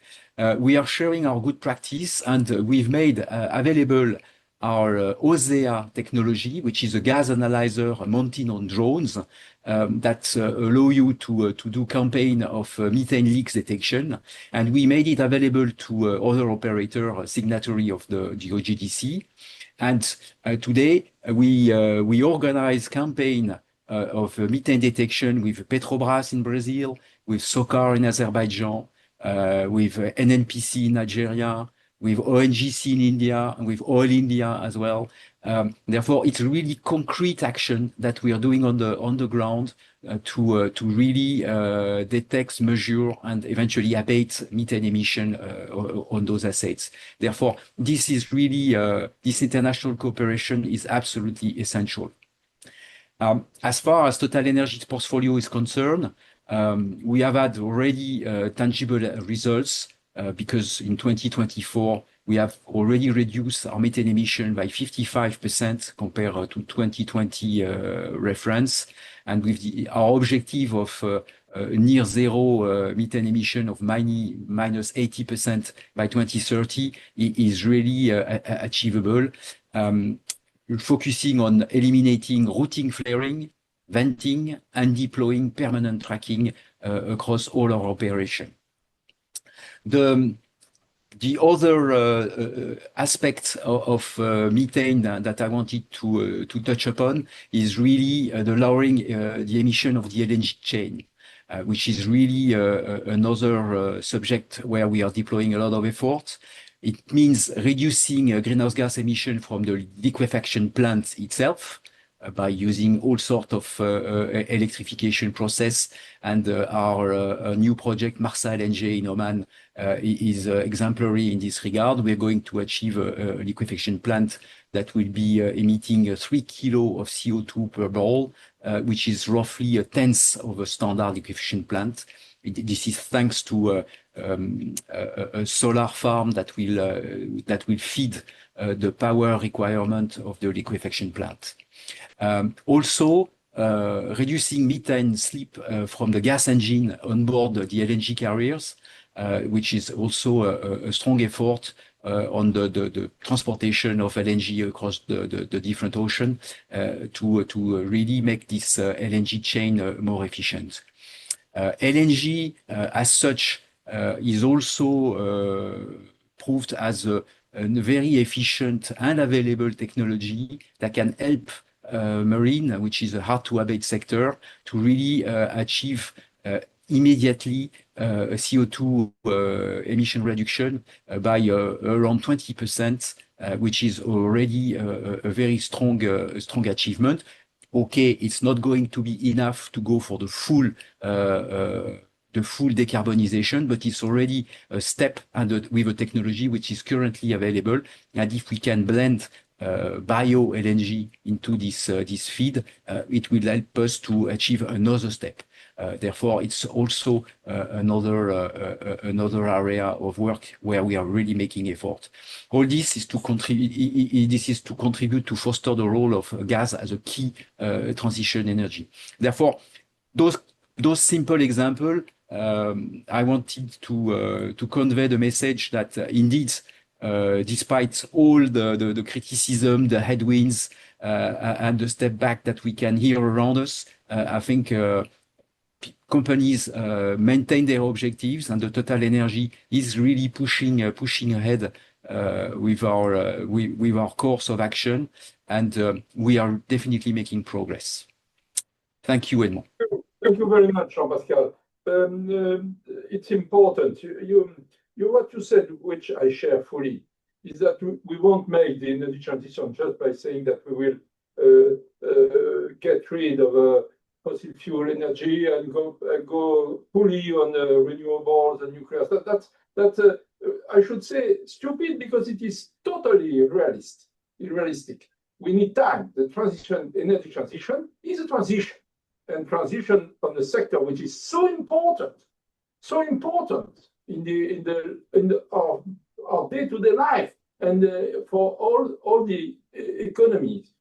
we are sharing our good practice, and we've made available our OSEA technology, which is a gas analyzer mounted on drones that allow you to do campaign of methane leaks detection. And we made it available to other operator signatory of the OGDC. And today we organize campaign of methane detection with Petrobras in Brazil, with SOCAR in Azerbaijan, with NNPC in Nigeria, with ONGC in India, and with Oil India as well. Therefore, it's really concrete action that we are doing on the ground to really detect, measure, and eventually abate methane emission on those assets. Therefore, this is really this international cooperation is absolutely essential. As far as TotalEnergies' portfolio is concerned, we have had already tangible results because in 2024, we have already reduced our methane emission by 55% compared to 2020 reference. And with our objective of near zero methane emission of minus 80% by 2030 is really achievable. Focusing on eliminating routing flaring, venting, and deploying permanent tracking across all our operation. The other aspect of methane that I wanted to touch upon is really the lowering the emission of the LNG chain, which is really another subject where we are deploying a lot of effort. It means reducing greenhouse gas emission from the liquefaction plant itself by using all sorts of electrification process. And our new project, Marsa LNG in Oman, is exemplary in this regard. We are going to achieve a liquefaction plant that will be emitting 3 kilos of CO2 per barrel, which is roughly a tenth of a standard liquefaction plant. This is thanks to a solar farm that will feed the power requirement of the liquefaction plant. Also, reducing methane slip from the gas engine on board the LNG carriers, which is also a strong effort on the transportation of LNG across the different ocean to really make this LNG chain more efficient. LNG, as such, is also proved as a very efficient and available technology that can help marine, which is a hard-to-abate sector, to really achieve immediately CO2 emission reduction by around 20%, which is already a very strong achievement. Okay, it's not going to be enough to go for the full the full decarbonization, but it's already a step with a technology which is currently available. And if we can blend bio LNG into this feed, it will help us to achieve another step. Therefore, it's also another area of work where we are really making effort. All this is to contribute. This is to contribute to foster the role of gas as a key transition energy. Therefore, those simple examples, I wanted to convey the message that indeed, despite all the criticism, the headwinds, and the step back that we can hear around us, I think companies maintain their objectives, and the Total Energy is really pushing ahead with our course of action, and we are definitely making progress. Thank you, Edmond. Thank you very much, Jean-Pascal. It's important. What you said, which I share fully, is that we won't make the energy transition just by saying that we will get rid of fossil fuel energy and go fully on renewables and nuclear. That's I should say stupid, because it is totally unrealistic. We need time. The energy transition is a transition, and transition on the sector which is so important in our day-to-day life, and for all the economies.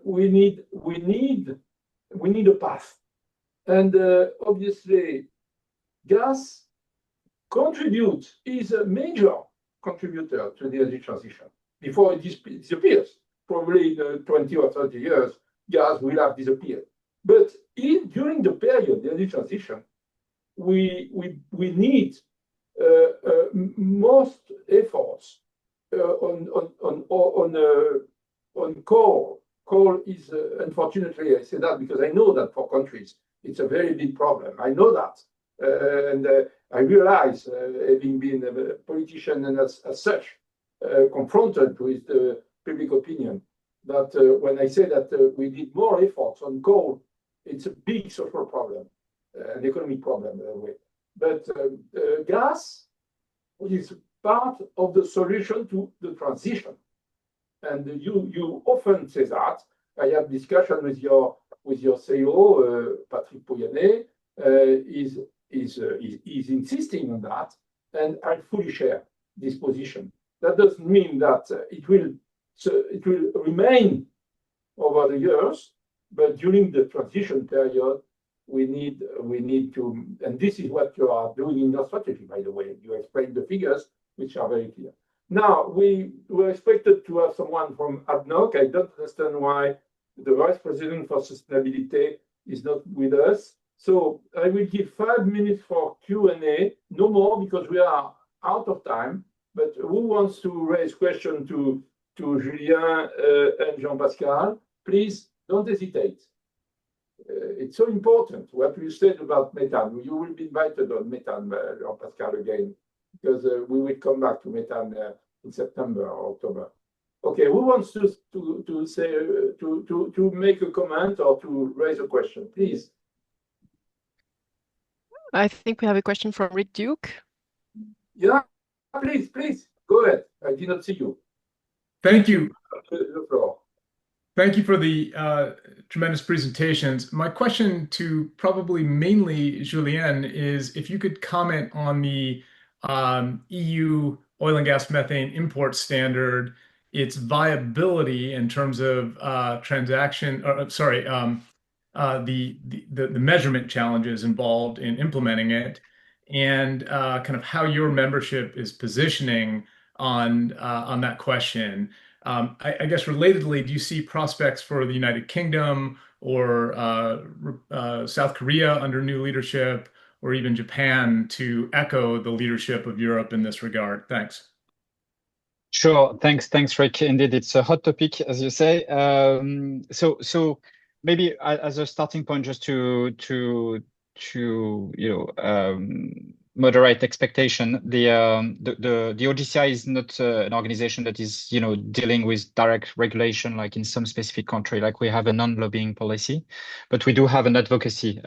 We need a path, and obviously, gas is a major contributor to the energy transition. Before it disappears, probably in 20 or 30 years, gas will have disappeared. But during the period, the energy transition, we need most efforts on coal. Coal is, unfortunately, I say that because I know that for countries, it's a very big problem. I know that. And I realize, having been a politician and as such, confronted with the public opinion, that when I say that we need more efforts on coal, it's a big social problem, an economic problem, in a way. But gas is part of the solution to the transition. And you often say that. I have discussion with your CEO, Patrick Pouyanné, is insisting on that, and I fully share this position. That doesn't mean that it will remain over the years, but during the transition period, we need to, and this is what you are doing in your strategy, by the way. You explained the figures, which are very clear. Now, we were expected to have someone from ADNOC. I don't understand why the Vice President for Sustainability is not with us. So I will give 5 minutes for Q&A, no more, because we are out of time. But who wants to raise question to Julien and Jean-Pascal? Please don't hesitate. It's so important what you said about methane. You will be invited on methane, Jean-Pascal, again, because we will come back to methane in September or October. Okay, who wants to say to make a comment or to raise a question, please? I think we have a question from Rick Duke. Yeah, please go ahead. I did not see you. Thank you. The floor. Thank you for the tremendous presentations. My question to probably mainly Julien is if you could comment on the EU oil and gas methane import standard, its viability in terms of the measurement challenges involved in implementing it, and kind of how your membership is positioning on that question. I guess relatedly, do you see prospects for the United Kingdom or South Korea under new leadership, or even Japan to echo the leadership of Europe in this regard? Thanks. Sure. Thanks, Rick. Indeed, it's a hot topic, as you say. So maybe as a starting point, just to moderate expectation. The OGCI is not an organization that is dealing with direct regulation like in some specific country. Like we have a non-lobbying policy, but we do have an advocacy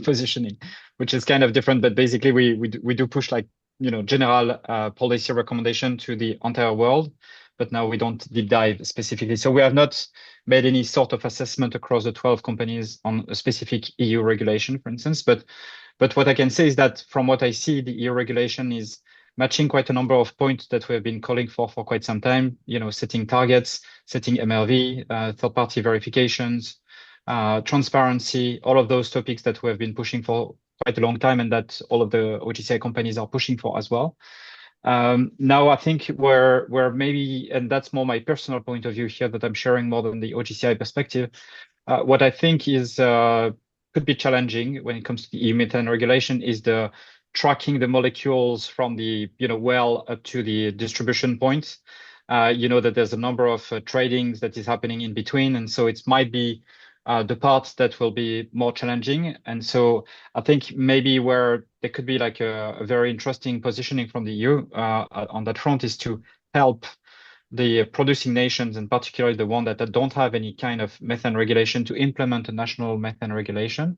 positioning, which is kind of different. But basically, we do push like general policy recommendation to the entire world. But now we don't deep dive specifically. So we have not made any sort of assessment across the 12 companies on a specific EU regulation, for instance. But what I can say is that from what I see, the EU regulation is matching quite a number of points that we have been calling for quite some time, setting targets, setting MRV, third-party verifications, transparency, all of those topics that we have been pushing for quite a long time and that all of the OGCI companies are pushing for as well. Now, I think where maybe, and that's more my personal point of view here that I'm sharing more than the OGCI perspective, what I think is could be challenging when it comes to the EU methane regulation is the tracking the molecules from the well up to the distribution point. That there's a number of tradings that is happening in between, and so it might be the parts that will be more challenging. And so I think maybe where there could be like a very interesting positioning from the EU on that front is to help the producing nations, and particularly the one that don't have any kind of methane regulation, to implement a national methane regulation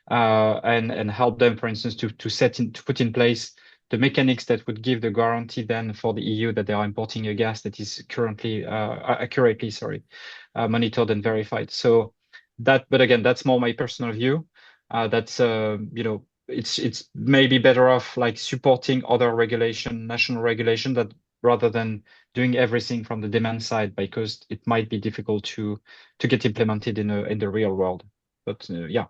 and help them, for instance, to put in place the mechanics that would give the guarantee then for the EU that they are importing a gas that is currently accurately monitored and verified. So that, but again, that's more my personal view. That's it's maybe better off like supporting other regulation, national regulation, that rather than doing everything from the demand side, because it might be difficult to get implemented in the real world. But yeah,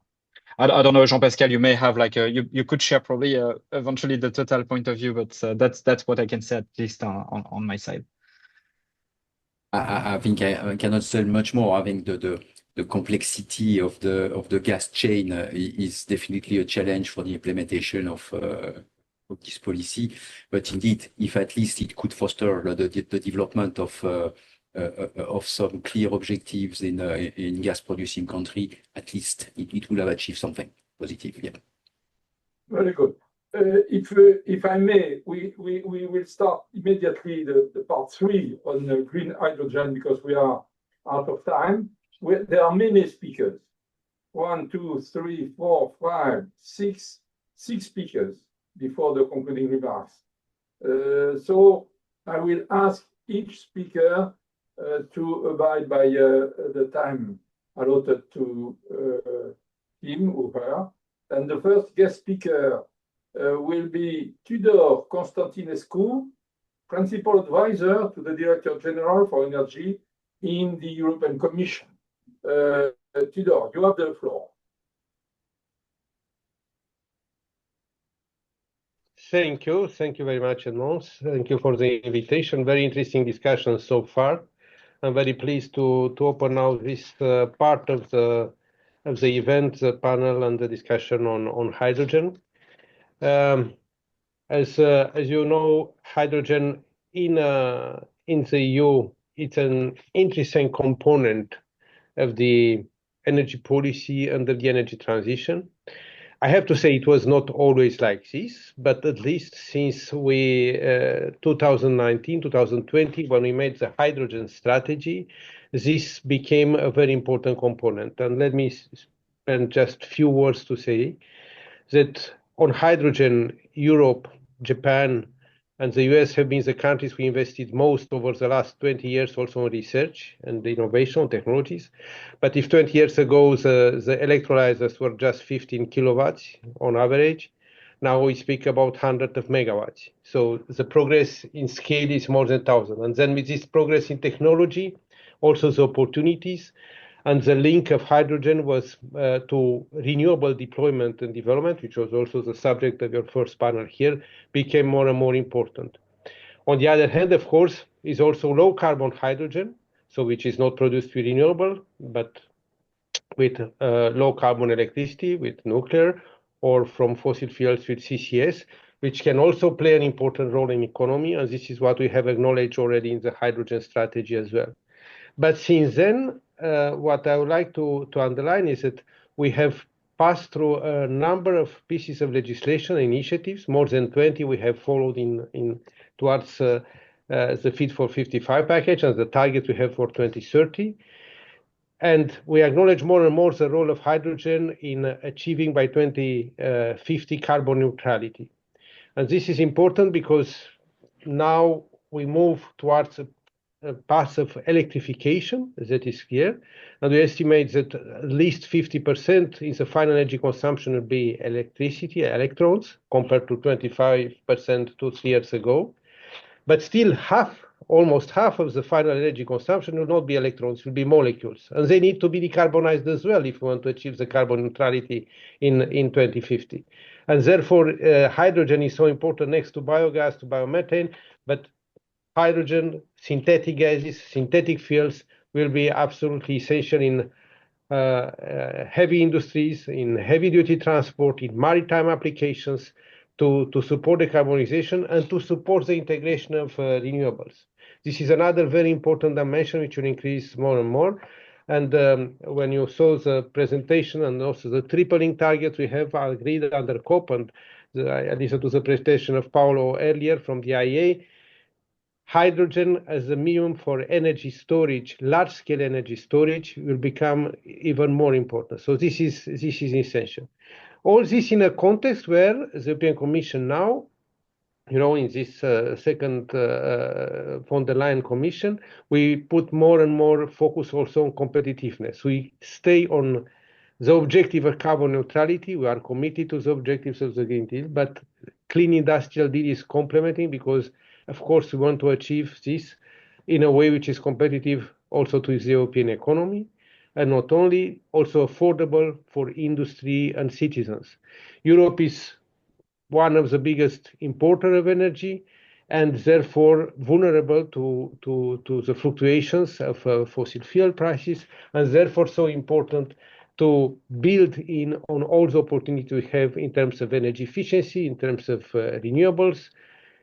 I don't know, Jean-Pascal, you may have like you could share probably eventually the total point of view, but that's what I can say at least on my side. I think I cannot say much more. I think the complexity of the gas chain is definitely a challenge for the implementation of this policy. But indeed, if at least it could foster the development of some clear objectives in gas producing country, at least it will have achieved something positive. Yeah. Very good. If I may, we will start immediately the part 3 on green hydrogen, because we are out of time. There are many speakers. 1, 2, 3, 4, 5, 6 speakers before the concluding remarks. So I will ask each speaker to abide by the time allotted to him or her. And the first guest speaker will be Tudor Constantinescu, Principal Advisor to the Director General for Energy in the European Commission. Tudor, you have the floor. Thank you. Thank you very much, Edmond. Thank you for the invitation. Very interesting discussion so far. I'm very pleased to open now this part of the event, the panel and the discussion on hydrogen. As you know, hydrogen in the EU, it's an interesting component of the energy policy under the energy transition. I have to say it was not always like this, but at least since 2019, 2020, when we made the hydrogen strategy, this became a very important component. And let me spend just a few words to say that on hydrogen, Europe, Japan, and the US have been the countries we invested most over the last 20 years also in research and innovation technologies. But if 20 years ago the electrolyzers were just 15 kilowatts on average, now we speak about hundreds of megawatts. So the progress in scale is more than 1,000. And then with this progress in technology, also the opportunities, and the link of hydrogen was to renewable deployment and development, which was also the subject of your first panel here, became more and more important. On the other hand, of course, is also low carbon hydrogen, so which is not produced with renewable, but with low carbon electricity, with nuclear, or from fossil fuels with CCS, which can also play an important role in economy. And this is what we have acknowledged already in the hydrogen strategy as well. But since then, what I would like to underline is that we have passed through a number of pieces of legislation initiatives. More than 20 we have followed towards the Fit for 55 package and the target we have for 2030. And we acknowledge more and more the role of hydrogen in achieving by 2050 carbon neutrality. And this is important because now we move towards a path of electrification, that is clear. And we estimate that at least 50% in the final energy consumption will be electricity, electrons, compared to 25% 2-3 years ago. But still almost half of the final energy consumption will not be electrons, will be molecules. And they need to be decarbonized as well if we want to achieve the carbon neutrality in 2050. And therefore, hydrogen is so important next to biogas, to biomethane, but hydrogen, synthetic gases, synthetic fuels will be absolutely essential in heavy industries, in heavy-duty transport, in maritime applications, to support decarbonization and to support the integration of renewables. This is another very important dimension which will increase more and more. And when you saw the presentation and also the tripling target we have agreed under COP, and I listened to the presentation of Paolo earlier from the IEA, hydrogen as a medium for energy storage, large-scale energy storage, will become even more important. So this is essential. All this in a context where the European Commission now, in this second von der Leyen Commission, we put more and more focus also on competitiveness. We stay on the objective of carbon neutrality. We are committed to the objectives of the Green Deal, but Clean Industrial Deal is complementing because, of course, we want to achieve this in a way which is competitive also to the European economy, and not only, also affordable for industry and citizens. Europe is one of the biggest importer of energy and therefore vulnerable to the fluctuations of fossil fuel prices, and therefore so important to build in on all the opportunities we have in terms of energy efficiency, in terms of renewables,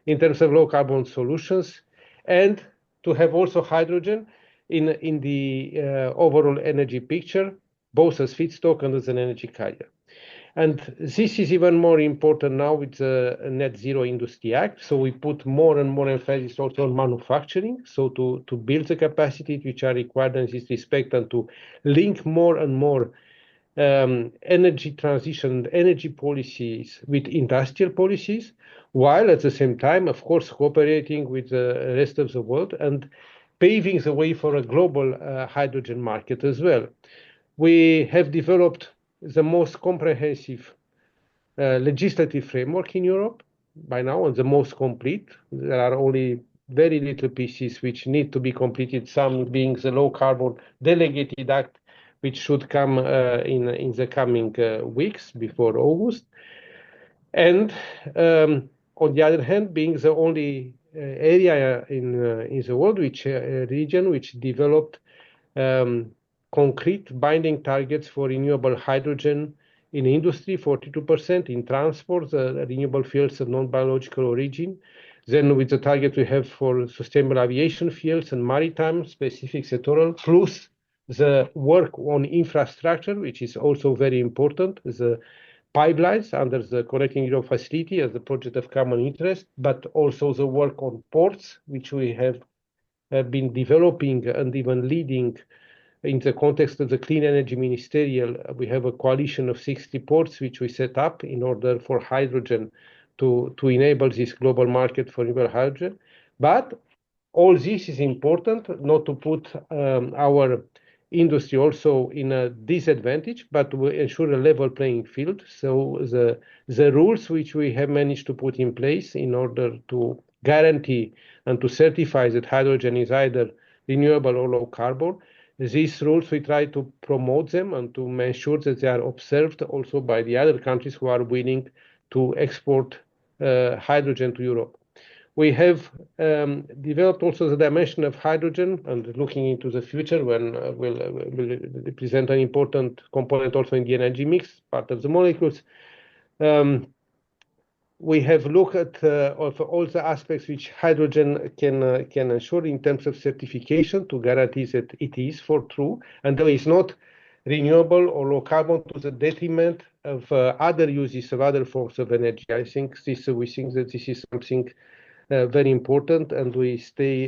in terms of low carbon solutions, and to have also hydrogen in the overall energy picture, both as feedstock and as an energy carrier. And this is even more important now with the Net Zero Industry Act. So we put more and more emphasis also on manufacturing, so to build the capacity which are required in this respect and to link more and more energy transition, energy policies with industrial policies, while at the same time, of course, cooperating with the rest of the world and paving the way for a global hydrogen market as well. We have developed the most comprehensive legislative framework in Europe by now, and the most complete. There are only very little pieces which need to be completed, some being the low carbon delegated act, which should come in the coming weeks before August. And on the other hand, being the only area in the world, region which developed concrete binding targets for renewable hydrogen in industry, 42%, in transport, renewable fuels of non-biological origin. Then with the target we have for sustainable aviation fuels and maritime specific sectoral, plus the work on infrastructure, which is also very important, the pipelines under the Connecting Europe facility as a project of common interest, but also the work on ports, which we have been developing and even leading in the context of the Clean Energy Ministerial. We have a coalition of 60 ports which we set up in order for hydrogen to enable this global market for renewable hydrogen. But all this is important not to put our industry also in a disadvantage, but to ensure a level playing field. So the rules which we have managed to put in place in order to guarantee and to certify that hydrogen is either renewable or low carbon, these rules we try to promote them and to make sure that they are observed also by the other countries who are willing to export hydrogen to Europe. We have developed also the dimension of hydrogen and looking into the future when will represent an important component also in the energy mix, part of the molecules. We have looked at all the aspects which hydrogen can ensure in terms of certification to guarantee that it is for true, and though it's not renewable or low carbon to the detriment of other uses of other forms of energy. I think we think that this is something very important, and we stay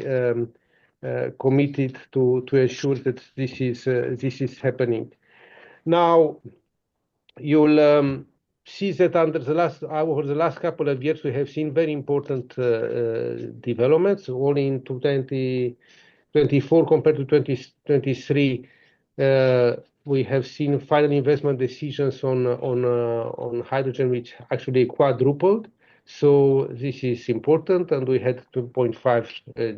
committed to ensure that this is happening. Now, you'll see that over the last couple of years, we have seen very important developments. Only in 2024 compared to 2023, we have seen final investment decisions on hydrogen, which actually quadrupled. So this is important, and we had 2.5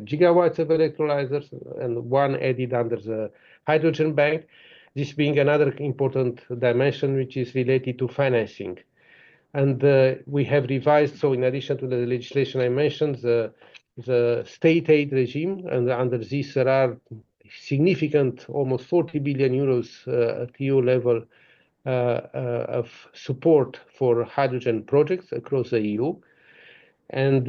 gigawatts of electrolyzers and one added under the hydrogen bank. This being another important dimension, which is related to financing. And we have revised, so in addition to the legislation I mentioned, the state aid regime, and under this there are significant, almost 40 billion euros at EU level of support for hydrogen projects across the EU. And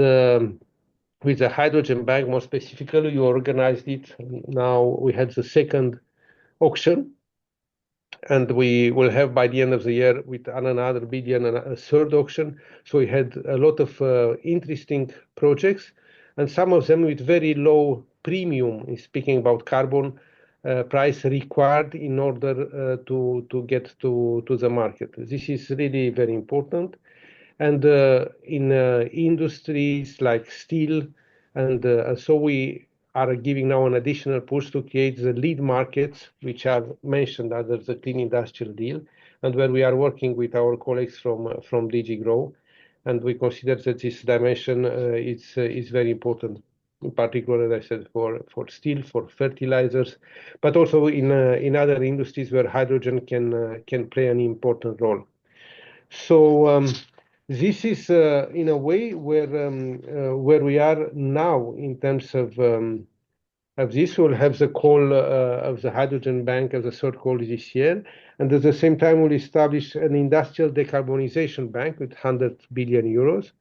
with the hydrogen bank, more specifically, you organized it. Now we had the second auction, and we will have by the end of the year with another billion and a third auction. So we had a lot of interesting projects, and some of them with very low premium, in speaking about carbon price required in order to get to the market. This is really very important. And in industries like steel, and so we are giving now an additional push to create the lead markets, which are mentioned under the Clean Industrial Deal, and where we are working with our colleagues from DG GROW, and we consider that this dimension is very important, in particular, as I said, for steel, for fertilizers, but also in other industries where hydrogen can play an important role. So this is in a way where we are now in terms of this. We'll have the call of the hydrogen bank as a third call this year, and at the same time we'll establish an industrial decarbonization bank with 100 billion euros,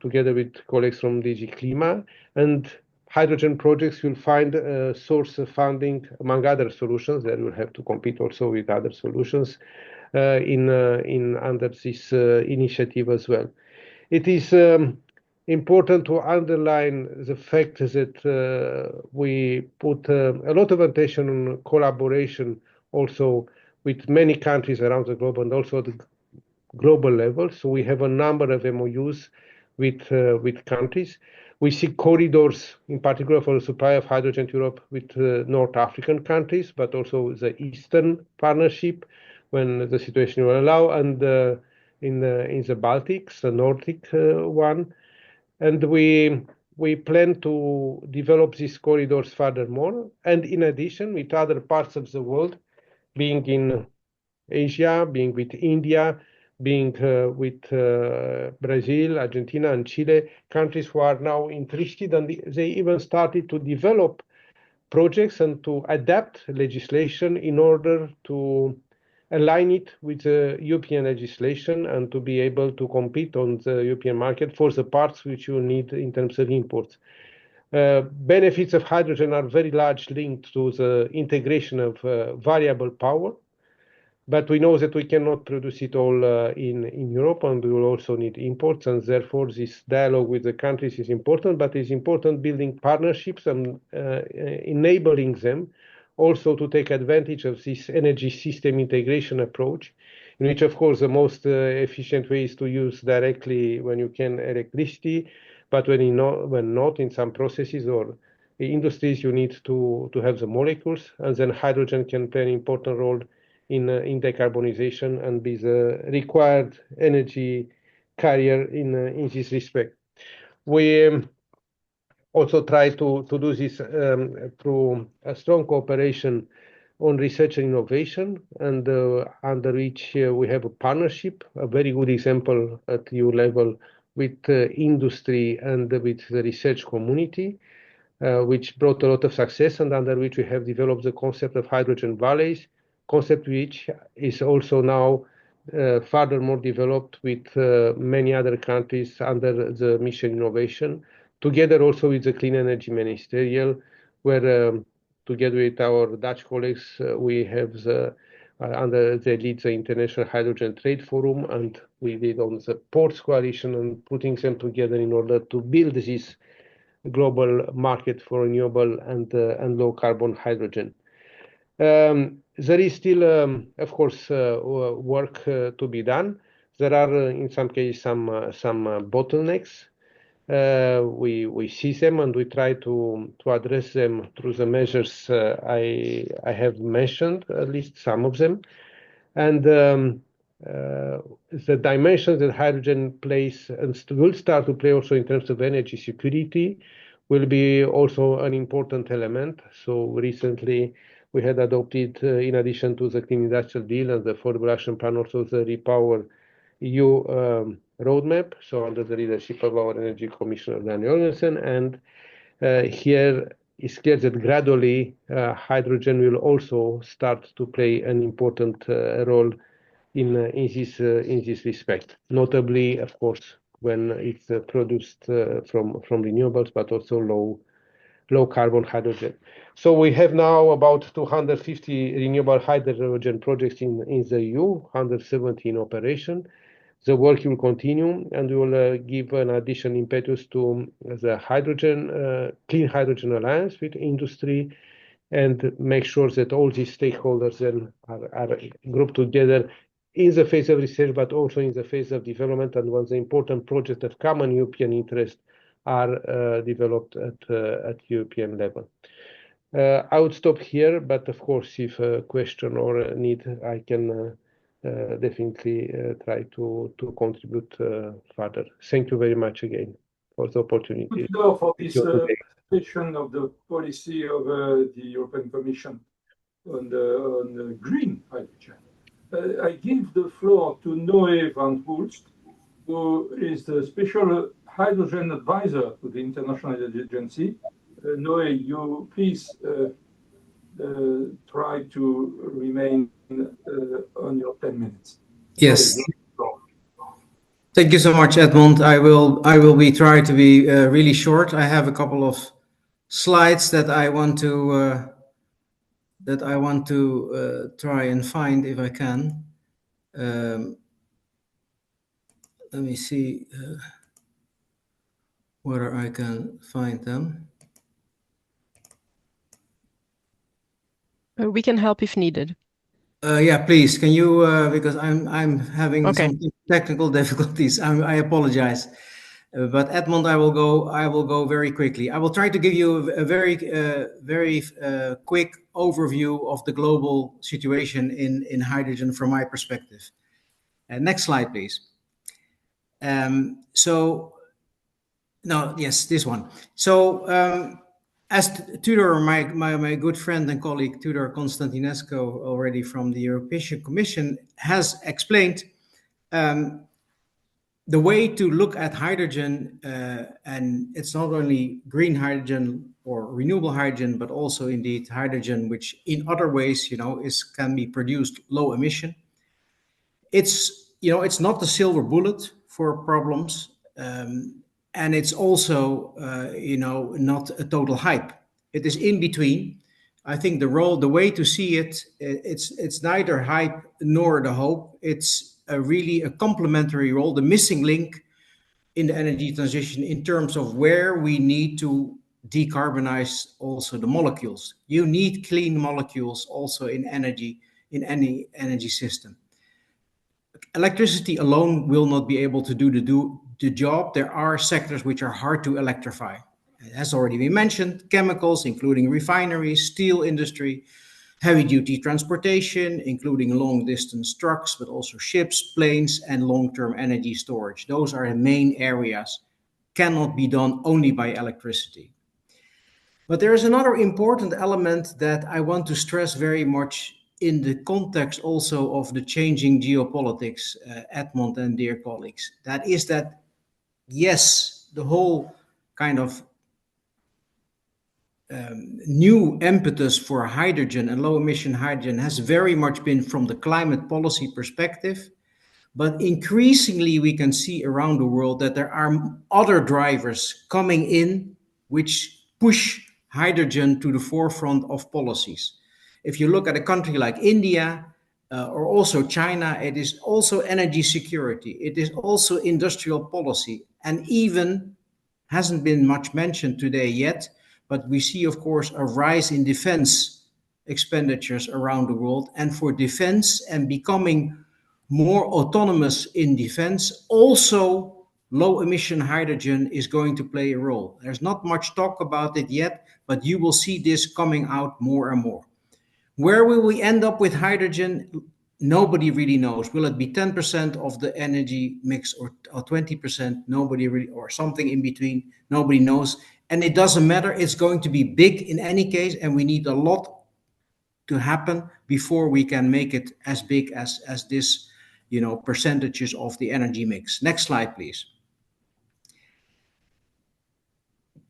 together with colleagues from DG Klima, and hydrogen projects will find a source of funding among other solutions. That will have to compete also with other solutions under this initiative as well. It is important to underline the fact that we put a lot of attention on collaboration also with many countries around the globe and also at the global level. So we have a number of MOUs with countries. We see corridors, in particular for the supply of hydrogen to Europe, with North African countries, but also the Eastern Partnership, when the situation will allow, and in the Baltics, the Nordic one. And we plan to develop these corridors furthermore, and in addition with other parts of the world, being in Asia, being with India, being with Brazil, Argentina, and Chile, countries who are now interested, and they even started to develop projects and to adapt legislation in order to align it with the European legislation and to be able to compete on the European market for the parts which you need in terms of imports. Benefits of hydrogen are very large linked to the integration of variable power, but we know that we cannot produce it all in Europe, and we will also need imports, and therefore this dialogue with the countries is important, but it's important building partnerships and enabling them also to take advantage of this energy system integration approach, in which, of course, the most efficient way is to use directly when you can electricity, but when not in some processes or industries, you need to have the molecules, and then hydrogen can play an important role in decarbonization and be the required energy carrier in this respect. We also try to do this through a strong cooperation on research and innovation, and under which we have a partnership, a very good example at EU level with industry and with the research community, which brought a lot of success, and under which we have developed the concept of hydrogen valleys, concept which is also now furthermore developed with many other countries under the mission innovation, together also with the Clean Energy Ministerial, where together with our Dutch colleagues, we have the they lead the International Hydrogen Trade Forum, and we did on the Ports Coalition and putting them together in order to build this global market for renewable and low carbon hydrogen. There is still, of course, work to be done. There are, in some cases, some bottlenecks. We see them and we try to address them through the measures I have mentioned, at least some of them. And the dimensions that hydrogen plays and will start to play also in terms of energy security will be also an important element. So recently we had adopted, in addition to the Clean Industrial Deal and the Affordable Action Plan, also the Repower EU roadmap, so under the leadership of our Energy Commissioner, Dan Jorgensen. And here it's clear that gradually hydrogen will also start to play an important role in this respect, notably, of course, when it's produced from renewables, but also low carbon hydrogen. So we have now about 250 renewable hydrogen projects in the EU, 170 in operation. The work will continue, and we will give an additional impetus to the Clean Hydrogen Alliance with industry, and make sure that all these stakeholders then are grouped together in the phase of research, but also in the phase of development, and when the important projects of common European interest are developed at European level. I would stop here, but of course, if a question or a need, I can definitely try to contribute further. Thank you very much again for the opportunity. For this presentation of the policy of the European Commission on the green hydrogen. I give the floor to Noé van Hulst, who is the special hydrogen advisor to the International Energy Agency. Noé, you please try to remain on your 10 minutes. Yes. Thank you so much, Edmond. I will try to be really short. I have a couple of slides that I want to try and find if I can. Let me see whether I can find them. We can help if needed. Yeah, please. Can you? Because I'm having some technical difficulties. I apologize. But Edmond, I will go very quickly. I will try to give you a very quick overview of the global situation in hydrogen from my perspective. Next slide, please. This one. So as Tudor, my good friend and colleague Tudor Constantinescu, already from the European Commission, has explained, the way to look at hydrogen, and it's not only green hydrogen or renewable hydrogen, but also indeed hydrogen, which in other ways, can be produced low emission. It's not the silver bullet for problems, and it's also not a total hype. It is in between. I think the way to see it, it's neither hype nor the hope. It's really a complementary role, the missing link in the energy transition in terms of where we need to decarbonize also the molecules. You need clean molecules also in energy, in any energy system. Electricity alone will not be able to do the job. There are sectors which are hard to electrify. It has already been mentioned, chemicals, including refineries, steel industry, heavy-duty transportation, including long-distance trucks, but also ships, planes, and long-term energy storage. Those are the main areas. Cannot be done only by electricity. But there is another important element that I want to stress very much in the context also of the changing geopolitics, Edmond and dear colleagues. That is that, yes, the whole kind of new impetus for hydrogen and low emission hydrogen has very much been from the climate policy perspective, but increasingly we can see around the world that there are other drivers coming in which push hydrogen to the forefront of policies. If you look at a country like India, or also China. It is also energy security. It is also industrial policy, and even hasn't been much mentioned today yet, but we see, of course, a rise in defense expenditures around the world. And for defense and becoming more autonomous in defense, also low emission hydrogen is going to play a role. There's not much talk about it yet, but you will see this coming out more and more. Where will we end up with hydrogen? Nobody really knows. Will it be 10% of the energy mix or 20%? Nobody really, or something in between. Nobody knows. And it doesn't matter. It's going to be big in any case, and we need a lot to happen before we can make it as big as this, percentages of the energy mix. Next slide, please.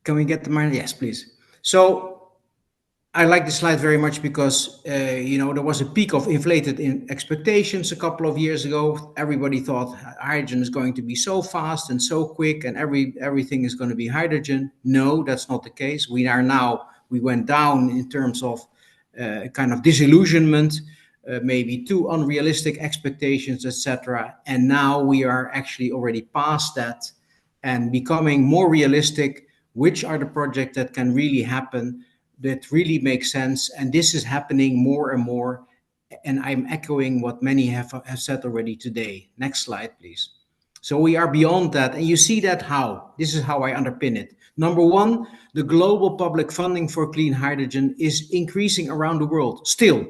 Can we get the mic? Yes, please. So I like this slide very much because, there was a peak of inflated expectations a couple of years ago. Everybody thought hydrogen is going to be so fast and so quick and everything is going to be hydrogen. No, that's not the case. We went down in terms of kind of disillusionment, maybe too unrealistic expectations, etc. And now we are actually already past that and becoming more realistic. Which are the projects that can really happen, that really make sense? And this is happening more and more. And I'm echoing what many have said already today. Next slide, please. So we are beyond that. And you see that how? This is how I underpin it. Number one, the global public funding for clean hydrogen is increasing around the world. Still,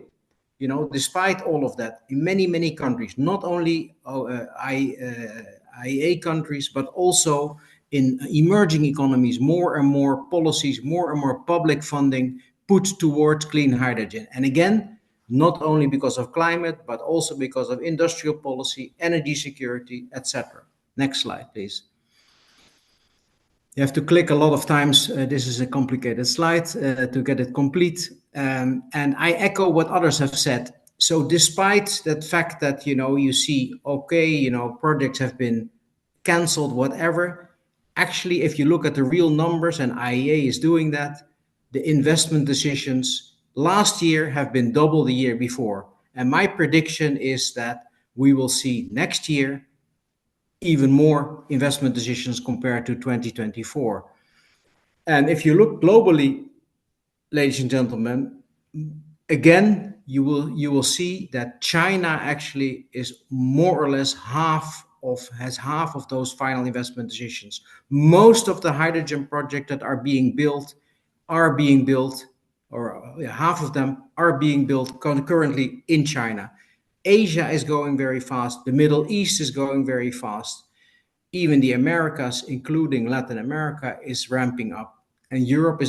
despite all of that, in many, many countries, not only IEA countries, but also in emerging economies, more and more policies, more and more public funding put towards clean hydrogen. And again, not only because of climate, but also because of industrial policy, energy security, etc. Next slide, please. You have to click a lot of times. This is a complicated slide to get it complete. And I echo what others have said. So despite that fact that, you see, okay, projects have been canceled, whatever, actually, if you look at the real numbers, and IEA is doing that, the investment decisions last year have been double the year before. And my prediction is that we will see next year even more investment decisions compared to 2024. And if you look globally, ladies and gentlemen, again, you will see that China actually is more or less has half of those final investment decisions. Most of the hydrogen projects that are being built, or half of them are being built currently in China. Asia is going very fast. The Middle East is going very fast. Even the Americas, including Latin America, is ramping up. And Europe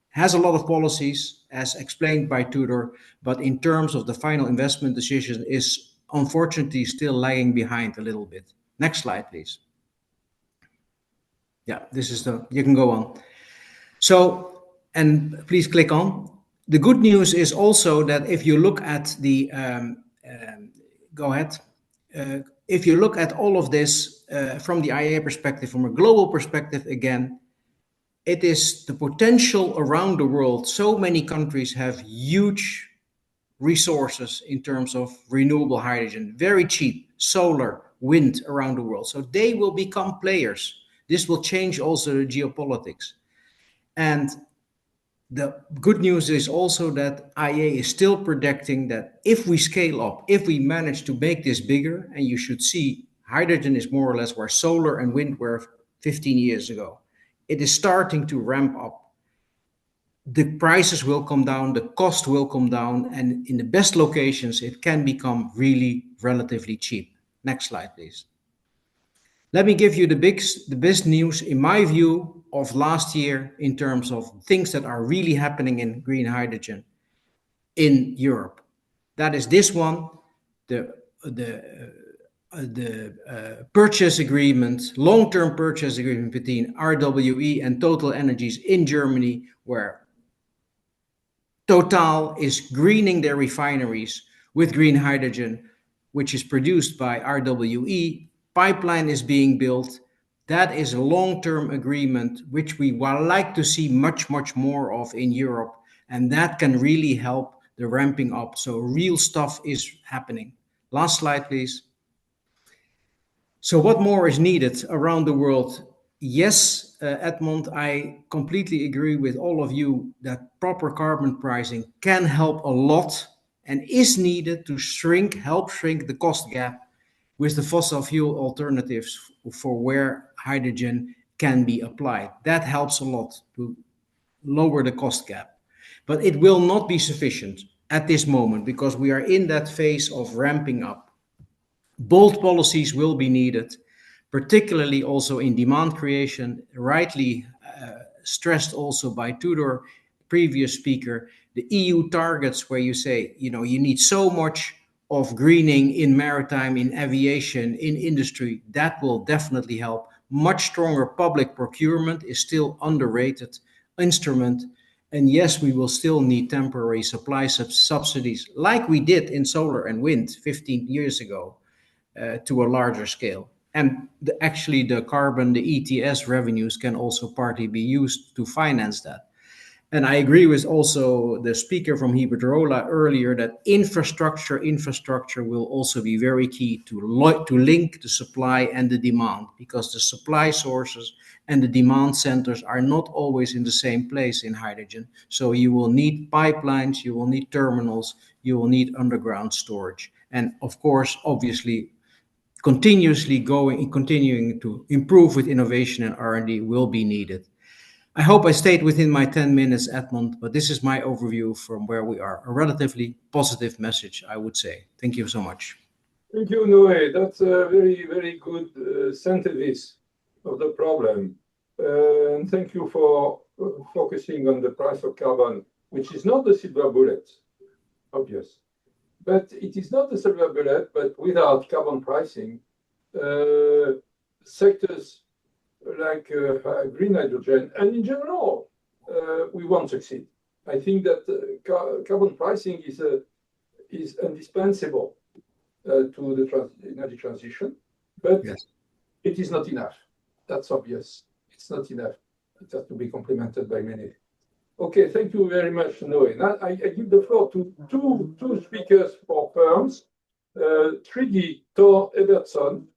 has a lot of policies, as explained by Tudor, but in terms of the final investment decision is unfortunately still lagging behind a little bit. Next slide, please. Yeah, you can go on. So, and please click on. The good news is also that if you look at the, if you look at all of this from the IEA perspective, from a global perspective, again, it is the potential around the world. So many countries have huge resources in terms of renewable hydrogen, very cheap, solar, wind around the world. So they will become players. This will change also the geopolitics. And the good news is also that IEA is still predicting that if we scale up, if we manage to make this bigger, and you should see hydrogen is more or less where solar and wind were 15 years ago. It is starting to ramp up. The prices will come down, the cost will come down, and in the best locations, it can become really relatively cheap. Next slide, please. Let me give you the best news, in my view, of last year in terms of things that are really happening in green hydrogen in Europe. That is this one, the purchase agreement, long-term purchase agreement between RWE and Total Energies in Germany, where Total is greening their refineries with green hydrogen, which is produced by RWE. Pipeline is being built. That is a long-term agreement, which we would like to see much, much more of in Europe. And that can really help the ramping up. So real stuff is happening. Last slide, please. So what more is needed around the world? Yes, Edmond, I completely agree with all of you that proper carbon pricing can help a lot and is needed to help shrink the cost gap with the fossil fuel alternatives for where hydrogen can be applied. That helps a lot to lower the cost gap. But it will not be sufficient at this moment because we are in that phase of ramping up. Bold policies will be needed, particularly also in demand creation, rightly stressed also by Tudor, previous speaker, the EU targets where you say, you need so much of greening in maritime, in aviation, in industry. That will definitely help. Much stronger public procurement is still underrated instrument. And yes, we will still need temporary supply subsidies like we did in solar and wind 15 years ago to a larger scale. And actually the carbon, the ETS revenues can also partly be used to finance that. And I agree with also the speaker from Iberdrola earlier that infrastructure will also be very key to link the supply and the demand, because the supply sources and the demand centers are not always in the same place in hydrogen. So you will need pipelines, you will need terminals, you will need underground storage. And of course, obviously, continuing to improve with innovation and R&D will be needed. I hope I stayed within my 10 minutes, Edmond, but this is my overview from where we are. A relatively positive message, I would say. Thank you so much. Thank you, Noé. That's a very, very good synthesis of the problem. And thank you for focusing on the price of carbon, which is not the silver bullet, obvious. But it is not the silver bullet, but without carbon pricing, sectors like green hydrogen, and in general, we won't succeed. I think that carbon pricing is indispensable to the energy transition, but yes, it is not enough. That's obvious. It's not enough. It has to be complemented by many. Okay, thank you very much, Noé. Now I give the floor to two speakers for firms. Trygve Thor Ebertson,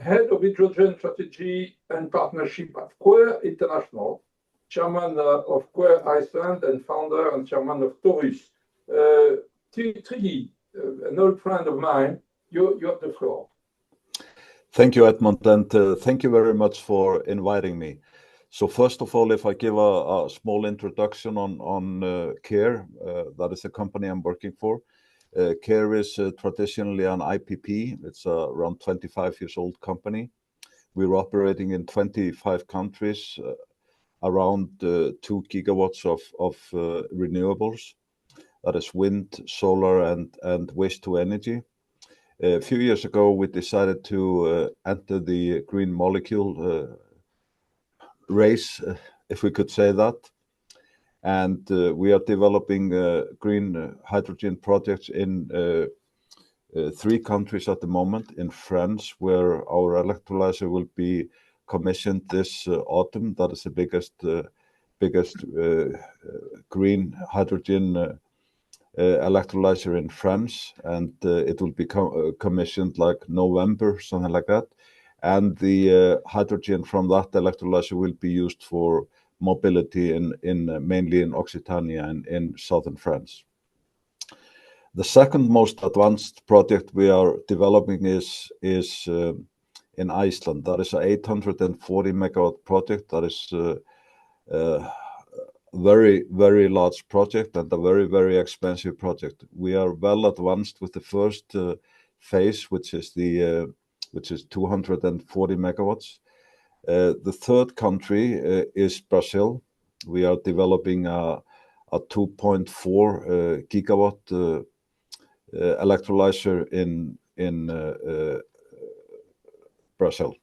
Head of Hydrogen Strategy and Partnership at Quer International, Chairman of Quer Iceland, and founder and Chairman of Taurus. Trygve, an old friend of mine, you have the floor. Thank you, Edmond, and thank you very much for inviting me. So first of all, if I give a small introduction on CARE, that is the company I'm working for. CARE is traditionally an IPP. It's around 25 years old company. We're operating in 25 countries, around 2 gigawatts of renewables. That is wind, solar, and waste to energy. A few years ago, we decided to enter the green molecule race, if we could say that. And we are developing green hydrogen projects in 3 countries at the moment. In France, where our electrolyzer will be commissioned this autumn. That is the biggest green hydrogen electrolyzer in France, and it will be commissioned like November, something like that. And the hydrogen from that electrolyzer will be used for mobility mainly in Occitania and in southern France. The second most advanced project we are developing is in Iceland. That is an 840 megawatt project. That is a very, very large project and a very, very expensive project. We are well advanced with the first phase, which is 240 megawatts. The third country is Brazil. We are developing a 2.4 gigawatt electrolyzer in Brazil.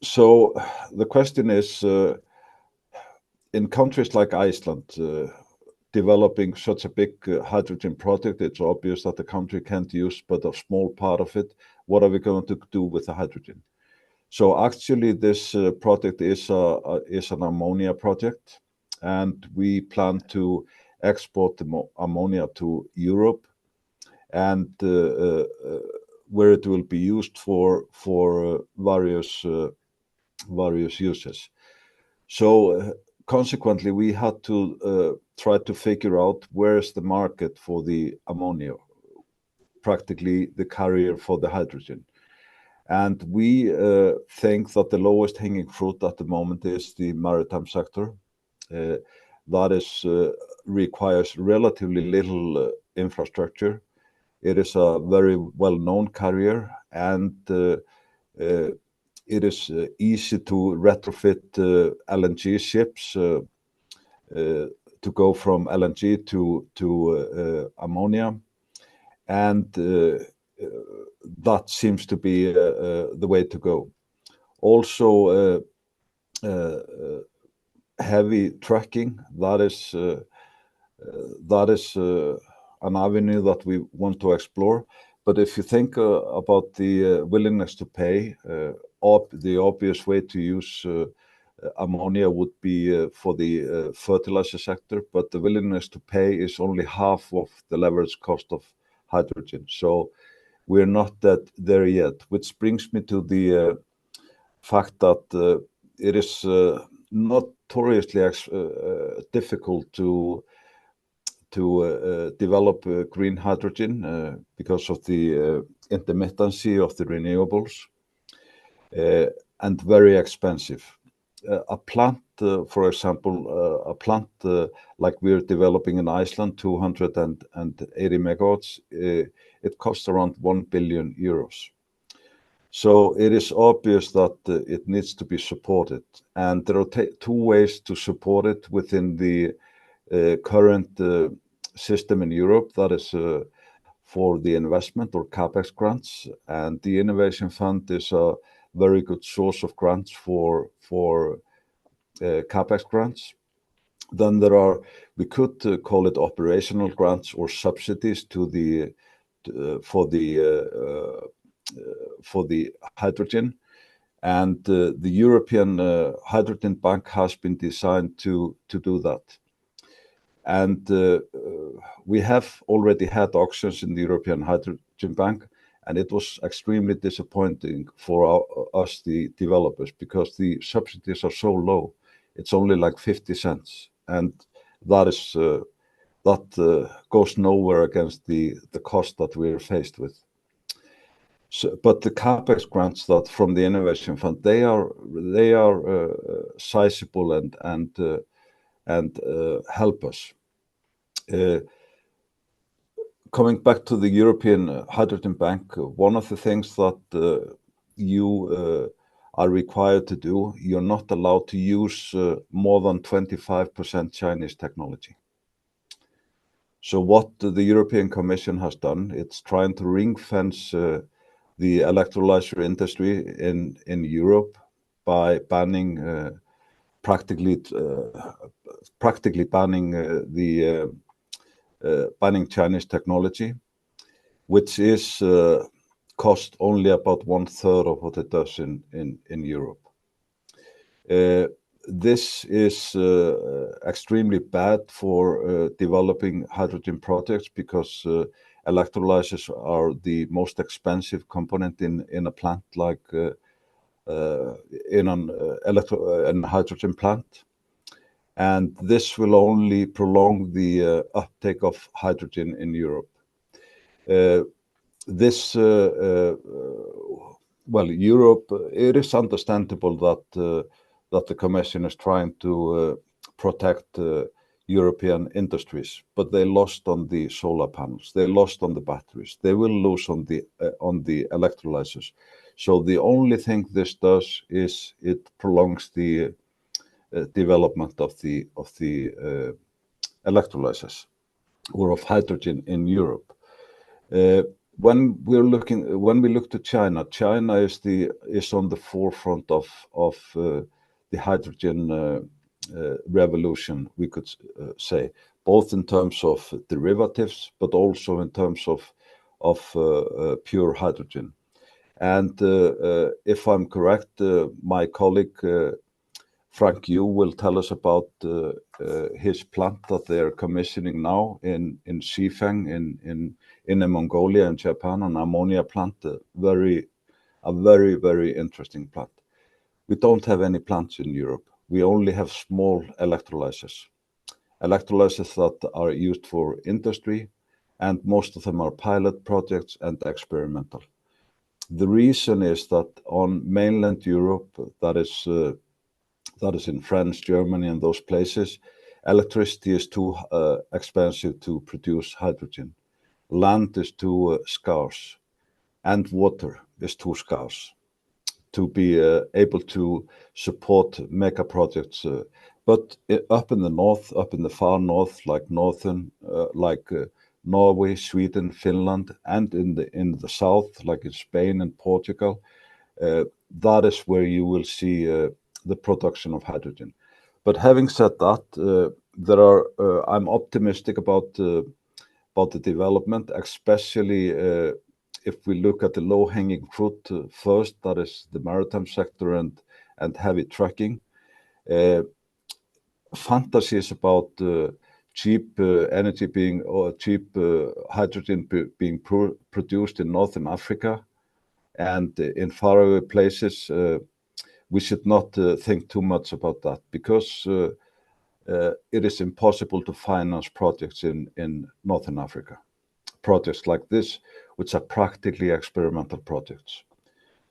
So the question is, in countries like Iceland, developing such a big hydrogen project, it's obvious that the country can't use but a small part of it. What are we going to do with the hydrogen? So actually, this project is an ammonia project, and we plan to export ammonia to Europe, and where it will be used for various uses. So consequently, we had to try to figure out where is the market for the ammonia, practically the carrier for the hydrogen. And we think that the lowest hanging fruit at the moment is the maritime sector. That is requires relatively little infrastructure. It is a very well-known carrier, and it is easy to retrofit LNG ships to go from LNG to ammonia, and that seems to be the way to go. Also, heavy trucking, that is an avenue that we want to explore. But if you think about the willingness to pay, the obvious way to use ammonia would be for the fertilizer sector, but the willingness to pay is only half of the leverage cost of hydrogen. So we're not there yet, which brings me to the fact that it is notoriously difficult to develop green hydrogen because of the intermittency of the renewables, and very expensive. A plant, for example, a plant like we're developing in Iceland, 280 megawatts, it costs around 1 billion euros. So it is obvious that it needs to be supported. And there are two ways to support it within the current system in Europe. That is for the investment or CapEx grants. And the Innovation Fund is a very good source of grants for CapEx grants. Then there are, we could call it operational grants or subsidies to the for the hydrogen, and the European Hydrogen Bank has been designed to do that. And we have already had auctions in the European Hydrogen Bank, and it was extremely disappointing for us, the developers, because the subsidies are so low. It's only like 50 cents, and that is that goes nowhere against the cost that we're faced with. So, but the CapEx grants that from the Innovation Fund, they are sizable and help us. Coming back to the European Hydrogen Bank, one of the things that you are required to do, you're not allowed to use more than 25% Chinese technology. So what the European Commission has done, it's trying to ring fence the electrolyzer industry in Europe by banning practically banning banning Chinese technology, which is cost only about 1/3 of what it does in Europe. This is extremely bad for developing hydrogen projects, because electrolyzers are the most expensive component in a plant, like in a hydrogen plant. And this will only prolong the uptake of hydrogen in Europe. Well, Europe, it is understandable that the Commission is trying to protect European industries, but they lost on the solar panels, they lost on the batteries, they will lose on the electrolyzers. So the only thing this does is it prolongs the development of the electrolyzers or of hydrogen in Europe. When we look to China, China is on the forefront of the hydrogen revolution, we could say, both in terms of derivatives, but also in terms of pure hydrogen. And if I'm correct, my colleague Frank Yu will tell us about his plant that they are commissioning now in Xian in Inner Mongolia and Japan, an ammonia plant, a very, very interesting plant. We don't have any plants in Europe. We only have small electrolyzers that are used for industry, and most of them are pilot projects and experimental. The reason is that on mainland Europe, that is in France, Germany, and those places, electricity is too expensive to produce hydrogen. Land is too scarce, and water is too scarce to be able to support mega projects. But up in the north, up in the far north, like Norway, Sweden, Finland, and in the south, like in Spain and Portugal, that is where you will see the production of hydrogen. But having said that, I'm optimistic about the development, especially if we look at the low-hanging fruit first, that is the maritime sector and heavy trucking. Fantasies about cheap energy cheap hydrogen being produced in Northern Africa and in faraway places, we should not think too much about that, because it is impossible to finance projects in Northern Africa. Projects like this, which are practically experimental projects.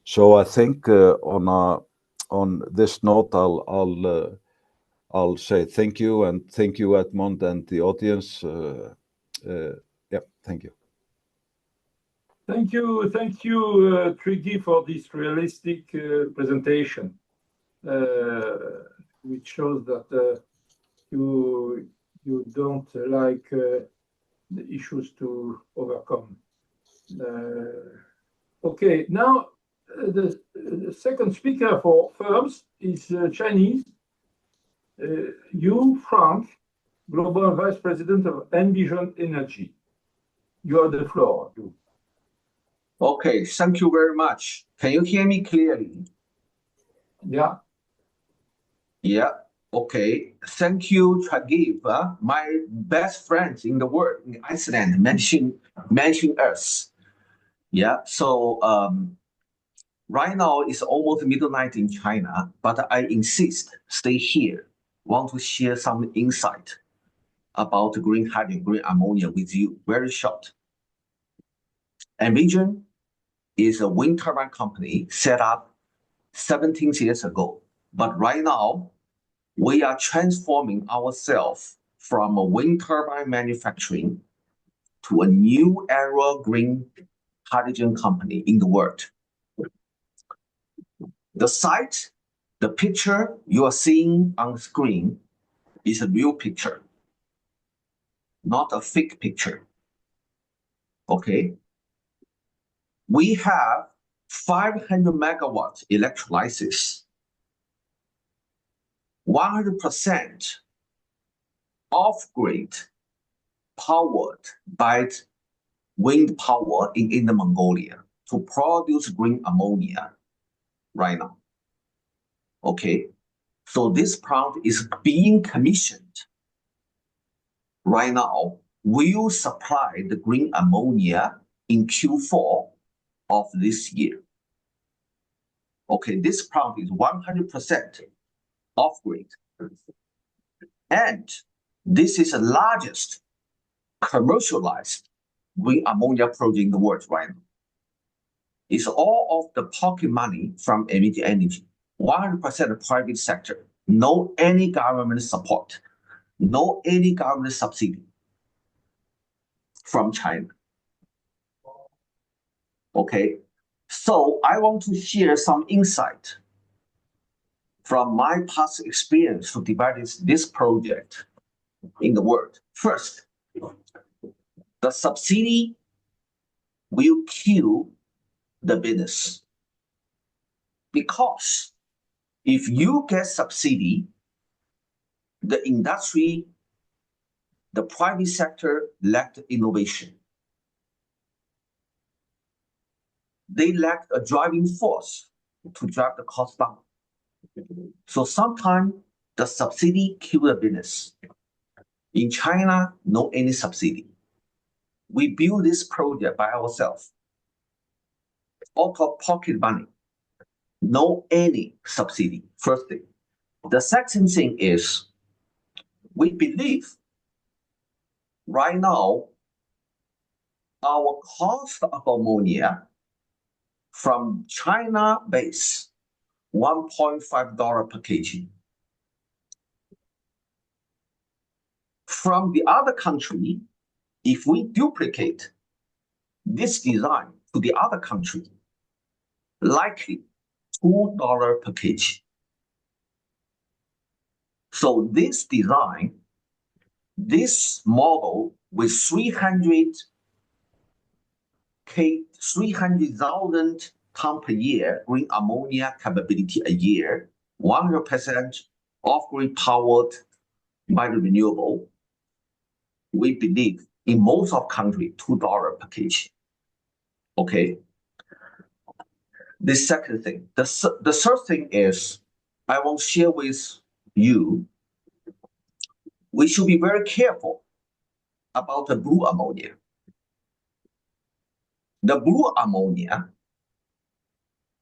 So I think on this note, I'll say thank you, and thank you, Edmond, and the audience. Yeah, thank you. Thank you, Trygve, for this realistic presentation, which shows that you don't like the issues to overcome. Okay, now the second speaker for firms is Chinese. Yu Frank, Global Vice President of Envision Energy. You have the floor, Yu. Okay, thank you very much. Can you hear me clearly? Yeah. Yeah. Okay. Thank you, Trygve, my best friends in the world, in Iceland, mention us. Yeah. So right now it's almost midnight in China, but I insist stay here. Want to share some insight about green hydrogen, green ammonia with you. Very short. Envision is a wind turbine company set up 17 years ago, but right now we are transforming ourselves from a wind turbine manufacturing to a new era green hydrogen company in the world. The site, the picture you are seeing on the screen is a real picture, not a fake picture. Okay. We have 500 megawatt electrolysis, 100% off-grid powered by wind power in Inner Mongolia to produce green ammonia right now. Okay, so this plant is being commissioned right now. Will supply the green ammonia in Q4 of this year. Okay, this plant is 100% off-grid. And this is the largest commercialized green ammonia project in the world right now. It's all of the pocket money from Envision Energy, 100% private sector, no any government support, no any government subsidy from China. Okay, so I want to share some insight from my past experience to develop this project in the world. First, the subsidy will kill the business, because if you get subsidy, the industry, the private sector lacked innovation. They lacked a driving force to drive the cost down. So sometimes the subsidy kills the business. In China, no any subsidy. We build this project by ourselves, out of pocket money, no any subsidy, first thing. The second thing is, we believe right now, our cost of ammonia from China base, $1.5 per kg. From the other country, if we duplicate this design to the other country, likely $2 per kg. So this design, this model with 300,000 ton per year green ammonia capability a year, 100% off-grid powered by the renewable, we believe in most of country, $2 per kg. Okay. The second thing, the third thing is, I want to share with you, we should be very careful about the blue ammonia. The blue ammonia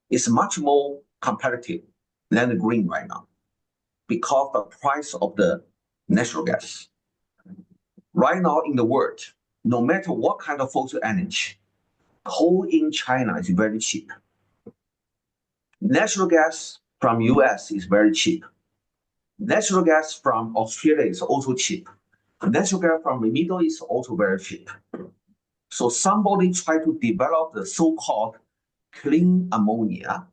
is much more competitive than the green right now because of the price of the natural gas. Right now in the world, no matter what kind of fossil energy, coal in China is very cheap. Natural gas from US is very cheap. Natural gas from Australia is also cheap. Natural gas from the Middle East is also very cheap. So somebody try to develop the so-called clean ammonia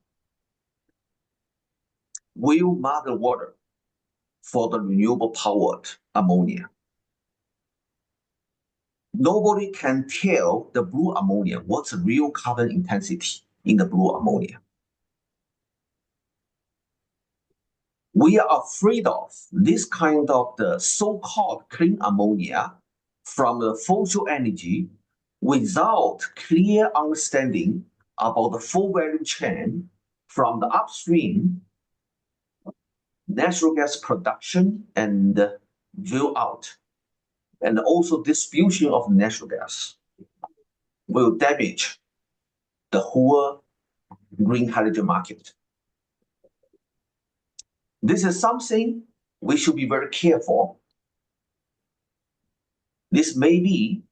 will muddy water for the renewable powered ammonia. Nobody can tell the blue ammonia what's the real carbon intensity in the blue ammonia. We are afraid of this kind of the so-called clean ammonia from the fossil energy without clear understanding about the full value chain from the upstream natural gas production and drill out, and also distribution of natural gas will damage the whole green hydrogen market. This is something we should be very careful. This may be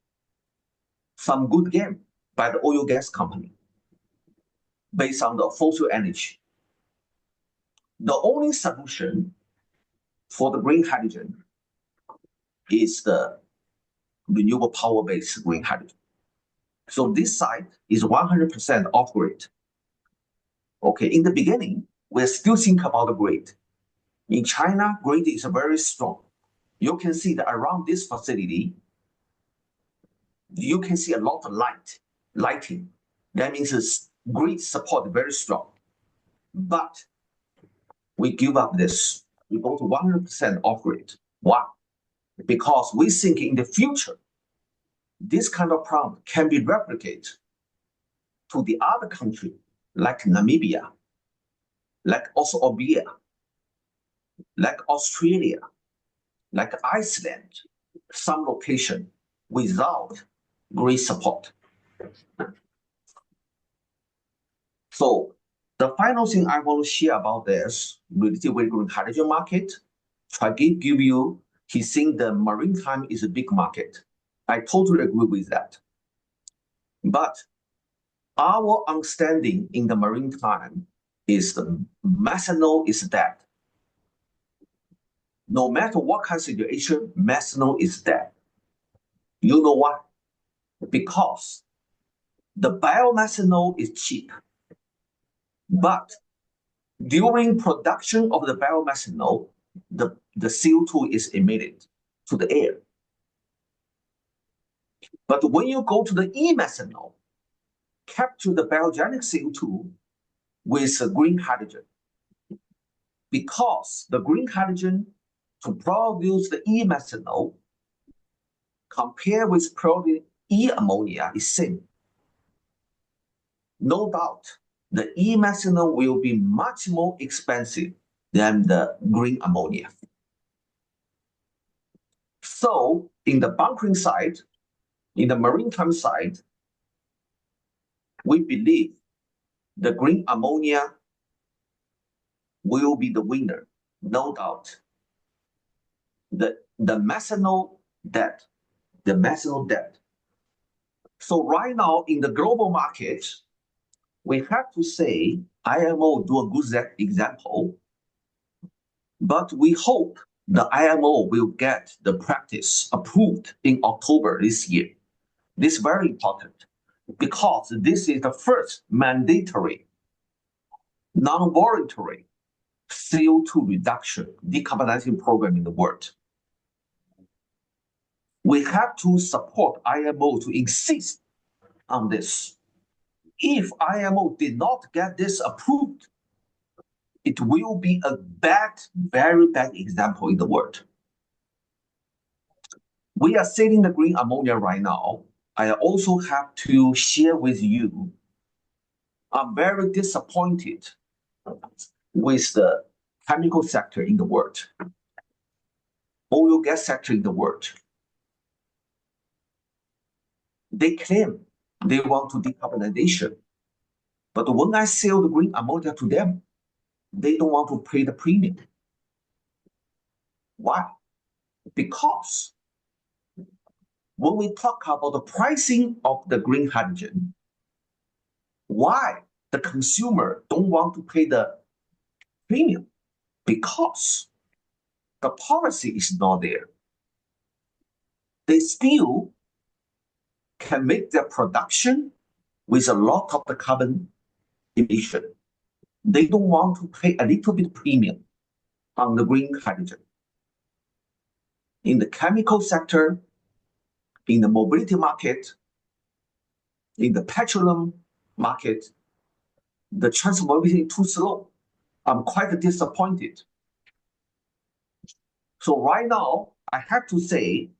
some good game by the oil gas company based on the fossil energy. The only solution for the green hydrogen is the renewable power-based green hydrogen. So this site is 100% off-grid. Okay, in the beginning, we're still thinking about the grid. In China, grid is very strong. You can see that around this facility, you can see a lot of lighting. That means it's grid support very strong. But we give up this. We go to 100% off-grid. Why? Because we think in the future, this kind of problem can be replicated to the other country, like Namibia, like Australia, like Australia, like Iceland, some location without grid support. So the final thing I want to share about this related with green hydrogen market, I give you, he think the maritime is a big market. I totally agree with that. But our understanding in the maritime is the methanol is dead. No matter what kind of situation, methanol is dead. You know why? Because the biomethanol is cheap. But during production of the biomethanol, the CO2 is emitted to the air. But when you go to the e-methanol, capture the biogenic CO2 with green hydrogen. Because the green hydrogen to produce the e-methanol compared with producing e-ammonia is same. No doubt, the e-methanol will be much more expensive than the green ammonia. So in the bunkering side, in the maritime side, we believe the green ammonia will be the winner, no doubt. The methanol debt. So right now in the global market, we have to say IMO do a good example, but we hope the IMO will get the practice approved in October this year. This is very important because this is the first mandatory, non-voluntary CO2 reduction decarbonization program in the world. We have to support IMO to insist on this. If IMO did not get this approved, it will be a bad, very bad example in the world. We are selling the green ammonia right now. I also have to share with you, I'm very disappointed with the chemical sector in the world, oil gas sector in the world. They claim they want to decarbonization, but when I sell the green ammonia to them, they don't want to pay the premium. Why? Because when we talk about the pricing of the green hydrogen, why the consumer don't want to pay the premium? Because the policy is not there. They still can make their production with a lot of the carbon emission. They don't want to pay a little bit premium on the green hydrogen. In the chemical sector, in the mobility market, in the petroleum market, the transformation is too slow. I'm quite disappointed. So right now, I have to say,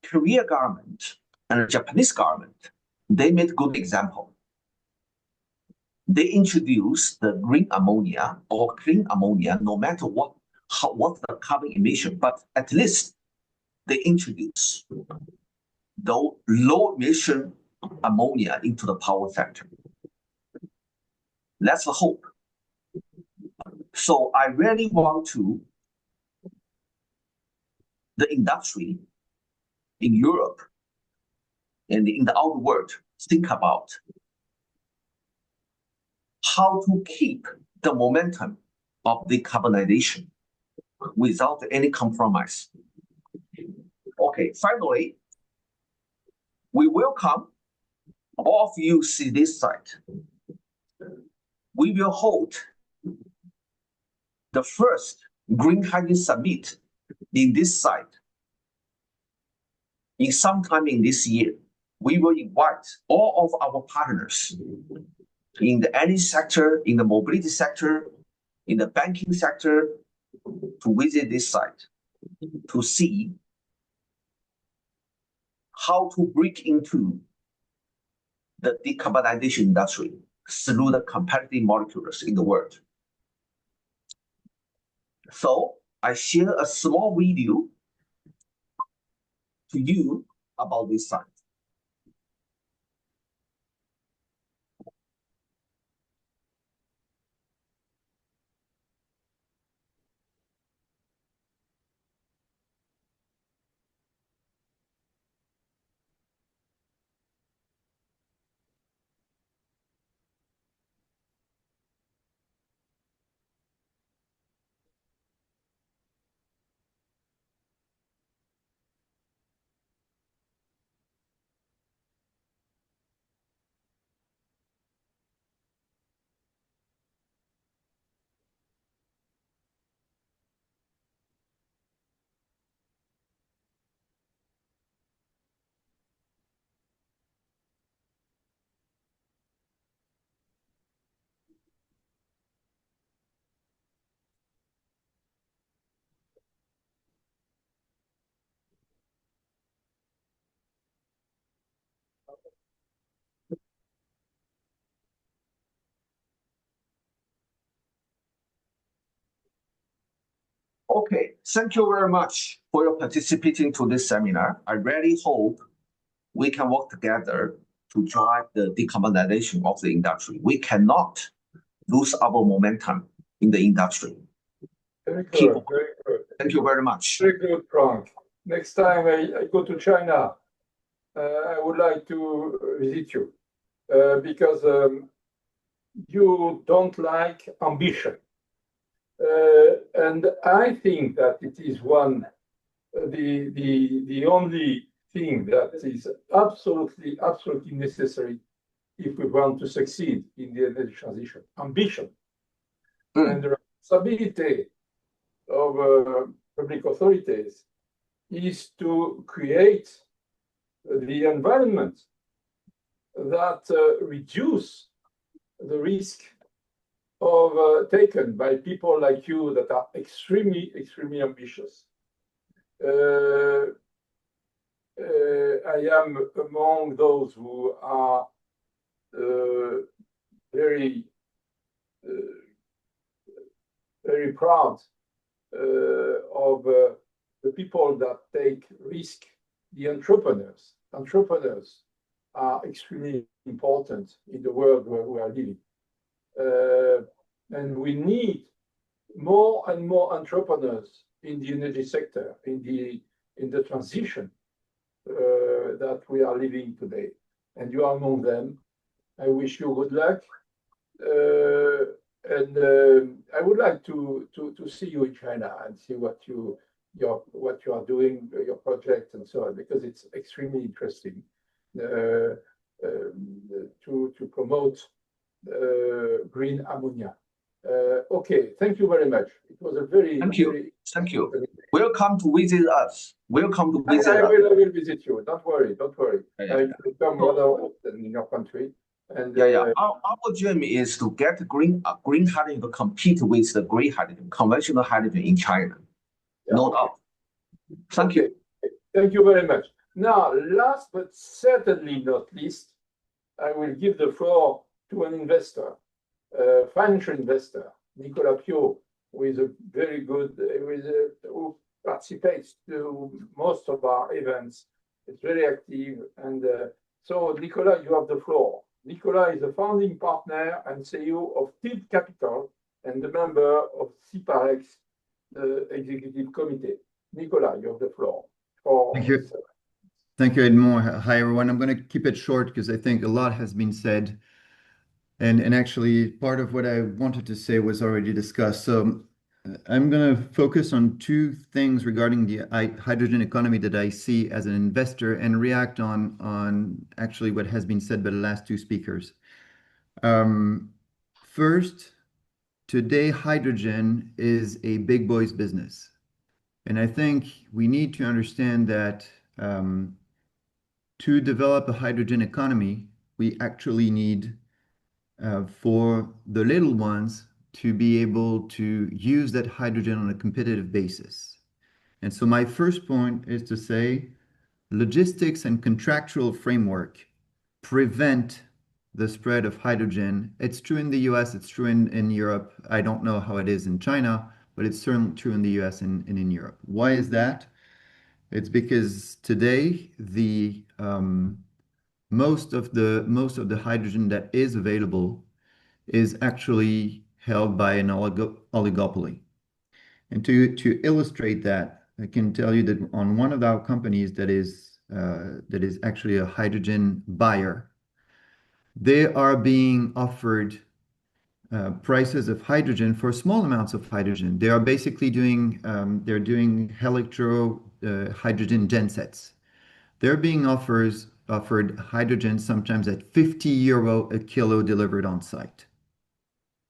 Korea government and the Japanese government, they made good example. They introduced the green ammonia or clean ammonia, no matter what the carbon emission, but at least they introduce the low emission ammonia into the power sector. That's the hope. So I really want the industry in Europe and in the outer world think about how to keep the momentum of decarbonization without any compromise. Okay, finally, we welcome all of you see this site. We will hold the first Green Hydrogen Summit in this site in sometime in this year. We will invite all of our partners in the energy sector, in the mobility sector, in the banking sector to visit this site to see how to break into the decarbonization industry through the competitive molecules in the world. So I share a small video to you about this site. Okay, thank you very much for your participating to this seminar. I really hope we can work together to drive the decarbonization of the industry. We cannot lose our momentum in the industry. Very good, very good. Thank you very much. Very good, Frank. Next time I go to China, I would like to visit you because you don't like ambition. And I think that it is the only thing that is absolutely necessary if we want to succeed in the energy transition. Ambition. And the responsibility of public authorities is to create the environment that reduce the risk of taken by people like you that are extremely ambitious. I am among those who are very proud of the people that take risk, the entrepreneurs. Entrepreneurs are extremely important in the world where we are living. And we need more and more entrepreneurs in the energy sector, in the transition that we are living today. And you are among them. I wish you good luck. And I would like to see you in China and see what you are doing, your project and so on, because it's extremely interesting to promote green ammonia. Okay, thank you very much. It was a very thank you. Welcome to visit us. Welcome to visit us. I will visit you. Don't worry. I will come rather often in your country. And our dream is to get green hydrogen to compete with the green hydrogen, conventional hydrogen in China. No doubt. Thank you. Thank you very much. Now, last but certainly not least, I will give the floor to an investor, a financial investor, Nicolas Pio, who is a very good, who participates to most of our events. It's very active. And so, Nicolas, you have the floor. Nicolas is a founding partner and CEO of Tilt Capital and a member of CIPAREX Executive Committee. Nicolas, you have the floor. Thank you. Thank you, Edmond. Hi, everyone. I'm going to keep it short because I think a lot has been said. And actually, part of what I wanted to say was already discussed. So I'm going to focus on two things regarding the hydrogen economy that I see as an investor and react on actually what has been said by the last two speakers. First, today, hydrogen is a big boy's business. And I think we need to understand that to develop a hydrogen economy, we actually need for the little ones to be able to use that hydrogen on a competitive basis. And so my first point is to say logistics and contractual framework prevent the spread of hydrogen. It's true in the US, it's true in Europe. I don't know how it is in China, but it's certainly true in the US and in Europe. Why is that? It's because today the most of the hydrogen that is available is actually held by an oligopoly. And to illustrate that, I can tell you that on one of our companies that is actually a hydrogen buyer, they are being offered prices of hydrogen for small amounts of hydrogen. They are basically doing electro hydrogen gensets. They're being offered hydrogen sometimes at 50 euro a kilo delivered on site.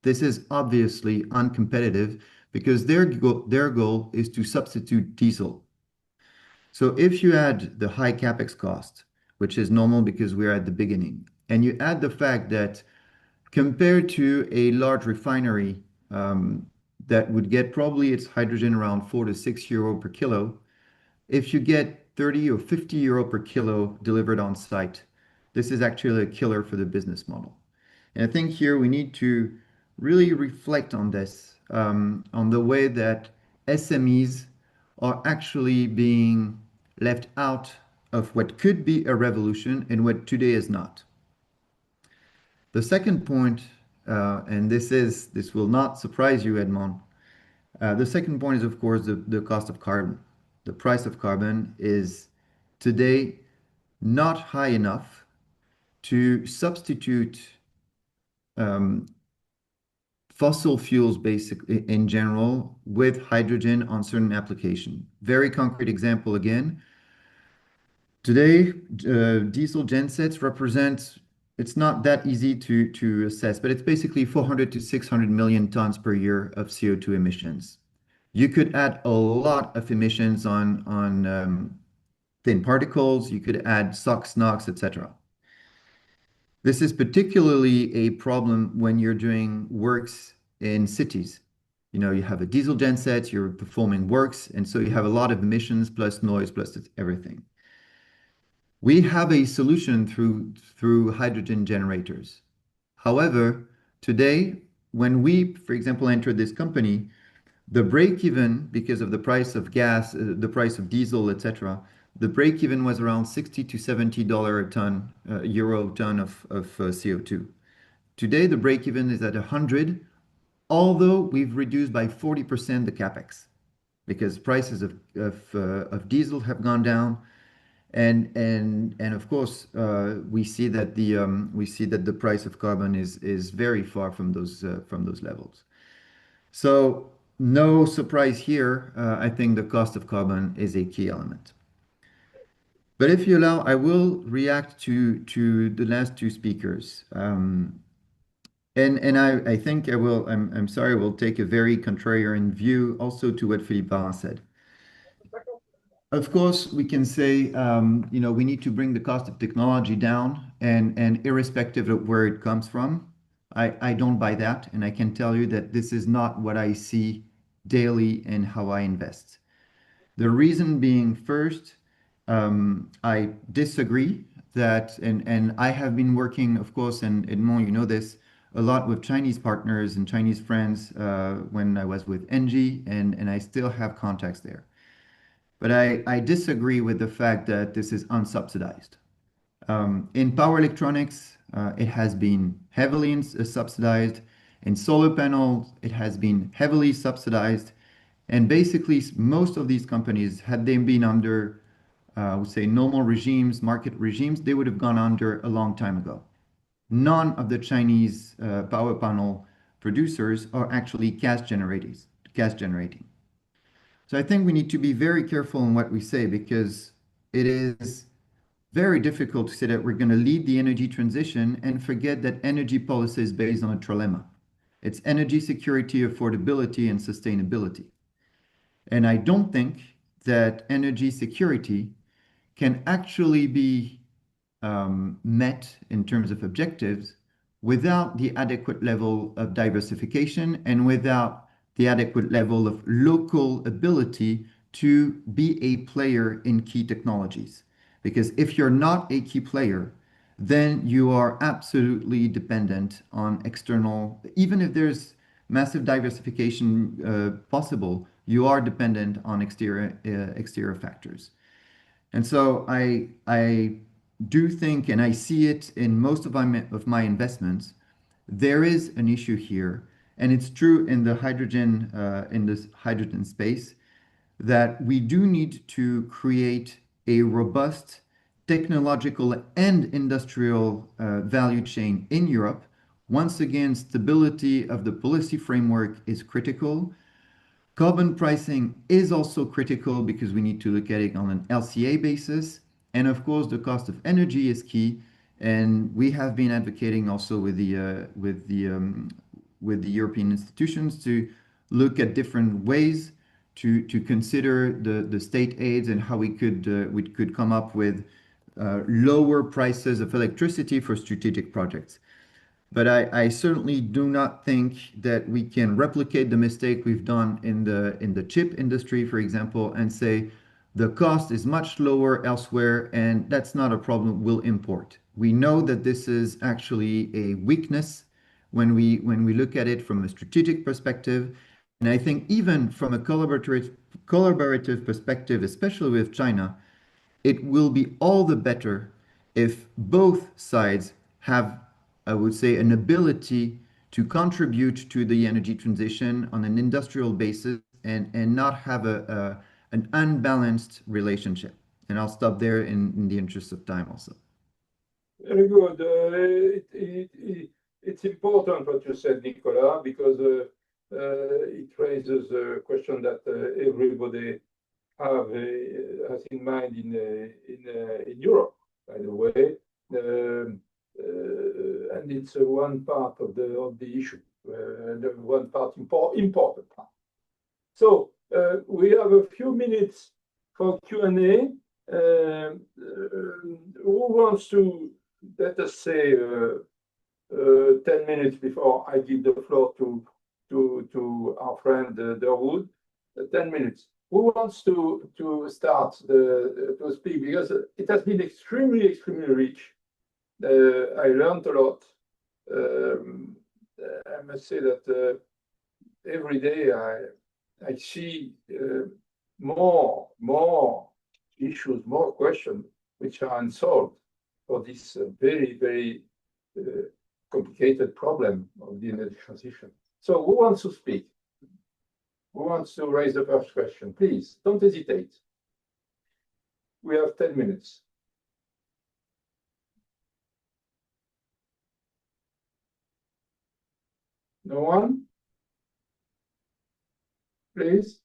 This is obviously uncompetitive because their goal is to substitute diesel. So if you add the high capex cost, which is normal because we're at the beginning, and you add the fact that compared to a large refinery that would get probably its hydrogen around 4 to 6 euro per kilo, if you get 30 or 50 euro per kilo delivered on site, this is actually a killer for the business model. And I think here we need to really reflect on this, on the way that SMEs are actually being left out of what could be a revolution and what today is not. The second point, and this will not surprise you, Edmond. The second point is, of course, the cost of carbon. The price of carbon is today not high enough to substitute fossil fuels basically in general with hydrogen on certain application. Very concrete example again. Today, diesel gensets represent, it's not that easy to assess, but it's basically 400 to 600 million tons per year of CO2 emissions. You could add a lot of emissions on thin particles, you could add SOx, NOx, etc. This is particularly a problem when you're doing works in cities. You know, you have a diesel genset, you're performing works, and so you have a lot of emissions plus noise plus everything. We have a solution through hydrogen generators. However, today, when we, for example, entered this company, the break-even, because of the price of gas, the price of diesel, etc., the break-even was around $60 to $70 a ton, euro ton of CO2. Today, the break-even is at 100, although we've reduced by 40% the capex, because prices of diesel have gone down, and of course we see that the price of carbon is very far from those levels. So no surprise here. I think the cost of carbon is a key element. But if you allow, I will react to the last two speakers. And I think I will, I'm sorry, I will take a very contrarian view also to what Philippe said. Of course, we can say, you know, we need to bring the cost of technology down and irrespective of where it comes from. I don't buy that. And I can tell you that this is not what I see daily in how I invest. The reason being, first, I disagree that, and I have been working, of course, and Edmond, you know this, a lot with Chinese partners and Chinese friends when I was with Engie, and I still have contacts there. But I disagree with the fact that this is unsubsidized. In power electronics, it has been heavily subsidized. In solar panels, it has been heavily subsidized. And basically, most of these companies, had they been under I would say normal regimes, market regimes, they would have gone under a long time ago. None of the Chinese power panel producers are actually cash generating. So I think we need to be very careful in what we say, because it is very difficult to say that we're going to lead the energy transition and forget that energy policy is based on a trilemma. It's energy security, affordability, and sustainability. And I don't think that energy security can actually be met in terms of objectives without the adequate level of diversification and without the adequate level of local ability to be a player in key technologies. Because if you're not a key player, then you are absolutely dependent on external, even if there's massive diversification possible, you are dependent on exterior factors. And so I do think, and I see it in most of my investments, there is an issue here, and it's true in the hydrogen in this hydrogen space, that we do need to create a robust technological and industrial value chain in Europe. Once again, stability of the policy framework is critical. Carbon pricing is also critical because we need to look at it on an LCA basis. And of course, the cost of energy is key. And we have been advocating also with the European institutions to look at different ways to consider the state aids and how we could come up with lower prices of electricity for strategic projects. But I certainly do not think that we can replicate the mistake we've done in the chip industry, for example, and say the cost is much lower elsewhere, and that's not a problem, we'll import. We know that this is actually a weakness when we look at it from a strategic perspective, And I think even from a collaborative perspective, especially with China, it will be all the better if both sides have, I would say, an ability to contribute to the energy transition on an industrial basis and not have an unbalanced relationship. And I'll stop there in the interest of time also. Very good. It's important what you said, Nicolas, because it raises a question that everybody has in mind in Europe, by the way, and it's one part of the issue, the one part important part. So we have a few minutes for Q&A. Who wants to, let us say, 10 minutes before I give the floor to our friend Durwood? 10 minutes. Who wants to start to speak? Because it has been extremely rich. I learned a lot. I must say that every day I see more issues, more questions which are unsolved for this very complicated problem of the energy transition. So who wants to speak? Who wants to raise the first question? Please, don't hesitate. We have 10 minutes. No one? Please?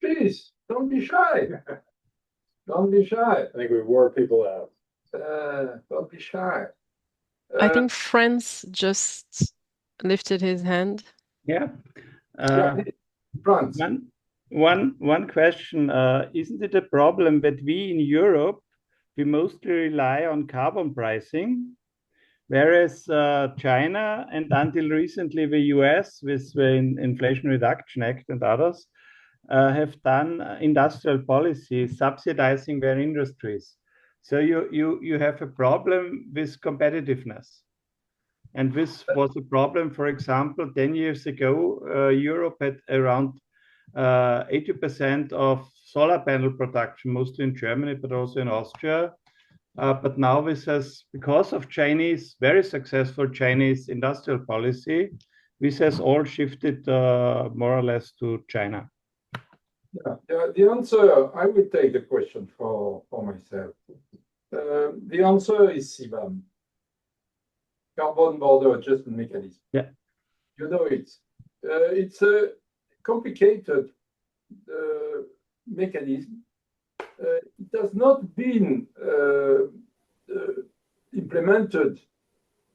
Please, don't be shy. Don't be shy. I think we wore people out. Don't be shy. I think Franz just lifted his hand. Yeah. Franz. One question. Isn't it a problem that we in Europe, we mostly rely on carbon pricing, whereas China and until recently the US with the Inflation Reduction Act and others have done industrial policy subsidizing their industries. So you have a problem with competitiveness. And this was a problem, for example, 10 years ago, Europe had around 80% of solar panel production, mostly in Germany, but also in Austria. But now this has, because of very successful Chinese industrial policy, this has all shifted more or less to China. Yeah, the answer, I will take the question for myself. The answer is CBAM, Carbon Border Adjustment Mechanism. Yeah. You know it. It's a complicated mechanism. It has not been implemented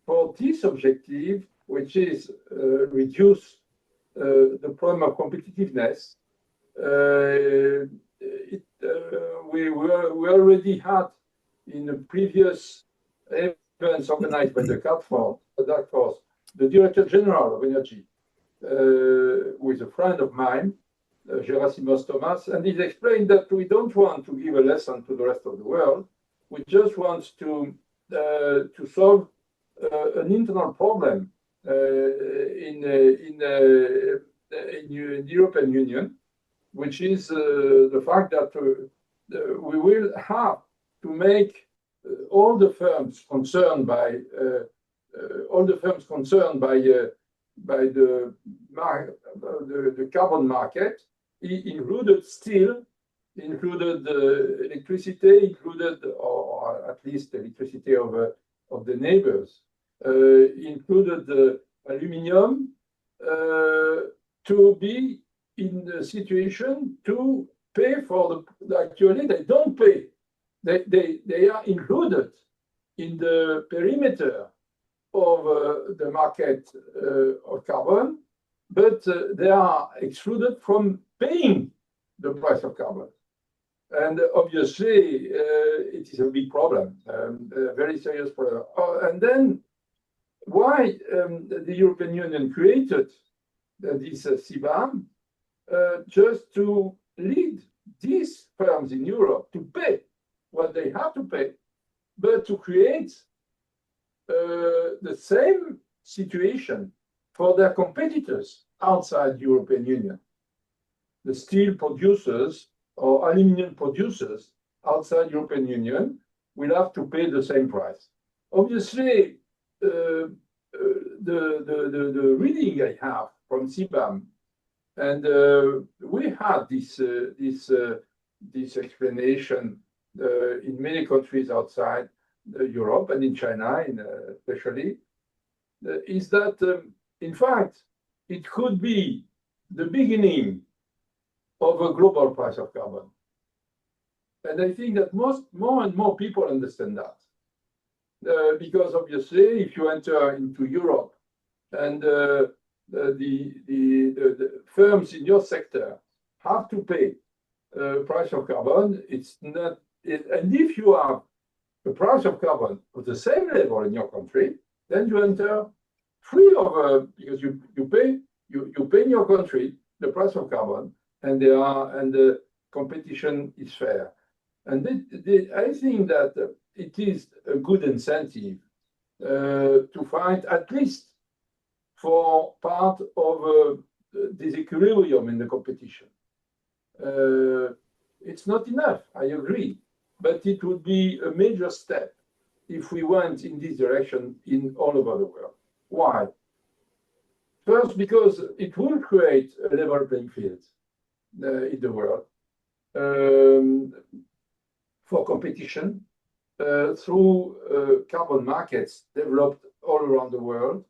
for this objective, which is reduce the problem of competitiveness. We already had in the previous events organized by the task force, the Director General of Energy, who is a friend of mine, Gerasimos Thomas, and he's explained that we don't want to give a lesson to the rest of the world. We just want to solve an internal problem in the European Union, which is the fact that we will have to make all the firms concerned by the carbon market, included steel, included electricity, or at least electricity of the neighbors, included aluminium, to be in a situation to pay for actually they don't pay. They are included in the perimeter of the market of carbon, but they are excluded from paying the price of carbon. And obviously, it is a big problem, a very serious problem. And then why the European Union created this CBAM, just to lead these firms in Europe to pay what they have to pay, but to create the same situation for their competitors outside the European Union. The steel producers or aluminum producers outside European Union will have to pay the same price. Obviously, the reading I have from CBAM, and we had this explanation in many countries outside Europe and in China, especially, is that in fact it could be the beginning of a global price of carbon. And I think that more and more people understand that. Because obviously, if you enter into Europe and the firms in your sector have to pay price of carbon, it's not. And if you have a price of carbon of the same level in your country, then you enter free of because you pay in your country the price of carbon, and the competition is fair. And I think that it is a good incentive to find, at least for part of disequilibrium in the competition. It's not enough, I agree, but it would be a major step if we went in this direction in all over the world. Why? First, because it will create a level playing field in the world for competition through carbon markets developed all around the world,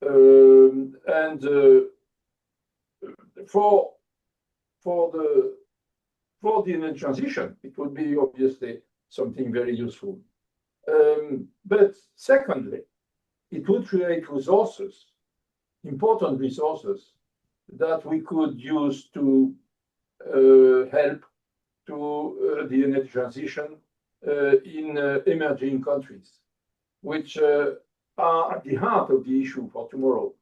and for the energy transition, it would be obviously something very useful. But secondly, it would create resources, important resources, that we could use to help to the energy transition in emerging countries, which are at the heart of the issue for tomorrow.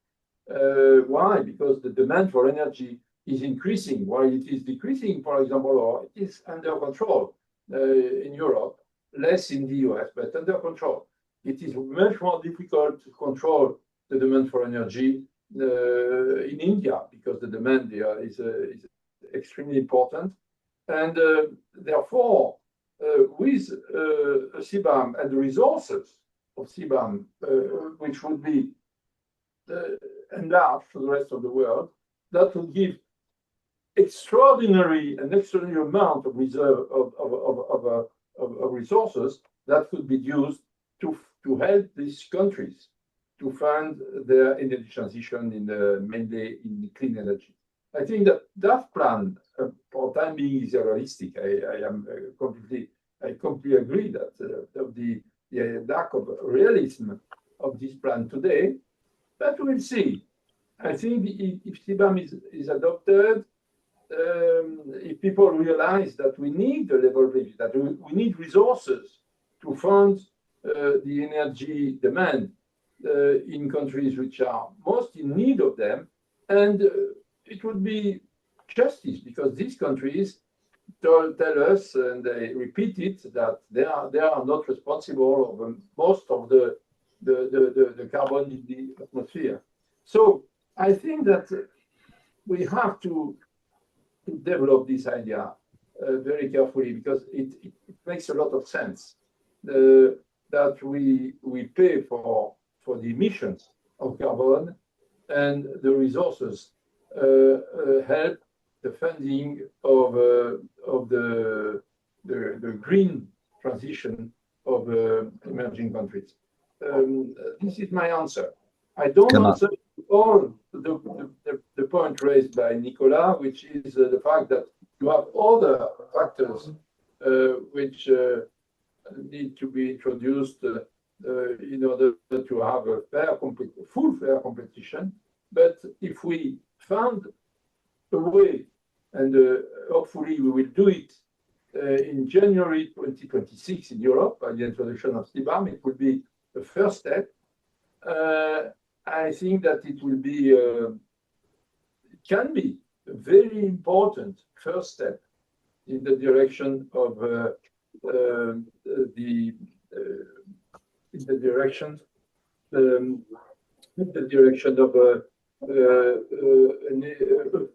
Why? Because the demand for energy is increasing, while it is decreasing, for example, or it is under control in Europe, less in the US, but under control. It is much more difficult to control the demand for energy in India, because the demand there is extremely important. And therefore, with CBAM and the resources of CBAM, which would be enlarged to the rest of the world, that will give extraordinary amount of reserve of resources that could be used to help these countries to fund their energy transition mainly in clean energy. I think that plan for time being is realistic. I completely agree that the lack of realism of this plan today, but we'll see. I think if CBAM is adopted, if people realize that we need the level playing field, that we need resources to fund the energy demand in countries which are most in need of them, and it would be justice, because these countries tell us, and they repeat it, that they are not responsible for most of the carbon in the atmosphere. So I think that we have to develop this idea very carefully, because it makes a lot of sense that we pay for the emissions of carbon, and the resources help the funding of the green transition of emerging countries. This is my answer. I don't answer all the point raised by Nicolas, which is the fact that you have other factors which need to be introduced in order to have a full fair competition. But if we found a way, and hopefully we will do it in January 2026 in Europe by the introduction of CBAM, it will be the first step. I think that it will be, it can be a very important first step in the direction of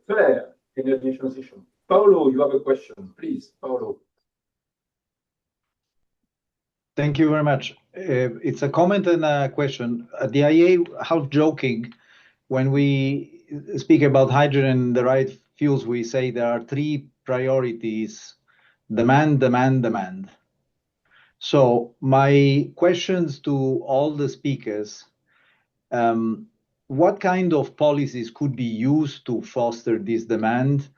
fair energy transition. Paolo, you have a question, please, Paolo. Thank you very much. It's a comment and a question. At the IEA, half joking, when we speak about hydrogen, the right fuels, we say there are three priorities: demand, demand, demand. So my questions to all the speakers, what kind of policies could be used to foster this demand?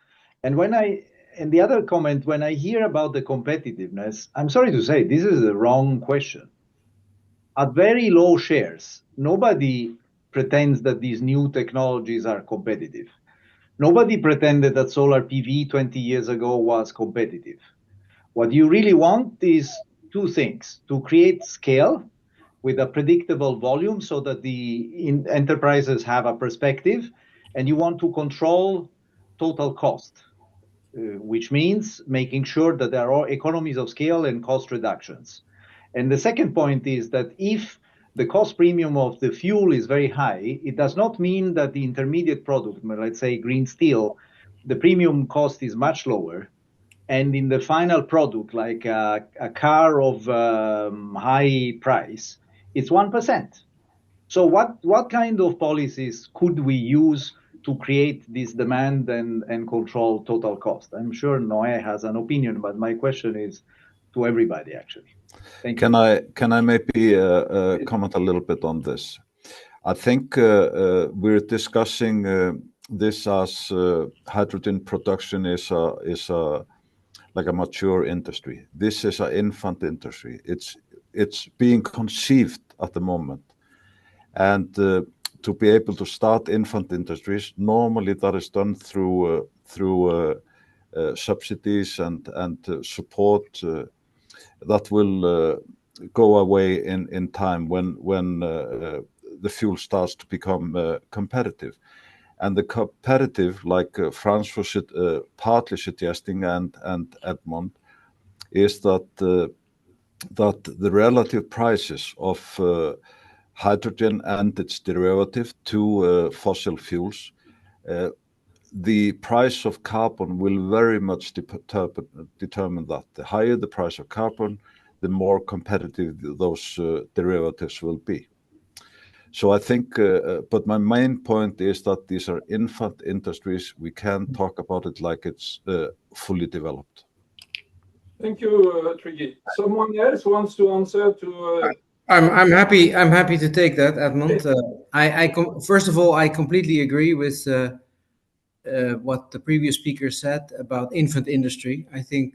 And the other comment, when I hear about the competitiveness, I'm sorry to say, this is the wrong question. At very low shares, nobody pretends that these new technologies are competitive. Nobody pretended that solar PV 20 years ago was competitive. What you really want is two things: to create scale with a predictable volume so that the enterprises have a perspective, and you want to control total cost, which means making sure that there are economies of scale and cost reductions. And the second point is that if the cost premium of the fuel is very high, it does not mean that the intermediate product, let's say green steel, the premium cost is much lower. And in the final product, like a car of high price, it's 1%. So what kind of policies could we use to create this demand and control total cost? I'm sure Noé has an opinion, but my question is to everybody, actually. Thank you. Can I maybe comment a little bit on this? I think we're discussing this as hydrogen production is like a mature industry. This is an infant industry. It's being conceived at the moment, and to be able to start infant industries, normally that is done through subsidies and support that will go away in time when the fuel starts to become competitive. And the competitive, like Franz was partly suggesting, and Edmond, is that the relative prices of hydrogen and its derivative to fossil fuels, the price of carbon will very much determine that. The higher the price of carbon, the more competitive those derivatives will be. So I think, but my main point is that these are infant industries. We can't talk about it like it's fully developed. Thank you, Trygve. Someone else wants to answer to? I'm happy to take that, Edmond. First of all, I completely agree with what the previous speaker said about infant industry. I think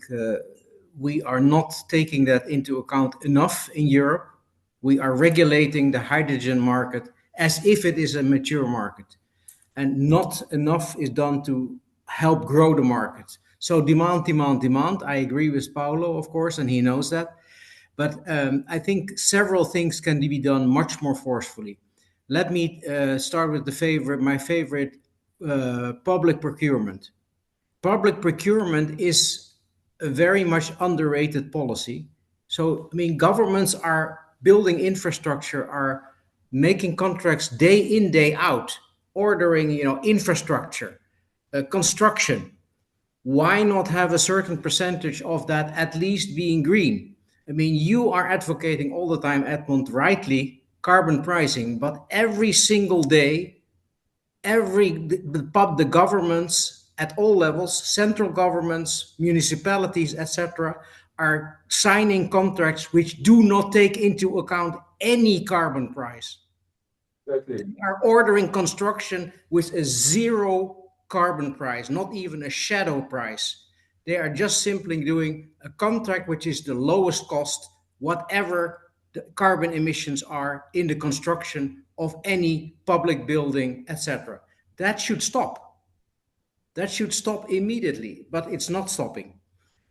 we are not taking that into account enough in Europe. We are regulating the hydrogen market as if it is a mature market, and not enough is done to help grow the market. So demand, demand, demand. I agree with Paolo, of course, and he knows that. But I think several things can be done much more forcefully. Let me start with my favorite, public procurement. Public procurement is a very much underrated policy. So, I mean, governments are building infrastructure, are making contracts day in, day out, ordering, infrastructure, construction. Why not have a certain percentage of that at least being green? I mean, you are advocating all the time, Edmond, rightly, carbon pricing, but every single day, the governments at all levels, central governments, municipalities, etc., are signing contracts which do not take into account any carbon price. Exactly. They are ordering construction with a zero carbon price, not even a shadow price. They are just simply doing a contract which is the lowest cost, whatever the carbon emissions are in the construction of any public building, etc. That should stop. That should stop immediately, but it's not stopping.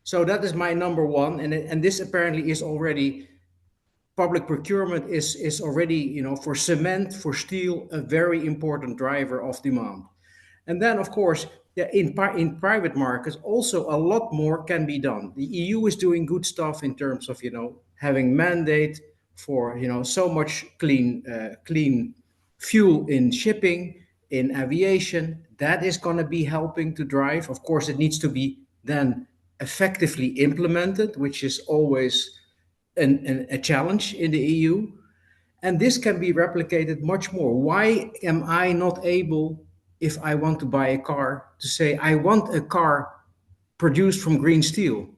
So that is my number one, and this apparently is already, public procurement is already, for cement, for steel, a very important driver of demand. And then, of course, in private markets, also a lot more can be done. The EU is doing good stuff in terms of, having mandate for, so much clean fuel in shipping. in aviation. That is going to be helping to drive. Of course, it needs to be then effectively implemented, which is always a challenge in the EU. And this can be replicated much more. Why am I not able, if I want to buy a car, to say, I want a car produced from green steel?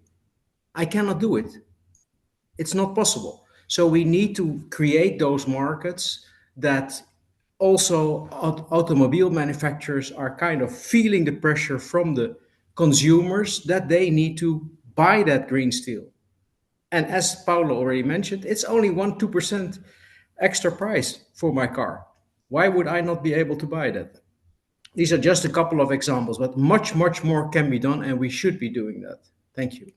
I cannot do it. It's not possible. So we need to create those markets that also automobile manufacturers are kind of feeling the pressure from the consumers that they need to buy that green steel. And as Paulo already mentioned, it's only 1-2% extra price for my car. Why would I not be able to buy that? These are just a couple of examples, but much, much more can be done, and we should be doing that. Thank you.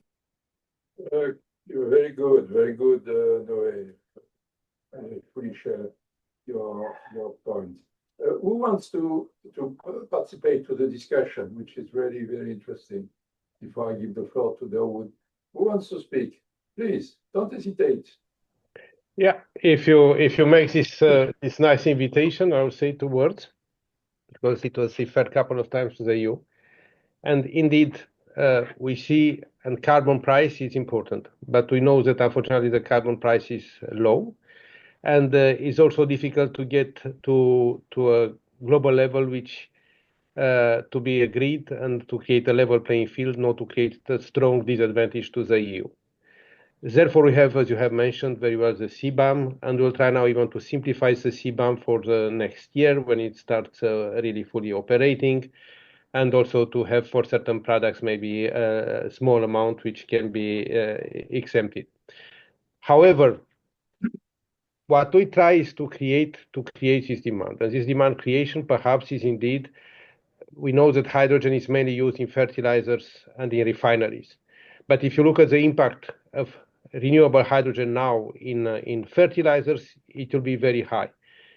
You're very good, Noé. I fully share your point. Who wants to participate to the discussion, which is really very interesting? Before I give the floor to Durwood, who wants to speak? Please, don't hesitate. Yeah, if you make this nice invitation, I will say 2 words, because it was referred a couple of times to the EU. And indeed, we see, and carbon price is important, but we know that unfortunately the carbon price is low, and it's also difficult to get to a global level which to be agreed and to create a level playing field, not to create a strong disadvantage to the EU. Therefore, we have, as you have mentioned very well, the CBAM, and we'll try now even to simplify the CBAM for the next year when it starts really fully operating, and also to have for certain products maybe a small amount which can be exempted. However, what we try is to create this demand, and this demand creation perhaps is indeed, we know that hydrogen is mainly used in fertilizers and in refineries. But if you look at the impact of renewable hydrogen now in fertilizers, it will be very high.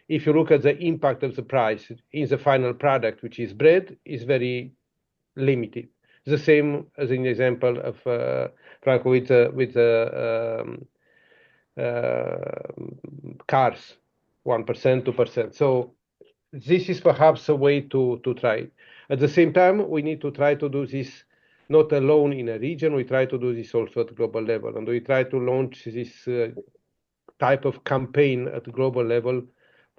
If you look at the impact of the price in the final product, which is bread, is very limited. The same as in the example of Franco with cars, 1%, 2%. So this is perhaps a way to try it. At the same time, we need to try to do this not alone in a region, we try to do this also at global level. And we try to launch this type of campaign at global level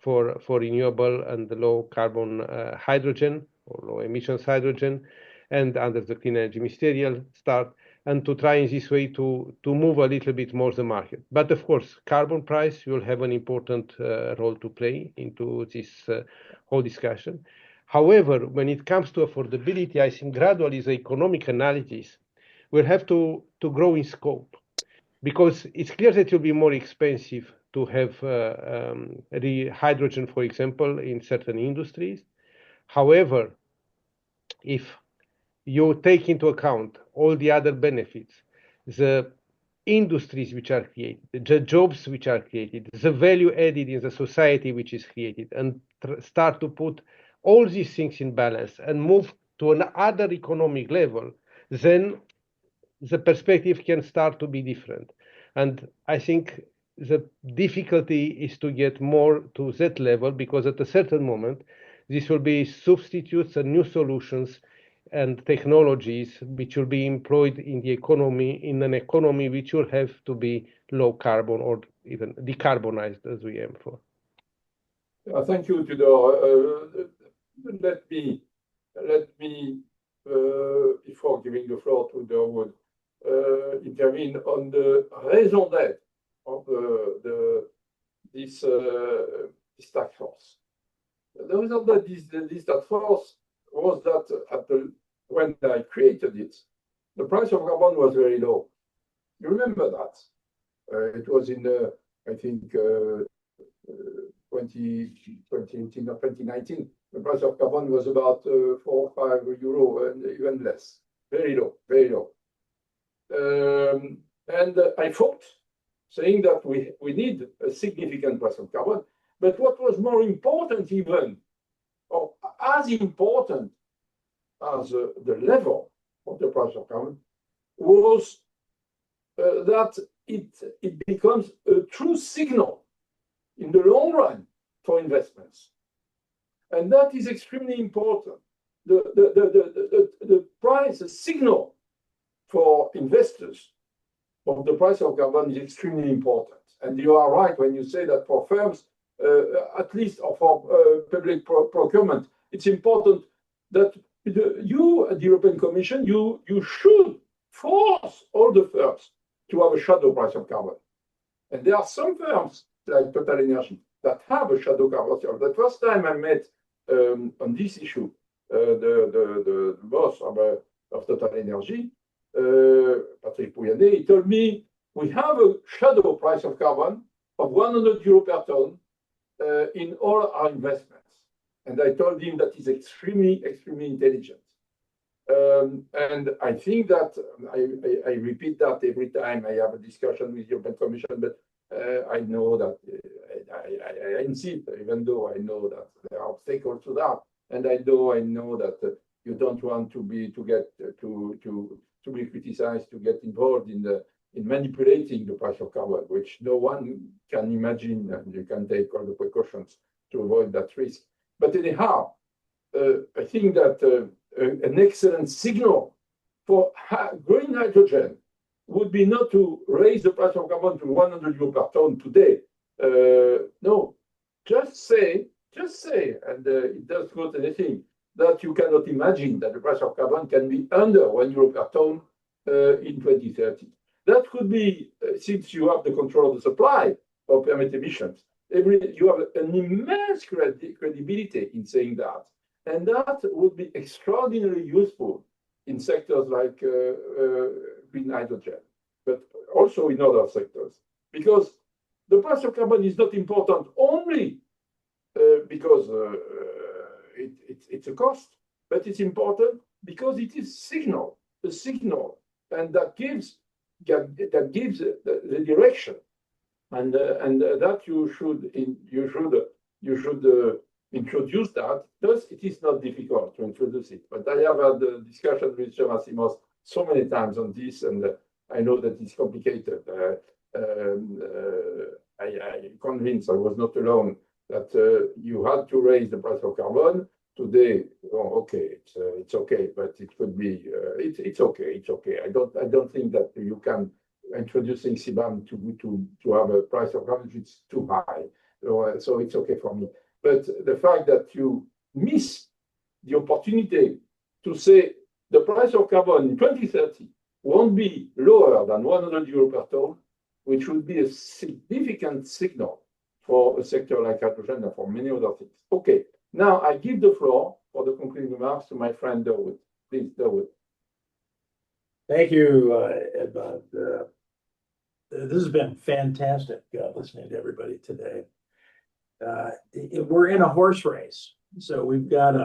for renewable and low carbon hydrogen or low emissions hydrogen, and under the Clean Energy Ministerial start, and to try in this way to move a little bit more the market. But of course, carbon price will have an important role to play into this whole discussion. However, when it comes to affordability, I think gradually the economic analysis will have to grow in scope, because it's clear that it will be more expensive to have the hydrogen, for example, in certain industries. However, if you take into account all the other benefits, the industries which are created, the jobs which are created, the value added in the society which is created, and start to put all these things in balance and move to another economic level, then the perspective can start to be different. And I think the difficulty is to get more to that level, because at a certain moment, this will be substitutes and new solutions and technologies which will be employed in the economy, in an economy which will have to be low carbon or even decarbonized, as we aim for. Thank you, Tudor. Let me, before giving the floor to Durwood, intervene on the raison d'être of this task force. The reason that this task force was that when I created it, the price of carbon was very low. You remember that? It was in, I think, 2018 or 2019. The price of carbon was about 4 or 5 euro and even less. Very low, very low. And I fought, saying that we need a significant price of carbon. But what was more important even, or as important as the level of the price of carbon, was that it becomes a true signal in the long run for investments. And that is extremely important. The price, the signal for investors of the price of carbon is extremely important. And you are right when you say that for firms, at least for public procurement, it's important that you at the European Commission, you should force all the firms to have a shadow price of carbon. And there are some firms like Total Energy that have a shadow carbon. The first time I met on this issue, the boss of Total Energy, Patrick Pouyanné, he told me we have a shadow price of carbon of 100 euro per ton in all our investments. And I told him that is extremely, extremely intelligent. And I think that I repeat that every time I have a discussion with the European Commission, but I know that I insist, even though I know that there are obstacles to that, and I know that you don't want to be criticized, to get involved in manipulating the price of carbon, which no one can imagine, and you can take all the precautions to avoid that risk. But anyhow, I think that an excellent signal for green hydrogen would be not to raise the price of carbon to 100 euro per ton today. No, just say, and it does not anything, that you cannot imagine that the price of carbon can be under 1 euro per ton in 2030. That could be, since you have the control of the supply of permit emissions, you have an immense credibility in saying that. And that would be extraordinarily useful in sectors like green hydrogen, but also in other sectors. Because the price of carbon is not important only because it's a cost, but it's important because it is a signal, and that gives the direction, and that you should introduce that. Thus, it is not difficult to introduce it. But I have had a discussion with Jean Massimos so many times on this, and I know that it's complicated. I convinced I was not alone that you had to raise the price of carbon. Today, okay, it's okay, but it could be it's okay. I don't think that you can introducing CBAM to have a price of carbon which is too high. So it's okay for me. But the fact that you miss the opportunity to say the price of carbon in 2030 won't be lower than 100 euro per ton, which would be a significant signal for a sector like hydrogen and for many other things. Okay, now I give the floor for the concluding remarks to my friend Durwood. Please, Durwood. Thank you, Edmond. This has been fantastic listening to everybody today. We're in a horse race. So we've got,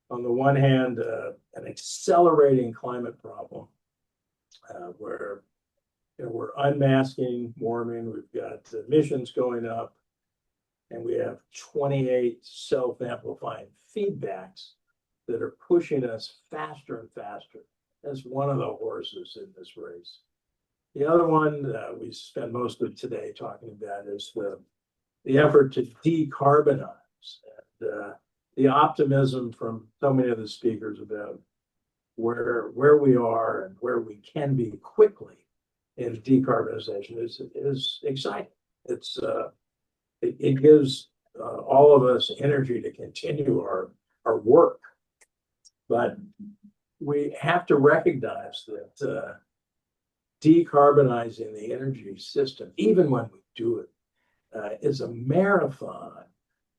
on the one hand, an accelerating climate problem where we're unmasking warming. We've got emissions going up, and we have 28 self-amplifying feedbacks that are pushing us faster and faster. That's one of the horses in this race. The other one we spend most of today talking about is the effort to decarbonize, and the optimism from so many of the speakers about where we are and where we can be quickly in decarbonization is exciting. It gives all of us energy to continue our work, but we have to recognize that decarbonizing the energy system, even when we do it, is a marathon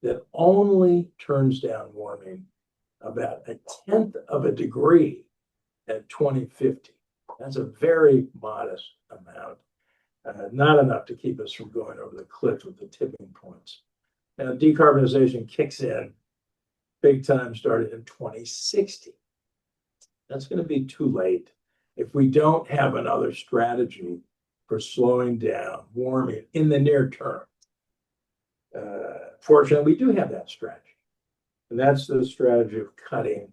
that only turns down warming about 1/10 of a degree at 2050. That's a very modest amount, not enough to keep us from going over the cliff of the tipping points. Now, decarbonization kicks in big time starting in 2060. That's going to be too late if we don't have another strategy for slowing down warming in the near term. Fortunately, we do have that strategy, and that's the strategy of cutting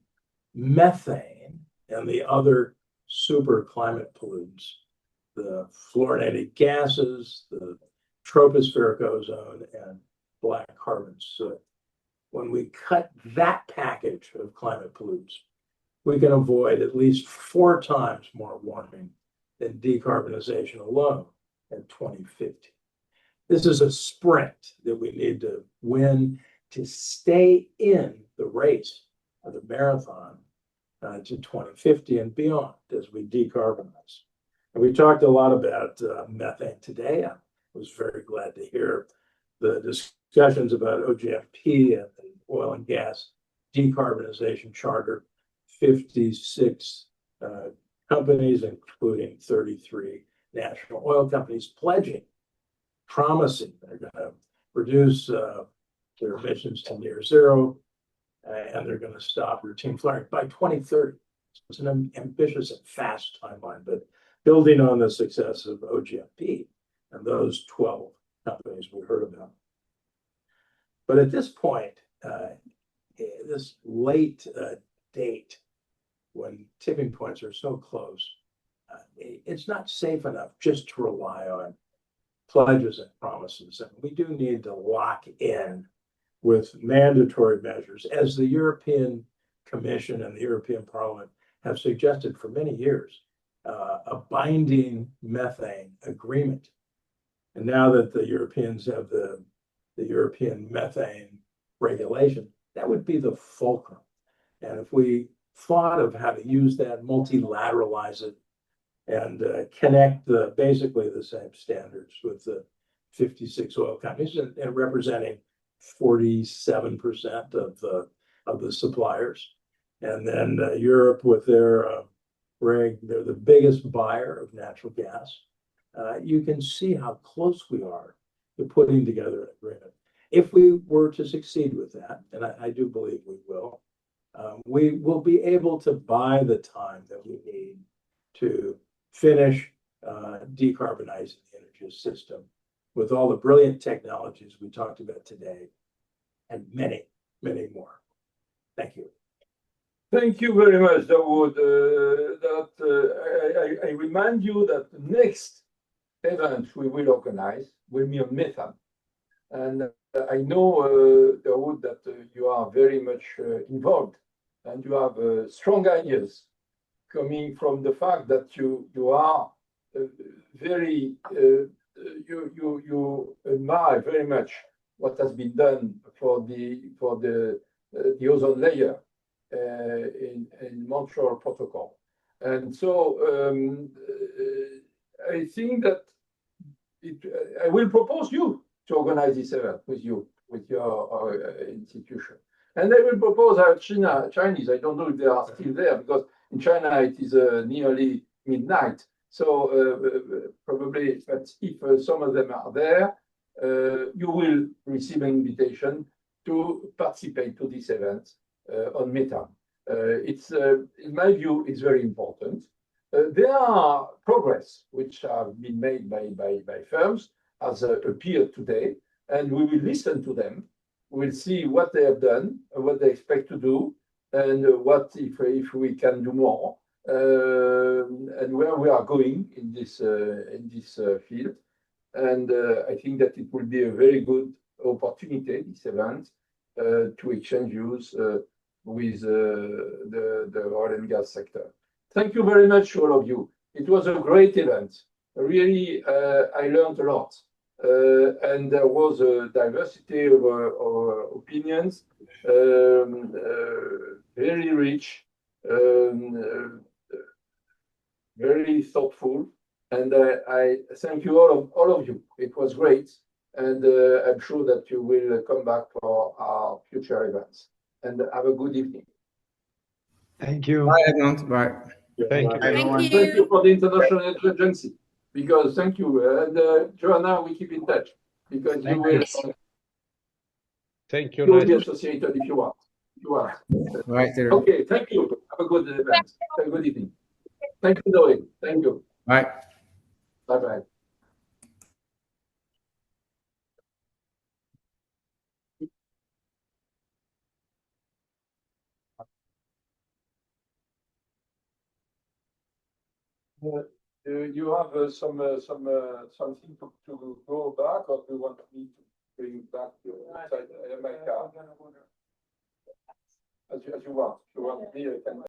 methane and the other super climate pollutants, the fluorinated gases, the tropospheric ozone, and black carbon soot. when we cut that package of climate pollutants, we can avoid at least 4 times more warming than decarbonization alone in 2050. This is a sprint that we need to win to stay in the race of the marathon to 2050 and beyond as we decarbonize. And we talked a lot about methane today. I was very glad to hear the discussions about OGMP and the oil and gas decarbonization charter. 56 companies, including 33 national oil companies, pledging, promising they're going to reduce their emissions to near zero, and they're going to stop routine flaring by 2030. So it's an ambitious and fast timeline, but building on the success of OGMP and those 12 companies we heard about. But at this point, this late date, when tipping points are so close, it's not safe enough just to rely on pledges and promises. And we do need to lock in with mandatory measures, as the European Commission and the European Parliament have suggested for many years, a binding methane agreement. And now that the Europeans have the European methane regulation, that would be the fulcrum. And if we thought of how to use that, multilateralize it, and connect basically the same standards with the 56 oil companies and representing 47% of the suppliers. And then Europe with their rig, they're the biggest buyer of natural gas. You can see how close we are to putting together an agreement. If we were to succeed with that, and I do believe we will be able to buy the time that we need to finish decarbonizing the energy system with all the brilliant technologies we talked about today, and many, many more. Thank you. Thank you very much, Durwood. I remind you that the next event we will organize will be on methane. And I know, Durwood, that you are very much involved, and you have strong ideas coming from the fact that you are very, you admire very much what has been done for the ozone layer in Montreal Protocol. And so I think that I will propose you to organize this event with you, with your institution. And I will propose our Chinese, I don't know if they are still there, because in China it is nearly midnight. So probably, but if some of them are there, you will receive an invitation to participate to this event on methane. It's, in my view, it's very important. There are progress which have been made by firms, as appeared today, and we will listen to them. We'll see what they have done, what they expect to do, and what if we can do more, and where we are going in this field. And I think that it will be a very good opportunity, this event, to exchange views with the oil and gas sector. Thank you very much, all of you. It was a great event. Really, I learned a lot. And there was a diversity of opinions, very rich, very thoughtful. And I thank you, all of you. It was great. And I'm sure that you will come back for our future events. And have a good evening. Thank you. Bye, Edmond. Bye. Thank you. Everyone. Thank you for the International Agency. Because thank you. And Joanna, we keep in touch. Because you will, thank you. You will be associated if you want. You are. Right there. Okay, thank you. Have a good event. Have a good evening. Thank you, Noé. Thank you. Bye. Bye-bye. You have something to go back, or do you want me to bring back your my car? As you want. If you want me, I can.